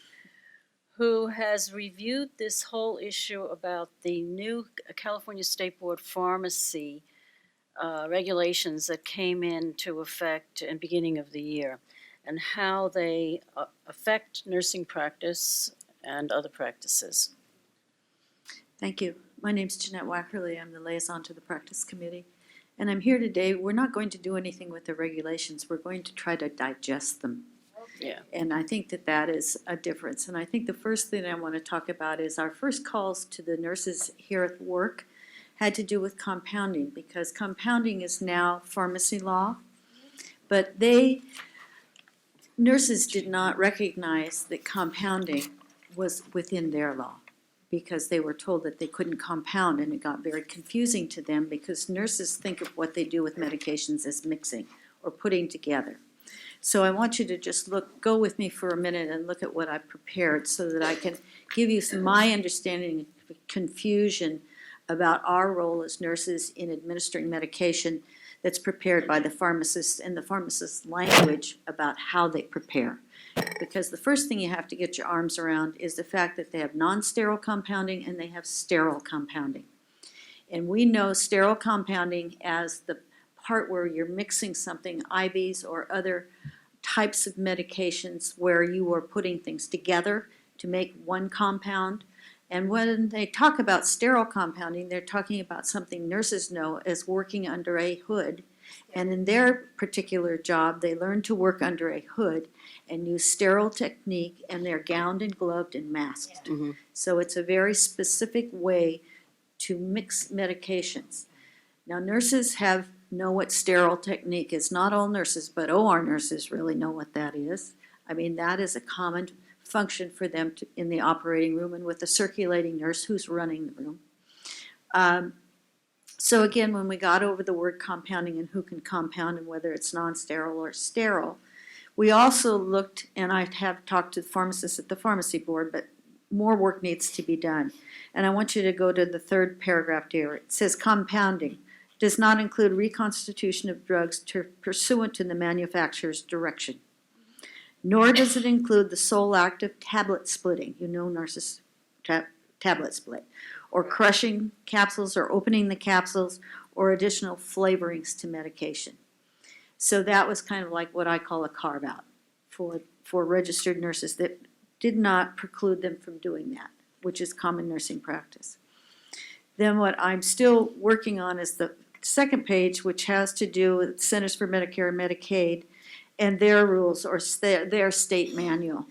who has reviewed this whole issue about the new California State Board pharmacy regulations that came into effect in the beginning of the year, and how they affect nursing practice and other practices. Thank you. My name's Jeanette Wackerly. I'm the liaison to the practice committee. And I'm here today. We're not going to do anything with the regulations. We're going to try to digest them. Yeah. And I think that is a difference. And I think the first thing I want to talk about is our first calls to the nurses here at work had to do with compounding, because compounding is now pharmacy law. But nurses did not recognize that compounding was within their law, because they were told that they couldn't compound, and it got very confusing to them because nurses think of what they do with medications as mixing or putting together. So I want you to just go with me for a minute and look at what I prepared so that I can give you my understanding of confusion about our role as nurses in administering medication that's prepared by the pharmacist and the pharmacist's language about how they prepare. Because the first thing you have to get your arms around is the fact that they have non-sterile compounding and they have sterile compounding. And we know sterile compounding as the part where you're mixing something, IVs or other types of medications where you are putting things together to make one compound. And when they talk about sterile compounding, they're talking about something nurses know as working under a hood. And in their particular job, they learn to work under a hood and use sterile technique, and they're gowned and gloved and masked. Mm-hmm. So it's a very specific way to mix medications. Now, nurses know what sterile technique is. Not all nurses, but OR nurses really know what that is. I mean, that is a common function for them in the operating room and with the circulating nurse who's running the room. So again, when we got over the word compounding and who can compound and whether it's non-sterile or sterile, we also looked, and I have talked to the pharmacists at the pharmacy board, but more work needs to be done. And I want you to go to the third paragraph here. It says compounding does not include reconstitution of drugs pursuant to the manufacturer's direction. Nor does it include the sole act of tablet splitting, nurses tablet split, or crushing capsules or opening the capsules or additional flavorings to medication. So that was kind of like what I call a carve out for registered nurses that did not preclude them from doing that, which is common nursing practice. Then what I'm still working on is the second page, which has to do with Centers for Medicare and Medicaid and their rules or their state manual.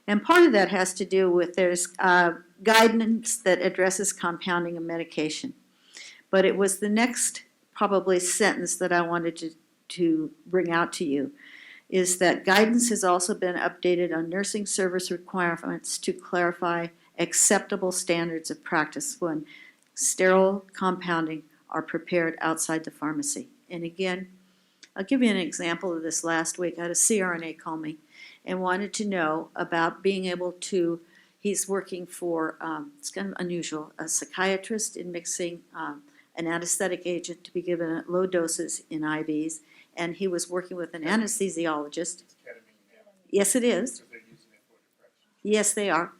And part of that has to do with there's guidance that addresses compounding of medication. But it was the next probably sentence that I wanted to bring out to you, is that guidance has also been updated on nursing service requirements to clarify acceptable standards of practice when sterile compounding are prepared outside the pharmacy. And again, I'll give you an example of this last week. I had a CRNA call me and wanted to know about being able to, he's working for, it's kind of unusual, a psychiatrist in mixing an anesthetic agent to be given at low doses in IVs, and he was working with an anesthesiologist. Yes, it is. Yes, they are.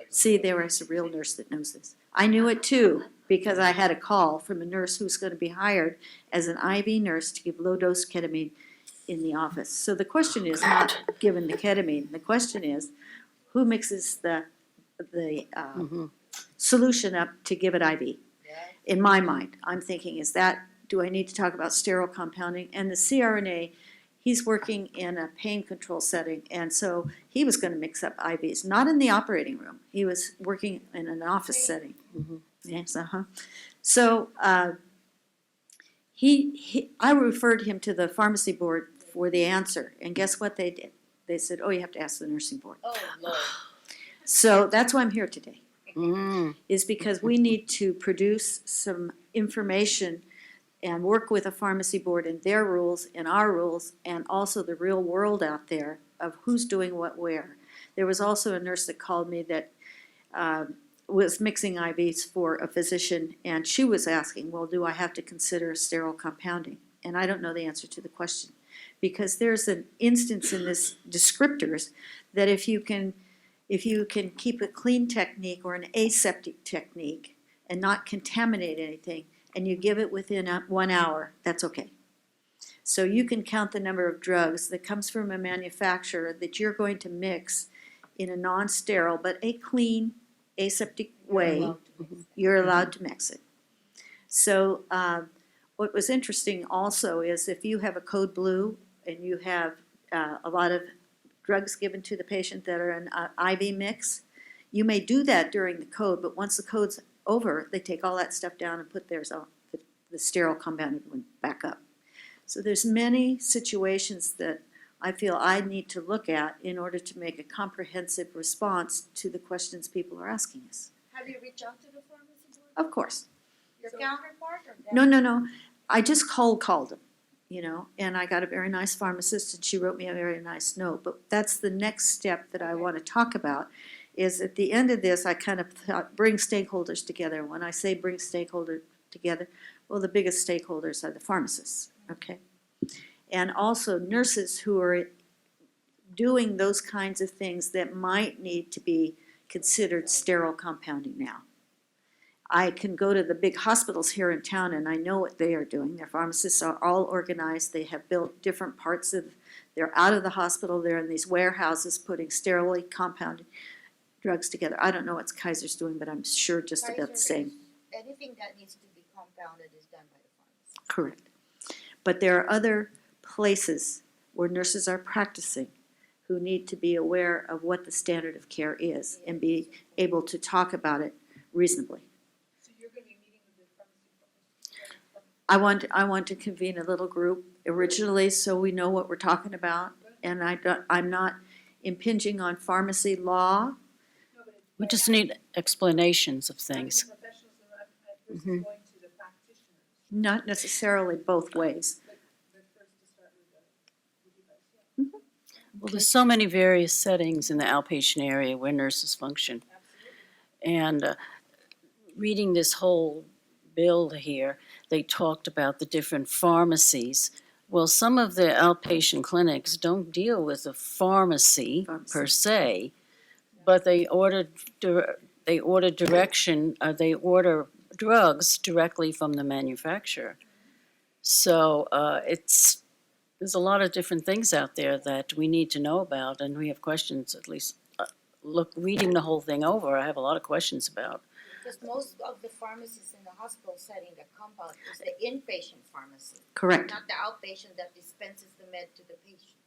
See, there is a real nurse that knows this. I knew it too, because I had a call from a nurse who's going to be hired as an IV nurse to give low-dose ketamine in the office. So the question is not given the ketamine. The question is, who mixes the solution up to give it IV? In my mind, I'm thinking, do I need to talk about sterile compounding? And the CRNA, he's working in a pain control setting, and so he was going to mix up IVs, not in the operating room. He was working in an office setting. Yes, So I referred him to the pharmacy board for the answer, and guess what they did? They said, "Oh, you have to ask the nursing board." Oh, Lord. So that's why I'm here today, is because we need to produce some information and work with a pharmacy board and their rules and our rules, and also the real world out there of who's doing what where. There was also a nurse that called me that was mixing IVs for a physician, and she was asking, well, do I have to consider sterile compounding? And I don't know the answer to the question, because there's an instance in this descriptors that if you can keep a clean technique or an aseptic technique and not contaminate anything, and you give it within 1 hour, that's okay. So you can count the number of drugs that comes from a manufacturer that you're going to mix in a non-sterile but a clean aseptic way. You're allowed to mix it. So what was interesting also is if you have a code blue and you have a lot of drugs given to the patient that are an IV mix, you may do that during the code, but once the code's over, they take all that stuff down and put theirs on, the sterile compounded one back up. So there's many situations that I feel I need to look at in order to make a comprehensive response to the questions people are asking us. Have you reached out to the pharmacy board? Of course. Your counterpart or them? No. I just called them, and I got a very nice pharmacist and she wrote me a very nice note. But that's the next step that I want to talk about, is at the end of this, I kind of thought, bring stakeholders together. When I say bring stakeholders together, well, the biggest stakeholders are the pharmacists, okay? And also nurses who are doing those kinds of things that might need to be considered sterile compounding now. I can go to the big hospitals here in town and I know what they are doing. Their pharmacists are all organized. They have built different parts of, they're out of the hospital. They're in these warehouses putting sterilely compounded drugs together. I don't know what Kaiser's doing, but I'm sure just about the same. Anything that needs to be compounded is done by the pharmacy. Correct. But there are other places where nurses are practicing who need to be aware of what the standard of care is and be able to talk about it reasonably. So you're going to be meeting with the pharmacy. I want to convene a little group originally so we know what we're talking about, and I'm not impinging on pharmacy law. We just need explanations of things. Not necessarily both ways. Well, there's so many various settings in the outpatient area where nurses function. And reading this whole bill here, they talked about the different pharmacies. Well, some of the outpatient clinics don't deal with a pharmacy per se, but they order drugs directly from the manufacturer. So there's a lot of different things out there that we need to know about, and we have questions, at least reading the whole thing over, I have a lot of questions about. Because most of the pharmacies in the hospital setting that compound is the inpatient pharmacy. Correct. Not the outpatient that dispenses the med to the patient.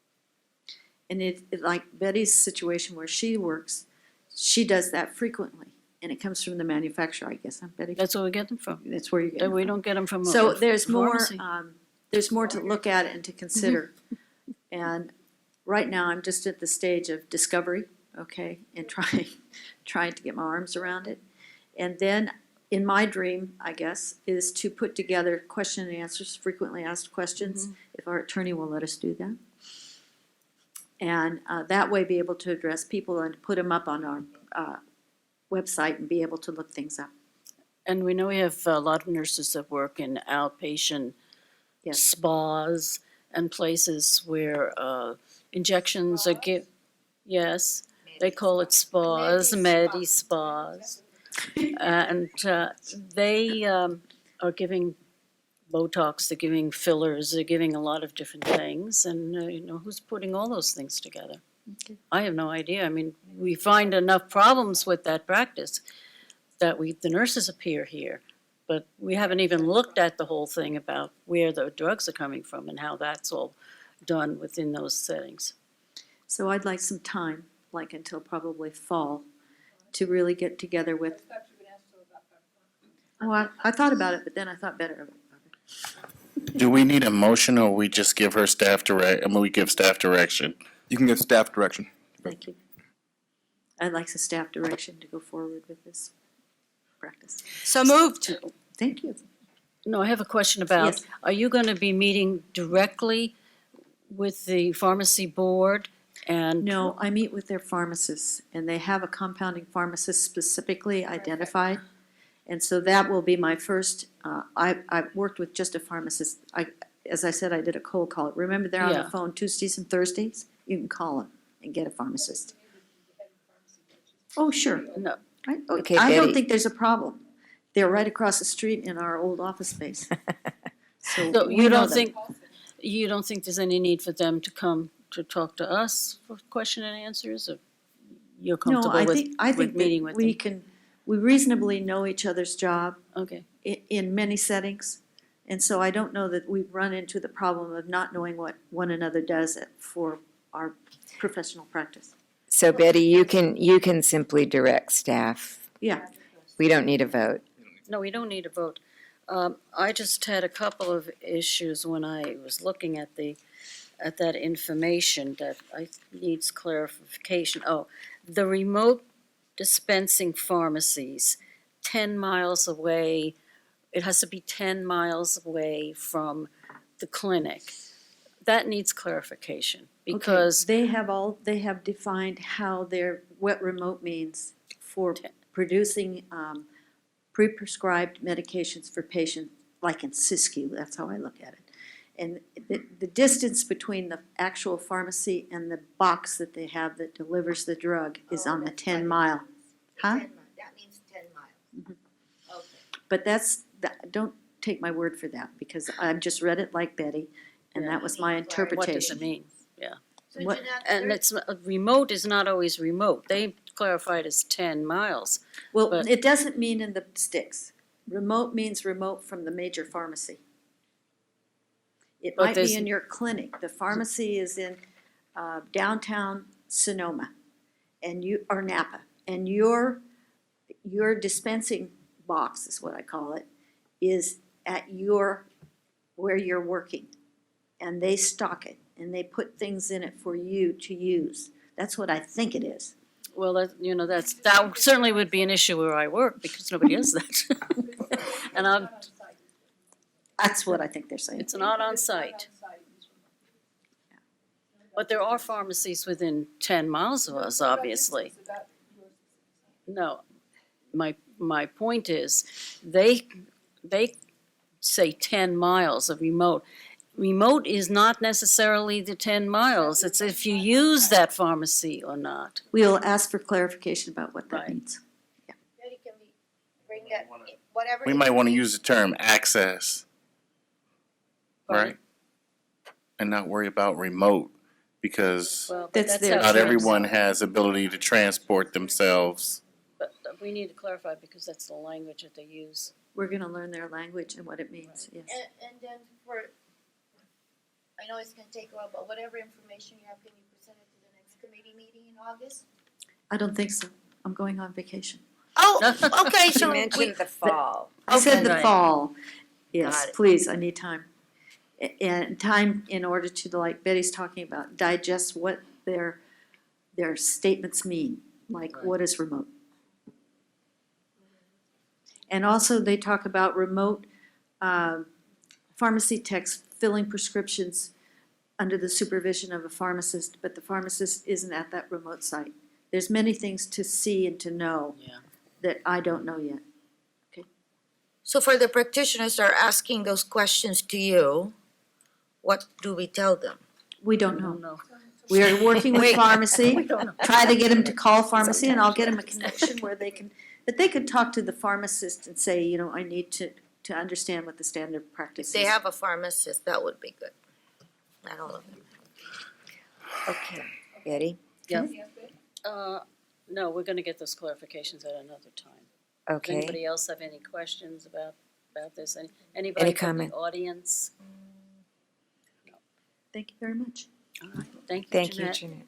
And like Betty's situation where she works, she does that frequently, and it comes from the manufacturer, I guess, huh, Betty? That's where we get them from. That's where you get That them we from. don't get them from. So a there's pharmacy. more to look at and to consider. And right now, I'm just at the stage of discovery, okay, and trying to get my arms around it. And then, in my dream, I guess, is to put together question and answers, frequently asked questions, if our attorney will let us do that. And that way be able to address people and put them up on our website and be able to look things up. And we know we have a lot of nurses that work in outpatient Yes. spas and places where injections are yes, they call it spas, medi spas. And they are giving Botox, they're giving fillers, they're giving a lot of different things. And, who's putting all those things together? Okay. I have no idea. I mean, we find enough problems with that practice that the nurses appear here, but we haven't even looked at the whole thing about where the drugs are coming from and how that's all done within those settings. So I'd like some time, like until probably fall, to really get together with. Oh, I thought about it, but then I thought better of it. Do we need a motion or we just give her we give staff direction? You can give staff direction. Thank you. I'd like some staff direction to go forward with this practice. So moved. Thank you. No, I have a question about, Yes. are you going to be meeting directly with the pharmacy board and? No, I meet with their pharmacists, and they have a compounding pharmacist specifically identified. And so that will be my first, I've worked with just a pharmacist. As I said, I did a cold call. Remember, they're on the Yeah. phone Tuesdays and Thursdays? You can call them and get a pharmacist. Oh, sure. No. Okay, I don't Betty. think there's a problem. They're right across the street in our old office space. So we you know don't them. you don't think there's any need for them to come to talk to us for question and answers, or you're No, comfortable I with think meeting that with them? we reasonably know each other's job Okay. in many settings. And so I don't know that we've run into the problem of not knowing what one another does for our professional practice. So Betty, you can simply direct staff. Yeah. We don't need a vote. No, we don't need a vote. I just had a couple of issues when I was looking at that information that needs clarification. Oh, the remote dispensing pharmacies, 10 miles away, it has to be 10 miles away from the clinic. That needs clarification because. Okay, they have defined what remote means for producing pre-prescribed medications for patients, like in SISCU, that's how I look at it. And the distance between the actual pharmacy and the box that they have that delivers the drug is on the 10 mile. Huh? That means 10 miles. Okay. But don't take my word for that, because I've just read it like Betty, and that was my interpretation. What does it mean? Yeah. So What- Jeanette, And it's, remote is not always remote. They clarified as 10 miles. Well, But- it doesn't mean in the sticks. Remote means remote from the major pharmacy. It But might be there's- in your clinic. The pharmacy is in downtown Sonoma, or Napa, and your dispensing box is what I call it, is at where you're working, and they stock it and they put things in it for you to use. That's what I think it is. Well, that certainly would be an issue where I work because nobody does that. And That's what I think they're saying. it's not on site. But there are pharmacies within 10 miles of us, obviously. No, my point is, they say 10 miles of remote. Remote is not necessarily the 10 miles. It's if you use that pharmacy or not. We'll ask for clarification about what that Right. means. Betty, can we bring that, whatever. We might want to use the term access, right? And not worry about remote, because Well, That's their not choice. everyone has ability to transport themselves. But we need to clarify because that's the language that they use. We're gonna learn their language and what it means, yes. And then I know it's gonna take a while, but whatever information you have, can you present it to committee meeting in August? I don't think so. I'm going on vacation. Oh, okay, You so mentioned the fall. I said Okay. the fall. Yes, Got it. please, I need time. And time in order to, like Betty's talking about, digest what their statements mean, like what is remote. And also they talk about remote pharmacy techs filling prescriptions under the supervision of a pharmacist, but the pharmacist isn't at that remote site. There's many things to see and to know that I don't know yet. So for the practitioners that are asking those questions to you, what do we tell them? We don't know. We are working with Wait. pharmacy, try to get them to call pharmacy, and I'll get them a connection where they can, but they could talk to the pharmacist and say, you know, I need to understand what the standard practice is. If they have a pharmacist, that would be good. Not all of them. Okay, Betty? Yep. No, we're gonna get those clarifications at another time. Does Okay. anybody else have any questions about this? Anybody from the comment? audience? Thank you very much. All right, thank you, Thank you, Jeanette. Jeanette.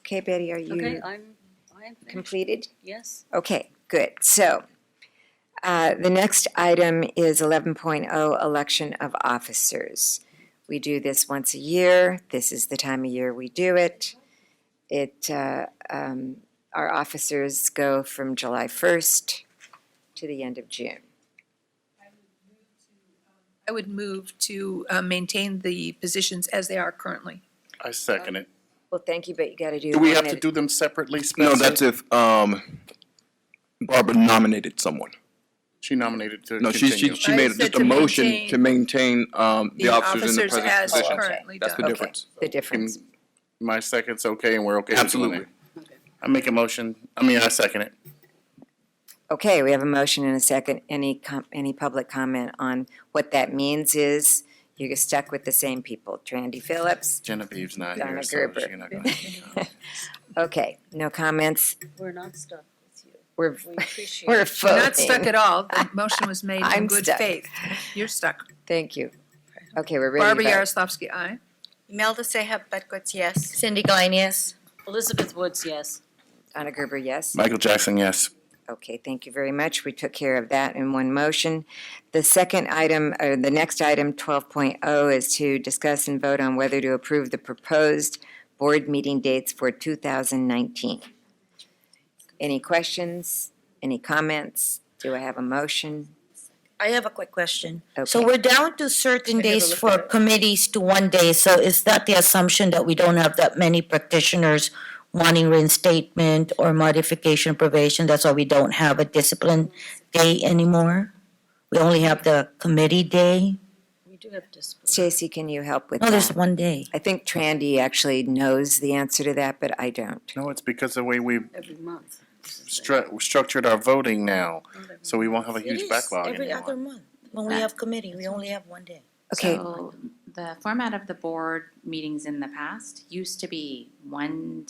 Okay, Betty, are Okay, you I'm finished. completed? Yes. Okay, good. So, the next item is 11.0, election of officers. We do this once a year. This is the time of year we do it. Our officers go from July 1st to the end of June. I would move to maintain the positions as they are currently. I second it. Well, thank you, but you gotta do. Do we one have to at- do them separately, Spencer? No, that's if, Barbara nominated someone. She nominated to No, continue. she I made said just a to motion maintain to maintain, the officers in the officers present as positions. currently That's the done. difference. The difference. My second's okay, and we're okay with doing Absolutely. it. I make a motion, I second it. Okay, we have a motion and a second. Any public comment on what that means is you're stuck with the same people. Trandy Phillips. Genevieve's not Donna here, so Gerber. she's not gonna. Okay, no comments. We're not stuck with you. We're, We appreciate we're it. We're not stuck voting. at all. The motion was made in I'm good stuck. faith. You're stuck. Thank you. Okay, we're ready Barbara to vote. Yaroslavsky, aye. Imelda Seja Bedgood's yes. Cindy Klein, yes. Elizabeth Woods, yes. Donna Gerber, yes. Michael Jackson, yes. Okay, thank you very much. We took care of that in one motion. The second item, or the next item, 12.0, is to discuss and vote on whether to approve the proposed board meeting dates for 2019. Any questions? Any comments? Do I have a motion? I have a quick question. So Okay. we're down to certain I never days looked for at it. committees to one day, so is that the assumption that we don't have that many practitioners wanting reinstatement or modification of probation? That's why we don't have a discipline day anymore? We only have the committee day? We do have discipline. Stacy, can you help with No, there's that? one day. I think Trandy actually knows the answer to that, but I don't. No, it's because the way we Every month. structured our voting now, so we won't have a It huge is backlog every anymore. other month. When we have committee, we only have one day. Okay. So the format of the board meetings in the past used to be one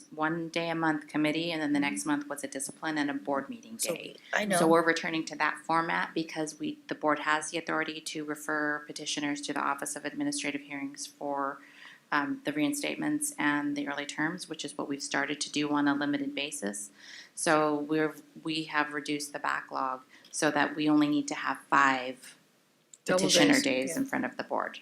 day a month committee, and then the next month was a discipline and a board meeting So day. I know. So we're returning to that format because the board has the authority to refer petitioners to the Office of Administrative Hearings for the reinstatements and the early terms, which is what we've started to do on a limited basis. So we have reduced the backlog so that we only need to have 5 Double petitioner days, days yeah. in front of the board.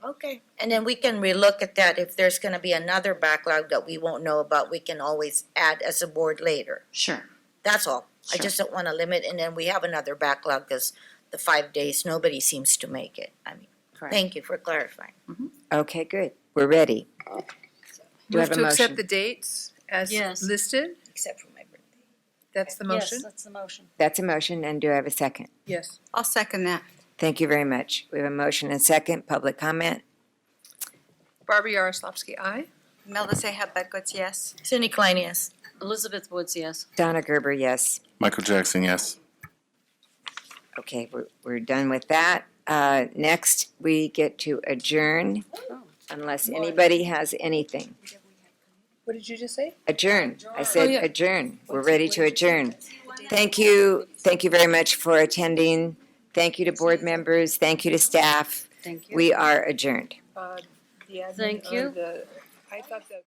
Okay, and then we can relook at that. If there's gonna be another backlog that we won't know about, we can always add as a board later. Sure. That's all. I Sure. just don't wanna limit, and then we have another backlog, cause the 5 days, nobody seems to make it. I mean, Correct. thank you for clarifying. Okay, good. We're ready. Do I Move have a to accept motion? the dates as Yes. listed. Except for my birthday. That's the motion? Yes, that's the motion. That's a motion, and do I have a second? Yes. I'll second that. Thank you very much. We have a motion and a second. Public comment? Barbara Yaroslavsky, aye. Imelda Seja Bedgood's yes. Cindy Klein, yes. Elizabeth Woods, yes. Donna Gerber, yes. Michael Jackson, yes. Okay, we're done with that. Next, we get to adjourn unless anybody has anything. What did you just say? Adjourn. I Oh, said yeah. adjourn. We're ready to adjourn. Thank you very much for attending. Thank you to board members. Thank you to staff. Thank you. We are adjourned. The admin Thank or you. the- I thought the